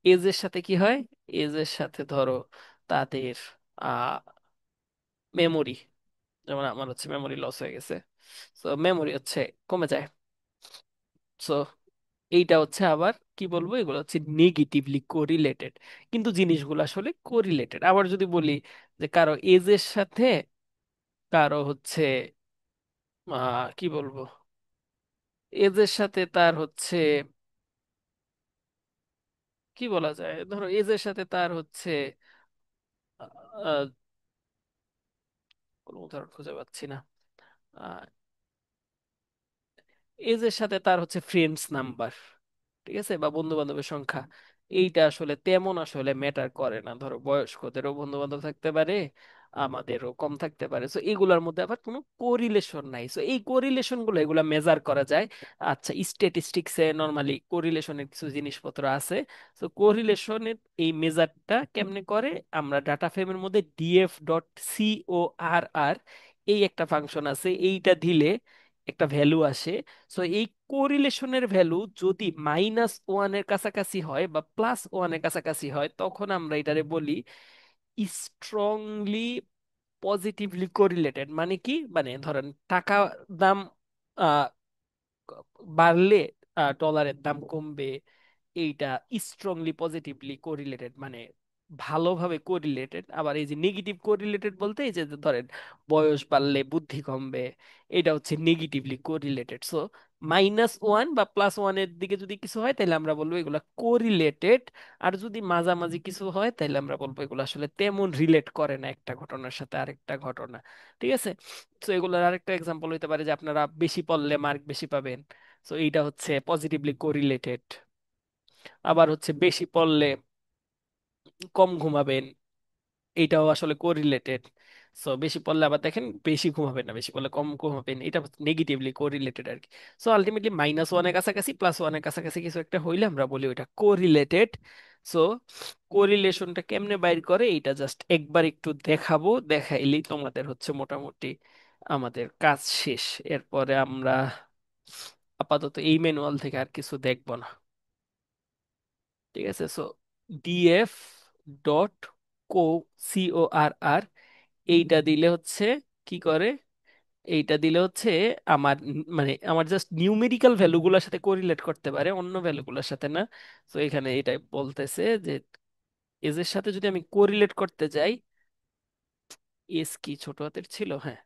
এজের সাথে কি হয়, এজের সাথে ধরো তাদের মেমোরি, যেমন আমার হচ্ছে মেমোরি লস হয়ে গেছে, তো মেমোরি হচ্ছে কমে যায়। সো এইটা হচ্ছে আবার কি বলবো, এগুলো হচ্ছে নেগেটিভলি কোরিলেটেড, কিন্তু জিনিসগুলো আসলে কোরিলেটেড। আবার যদি বলি যে কারো এজের সাথে কারো হচ্ছে কি বলবো, এজের সাথে তার হচ্ছে কি বলা যায়, ধরো এজের সাথে তার হচ্ছে আহ, কোনো উদাহরণ খুঁজে পাচ্ছি না। এজের সাথে তার হচ্ছে ফ্রেন্ডস নাম্বার, ঠিক আছে, বা বন্ধু বান্ধবের সংখ্যা, এইটা আসলে তেমন আসলে ম্যাটার করে না। ধরো বয়স্কদেরও বন্ধু বান্ধব থাকতে পারে, আমাদেরও কম থাকতে পারে। সো এগুলোর মধ্যে আবার কোনো কোরিলেশন নাই। সো এই কোরিলেশন গুলো এগুলা মেজার করা যায়। আচ্ছা, স্ট্যাটিস্টিক্সে নর্মালি কোরিলেশনের কিছু জিনিসপত্র আছে। সো কোরিলেশনের এই মেজারটা কেমনে করে, আমরা ডাটা ফ্রেমের মধ্যে ডিএফ ডট সিওআরআর এই একটা ফাংশন আছে, এইটা দিলে একটা ভ্যালু আসে। সো এই কোরিলেশনের ভ্যালু যদি -1-এর কাছাকাছি হয় বা +1-এর কাছাকাছি হয়, তখন আমরা এটারে বলি স্ট্রংলি পজিটিভলি কোরিলেটেড। মানে কি, মানে ধরেন টাকা দাম বাড়লে ডলারের দাম কমবে। এইটা স্ট্রংলি পজিটিভলি কোরিলেটেড, মানে ভালোভাবে কোরিলেটেড। আবার এই যে নেগেটিভ কোরিলেটেড বলতে এই যে ধরেন বয়স বাড়লে বুদ্ধি কমবে, এটা হচ্ছে নেগেটিভলি কোরিলেটেড। সো -1 বা +1-এর দিকে যদি কিছু হয় তাহলে আমরা বলবো এগুলা কোরিলেটেড। আর যদি মাঝামাঝি কিছু হয় তাহলে আমরা বলবো এগুলো আসলে তেমন রিলেট করে না একটা ঘটনার সাথে আরেকটা ঘটনা। ঠিক আছে। তো এগুলোর আরেকটা এক্সাম্পল হইতে পারে যে আপনারা বেশি পড়লে মার্ক বেশি পাবেন, সো এইটা হচ্ছে পজিটিভলি কোরিলেটেড। আবার হচ্ছে বেশি পড়লে কম ঘুমাবেন, এইটাও আসলে কোরিলেটেড। সো বেশি পড়লে আবার দেখেন বেশি ঘুমাবেন না, বেশি পড়লে কম ঘুমাবেন, এটা নেগেটিভলি কোরিলেটেড আর কি। সো আলটিমেটলি -1-এর কাছাকাছি +1-এর কাছাকাছি কিছু একটা হইলে আমরা বলি ওইটা কোরিলেটেড। সো কোরিলেশনটা কেমনে বাইর করে এটা জাস্ট একবার একটু দেখাবো, দেখাইলেই তোমাদের হচ্ছে মোটামুটি আমাদের কাজ শেষ। এরপরে আমরা আপাতত এই ম্যানুয়াল থেকে আর কিছু দেখবো না। ঠিক আছে। So DF dot co, CORR, এইটা দিলে হচ্ছে কি করে, এইটা দিলে হচ্ছে আমার মানে আমার জাস্ট নিউমেরিক্যাল ভ্যালুগুলোর সাথে কোরিলেট করতে পারে, অন্য ভ্যালুগুলোর সাথে না। তো এখানে এটাই বলতেছে যে এজের সাথে যদি আমি কোরিলেট করতে যাই, এজ কি ছোট হাতের ছিল, হ্যাঁ,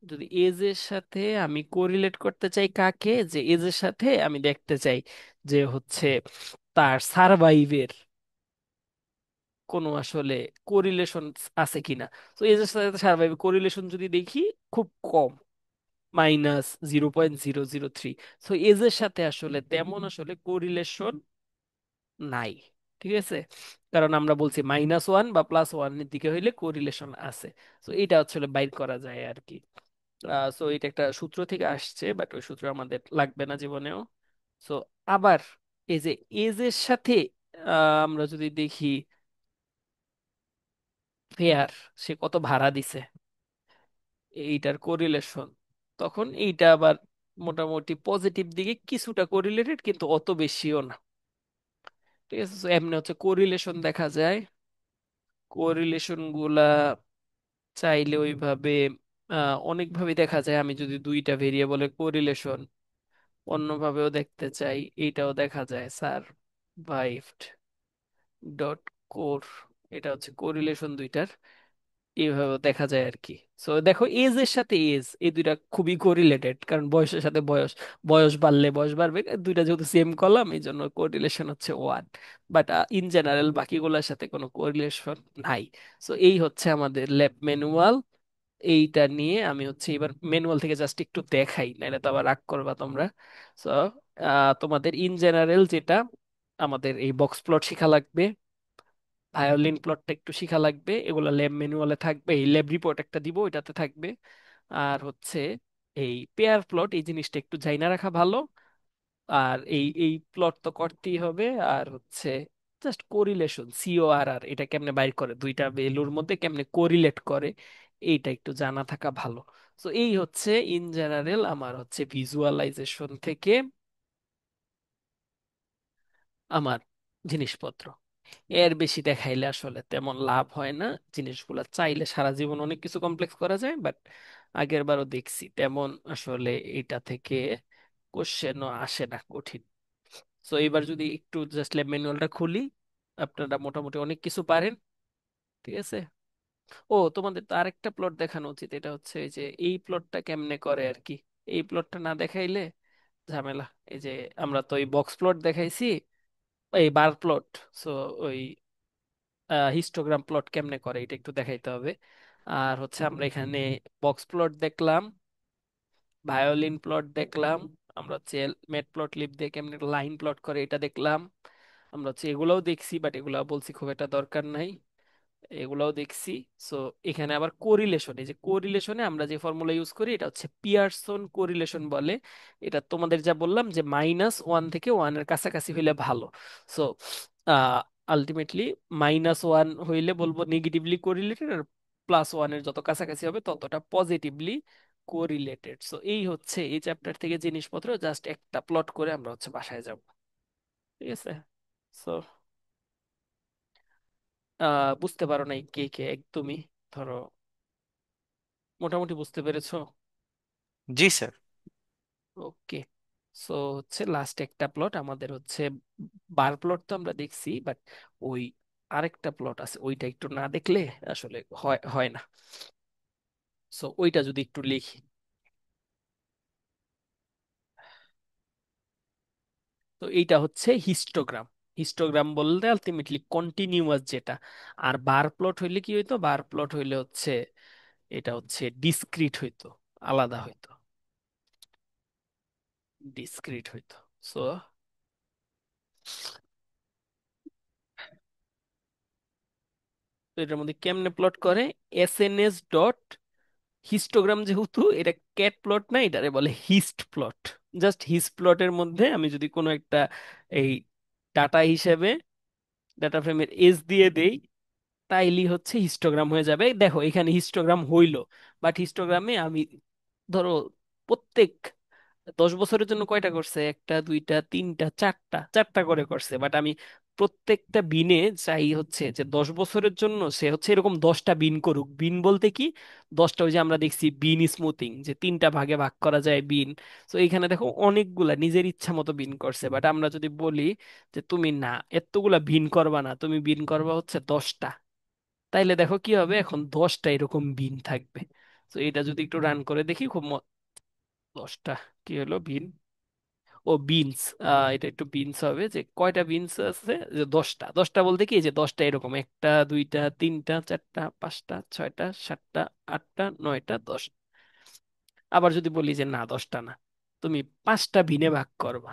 যদি এজের সাথে আমি কোরিলেট করতে চাই কাকে, যে এজের সাথে আমি দেখতে চাই যে হচ্ছে তার সারভাইভের কোনো আসলে কোরিলেশন আছে কিনা। তো এজের সাথে সারভাইভ কোরিলেশন যদি দেখি খুব কম, -0.003। তো এজের সাথে আসলে তেমন আসলে কোরিলেশন নাই। ঠিক আছে। কারণ আমরা বলছি -1 বা +1-এর দিকে হইলে কোরিলেশন আছে। তো এটা আসলে বাইর করা যায় আর কি। সো এটা একটা সূত্র থেকে আসছে, বাট ওই সূত্র আমাদের লাগবে না জীবনেও। সো আবার এই যে এজের সাথে আমরা যদি দেখি ফেয়ার, সে কত ভাড়া দিছে, এইটার কোরিলেশন, তখন এইটা আবার মোটামুটি পজিটিভ দিকে কিছুটা কোরিলেটেড, কিন্তু অত বেশিও না। ঠিক আছে। তো এমনি হচ্ছে কোরিলেশন দেখা যায়। কোরিলেশন গুলা চাইলে ওইভাবে অনেকভাবে দেখা যায়। আমি যদি দুইটা ভেরিয়েবলের কোরিলেশন অন্যভাবেও দেখতে চাই, এইটাও দেখা যায়। সারভাইভড ডট কোর, এটা হচ্ছে কোরিলেশন দুইটার, এইভাবে দেখা যায় আর কি। সো দেখো এজ এর সাথে এজ, এই দুইটা খুবই কোরিলেটেড, কারণ বয়সের সাথে বয়স, বয়স বাড়লে বয়স বাড়বে, দুইটা যেহেতু সেম কলাম এই জন্য কোরিলেশন হচ্ছে 1। বাট ইন জেনারেল বাকিগুলোর সাথে কোনো কোরিলেশন নাই। সো এই হচ্ছে আমাদের ল্যাব ম্যানুয়াল। এইটা নিয়ে আমি হচ্ছে এবার ম্যানুয়াল থেকে জাস্ট একটু দেখাই, নাহলে তো আবার রাগ করবা তোমরা। সো তোমাদের ইন জেনারেল যেটা, আমাদের এই বক্স প্লট শেখা লাগবে, ভায়োলিন প্লটটা একটু শিখা লাগবে, এগুলো ল্যাব ম্যানুয়ালে থাকবে, এই ল্যাব রিপোর্ট একটা দিব ওইটাতে থাকবে। আর হচ্ছে এই পেয়ার প্লট, এই জিনিসটা একটু জাইনা রাখা ভালো। আর এই এই প্লট তো করতেই হবে। আর হচ্ছে জাস্ট কোরিলেশন, CORR, এটা কেমনে বাইর করে, দুইটা ভ্যালুর মধ্যে কেমনে কোরিলেট করে, এইটা একটু জানা থাকা ভালো। তো এই হচ্ছে ইন জেনারেল আমার হচ্ছে ভিজুয়ালাইজেশন থেকে আমার জিনিসপত্র। এর বেশি দেখাইলে আসলে তেমন লাভ হয় না। জিনিসগুলো চাইলে সারা জীবন অনেক কিছু কমপ্লেক্স করা যায়, বাট আগের বারও দেখছি তেমন আসলে এটা থেকে কোশ্চেনও আসে না কঠিন। তো এবার যদি একটু জাস্ট ল্যাব ম্যানুয়ালটা খুলি, আপনারা মোটামুটি অনেক কিছু পারেন। ঠিক আছে। ও, তোমাদের তো আরেকটা প্লট দেখানো উচিত, এটা হচ্ছে এই যে এই প্লটটা কেমনে করে আর কি। এই প্লটটা না দেখাইলে ঝামেলা। এই যে আমরা তো এই বক্স প্লট দেখাইছি, এই বার প্লট। সো ওই হিস্টোগ্রাম প্লট কেমনে করে এটা একটু দেখাইতে হবে। আর হচ্ছে আমরা এখানে বক্স প্লট দেখলাম, ভায়োলিন প্লট দেখলাম, আমরা হচ্ছে ম্যাট প্লট লিপ দিয়ে কেমনে লাইন প্লট করে এটা দেখলাম। আমরা হচ্ছে এগুলাও দেখছি, বাট এগুলাও বলছি খুব একটা দরকার নাই, এগুলাও দেখছি। সো এখানে আবার কোরিলেশন, এই যে কোরিলেশনে আমরা যে ফর্মুলা ইউজ করি এটা হচ্ছে পিয়ারসন কোরিলেশন বলে। এটা তোমাদের যা বললাম যে -1 থেকে 1-এর কাছাকাছি হইলে ভালো। সো আলটিমেটলি -1 হইলে বলবো নেগেটিভলি কোরিলেটেড, আর +1-এর যত কাছাকাছি হবে ততটা পজিটিভলি কোরিলেটেড। সো এই হচ্ছে এই চ্যাপ্টার থেকে জিনিসপত্র, জাস্ট একটা প্লট করে আমরা হচ্ছে বাসায় যাব। ঠিক আছে। সো বুঝতে পারো নাই কে কে একদমই, ধরো মোটামুটি বুঝতে পেরেছো? জি স্যার। ওকে। সো হচ্ছে লাস্ট একটা প্লট আমাদের হচ্ছে, বার প্লট তো আমরা দেখছি, বাট ওই আরেকটা প্লট আছে, ওইটা একটু না দেখলে আসলে হয় হয় না। সো ওইটা যদি একটু লিখি, তো এইটা হচ্ছে হিস্টোগ্রাম। হিস্টোগ্রাম বলতে আলটিমেটলি কন্টিনিউয়াস যেটা। আর বার প্লট হইলে কি হইতো, বার প্লট হইলে হচ্ছে এটা হচ্ছে ডিসক্রিট হইতো, আলাদা হইতো, ডিসক্রিট হইতো। সো এটার মধ্যে কেমনে প্লট করে, এসএনএস ডট হিস্টোগ্রাম, যেহেতু এটা ক্যাট প্লট না, এটারে বলে হিস্ট প্লট। জাস্ট হিস্ট প্লটের মধ্যে আমি যদি কোনো একটা এই ডাটা হিসেবে ডাটা ফ্রেমের এজ দিয়ে দেই, তাইলেই হচ্ছে হিস্টোগ্রাম হয়ে যাবে। দেখো এখানে হিস্টোগ্রাম হইলো, বাট হিস্টোগ্রামে আমি ধরো প্রত্যেক 10 বছরের জন্য কয়টা করছে, একটা দুইটা তিনটা চারটা, চারটা করে করছে, বাট আমি প্রত্যেকটা বিনে চাই হচ্ছে যে 10 বছরের জন্য সে হচ্ছে এরকম 10টা বিন করুক। বিন বলতে কি, 10টা, ওই যে আমরা দেখছি বিন স্মুথিং, যে 3টা ভাগে ভাগ করা যায় বিন। তো এখানে দেখো অনেকগুলা নিজের ইচ্ছা মতো বিন করছে, বাট আমরা যদি বলি যে তুমি না, এতগুলা বিন করবা না, তুমি বিন করবা হচ্ছে 10টা, তাইলে দেখো কি হবে, এখন 10টা এরকম বিন থাকবে। তো এটা যদি একটু রান করে দেখি, খুব 10টা কি হলো বিন, ও বিনস, এটা একটু বিনস হবে, যে কয়টা বিনস আছে, যে 10টা। 10টা বলতে কি, এই যে 10টা এরকম, একটা দুইটা তিনটা চারটা পাঁচটা ছয়টা সাতটা আটটা নয়টা 10। আবার যদি বলি যে না 10টা না, তুমি 5টা বিনে ভাগ করবা,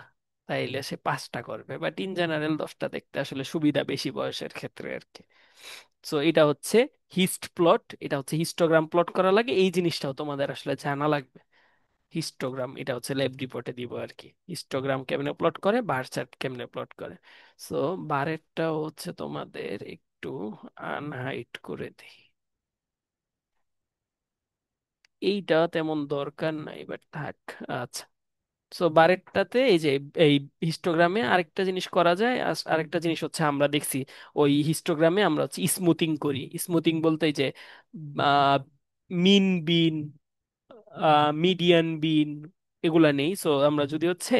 তাইলে সে 5টা করবে। বাট ইন জেনারেল 10টা দেখতে আসলে সুবিধা বেশি বয়সের ক্ষেত্রে আর কি। সো এটা হচ্ছে হিস্ট প্লট, এটা হচ্ছে হিস্টোগ্রাম প্লট করা লাগে, এই জিনিসটাও তোমাদের আসলে জানা লাগবে। হিস্টোগ্রাম এটা হচ্ছে ল্যাব রিপোর্টে দিব আর কি, হিস্টোগ্রাম কেমনে প্লট করে, বার চার্ট কেমনে প্লট করে। সো বারেরটাও হচ্ছে তোমাদের একটু আনহাইট করে দিই, এইটা তেমন দরকার নাই, বাট থাক। আচ্ছা। সো বারেরটাতে এই যে এই হিস্টোগ্রামে আরেকটা জিনিস করা যায়, আরেকটা জিনিস হচ্ছে আমরা দেখছি ওই হিস্টোগ্রামে আমরা হচ্ছে স্মুথিং করি। স্মুথিং বলতে এই যে মিন বিন, মিডিয়ান বিন, এগুলা নেই। সো আমরা যদি হচ্ছে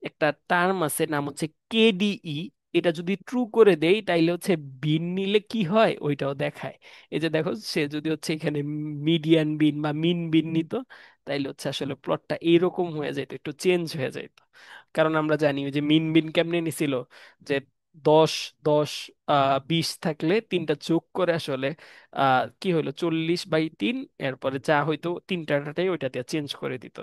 একটা টার্ম আছে নাম হচ্ছে কেডিই, এটা যদি ট্রু করে দেই তাইলে হচ্ছে বিন নিলে কি হয় ওইটাও দেখায়। এই যে দেখো, সে যদি হচ্ছে এখানে মিডিয়ান বিন বা মিন বিন নিত, তাইলে হচ্ছে আসলে প্লটটা এইরকম হয়ে যেত, একটু চেঞ্জ হয়ে যেত। কারণ আমরা জানি ওই যে মিন বিন কেমনে নিছিল, যে 10 10 20 থাকলে তিনটা যোগ করে আসলে কি হইলো 40/3, এরপরে যা হইতো তিনটাটাই ওইটা দিয়ে চেঞ্জ করে দিত।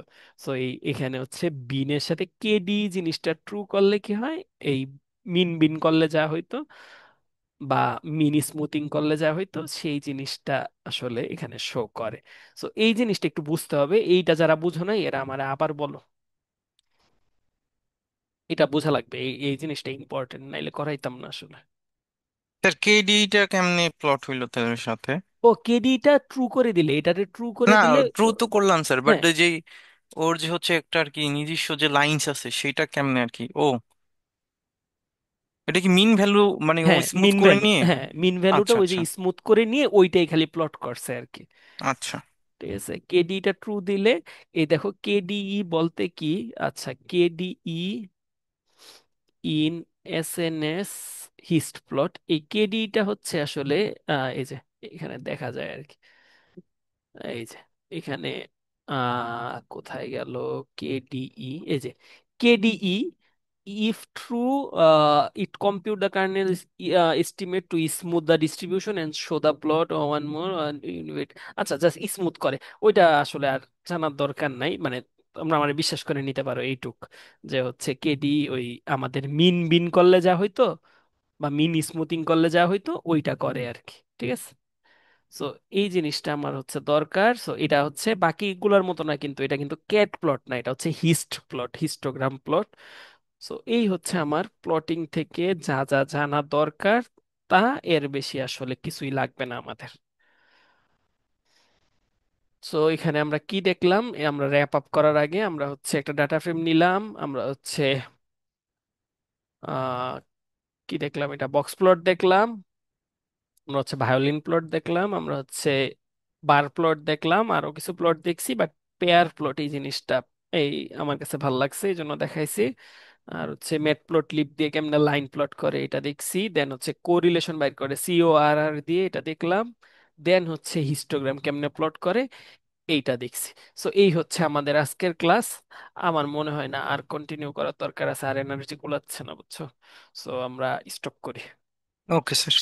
সো এখানে হচ্ছে বিনের সাথে কেডি জিনিসটা ট্রু করলে কি হয়, এই মিন বিন করলে যা হইতো বা মিন স্মুথিং করলে যা হইতো সেই জিনিসটা আসলে এখানে শো করে। সো এই জিনিসটা একটু বুঝতে হবে, এইটা যারা বুঝো নাই এরা আমার আবার বলো। এটা বোঝা লাগবে, এই জিনিসটা ইম্পর্টেন্ট, নাইলে করাইতাম না আসলে। স্যার কেডিটা কেমনে প্লট হইলো তাদের সাথে? ও কেডিটা ট্রু করে দিলে, এটাতে ট্রু করে না, দিলে ট্রু তো করলাম স্যার, বাট হ্যাঁ যে ওর যে হচ্ছে একটা আর কি নিজস্ব যে লাইন্স আছে সেটা কেমনে আর কি, ও এটা কি মিন ভ্যালু মানে ও হ্যাঁ, স্মুথ মিন করে ভ্যালু, নিয়ে? হ্যাঁ মিন ভ্যালুটা আচ্ছা ওই যে আচ্ছা স্মুথ করে নিয়ে ওইটাই খালি প্লট করছে আর কি। আচ্ছা। ঠিক আছে, কেডিটা ট্রু দিলে, এই দেখো কেডিই বলতে কি, আচ্ছা কেডিই ইন এসএনএস হিস্ট প্লট, এই কেডিটা হচ্ছে আসলে এই যে এখানে দেখা যায় আর কি, এই যে এখানে কোথায় গেল কেডিই, এই যে KDE, if true, it compute the kernel estimate to smooth the distribution and show the plot or one more wait, আচ্ছা জাস্ট স্মুথ করে, ওইটা আসলে আর জানার দরকার নাই, মানে তোমরা আমার বিশ্বাস করে নিতে পারো এইটুক, যে হচ্ছে কেডি ওই আমাদের মিন বিন করলে যা হইতো বা মিন স্মুথিং করলে যা হইতো ওইটা করে আর কি। ঠিক আছে। সো এই জিনিসটা আমার হচ্ছে দরকার। সো এটা হচ্ছে বাকিগুলোর মতো না, কিন্তু এটা কিন্তু ক্যাট প্লট না, এটা হচ্ছে হিস্ট প্লট, হিস্টোগ্রাম প্লট। সো এই হচ্ছে আমার প্লটিং থেকে যা যা জানা দরকার, তা এর বেশি আসলে কিছুই লাগবে না আমাদের। সো এখানে আমরা কি দেখলাম, আমরা র্যাপ আপ করার আগে আমরা হচ্ছে একটা ডাটা ফ্রেম নিলাম, আমরা হচ্ছে আহ কি দেখলাম, এটা বক্স প্লট দেখলাম, আমরা হচ্ছে ভায়োলিন প্লট দেখলাম, আমরা হচ্ছে বার প্লট দেখলাম, আরো কিছু প্লট দেখছি, বাট পেয়ার প্লট এই জিনিসটা এই আমার কাছে ভালো লাগছে এই জন্য দেখাইছি। আর হচ্ছে ম্যাট প্লট লিপ দিয়ে কেমনে লাইন প্লট করে এটা দেখছি, দেন হচ্ছে কোরিলেশন বাইর করে CORR দিয়ে এটা দেখলাম, দেন হচ্ছে হিস্টোগ্রাম কেমনে প্লট করে এইটা দেখছি। সো এই হচ্ছে আমাদের আজকের ক্লাস। আমার মনে হয় না আর কন্টিনিউ করার দরকার আছে, আর এনার্জি কুলাচ্ছে না, বুঝছো? সো আমরা স্টপ করি। Okay sir.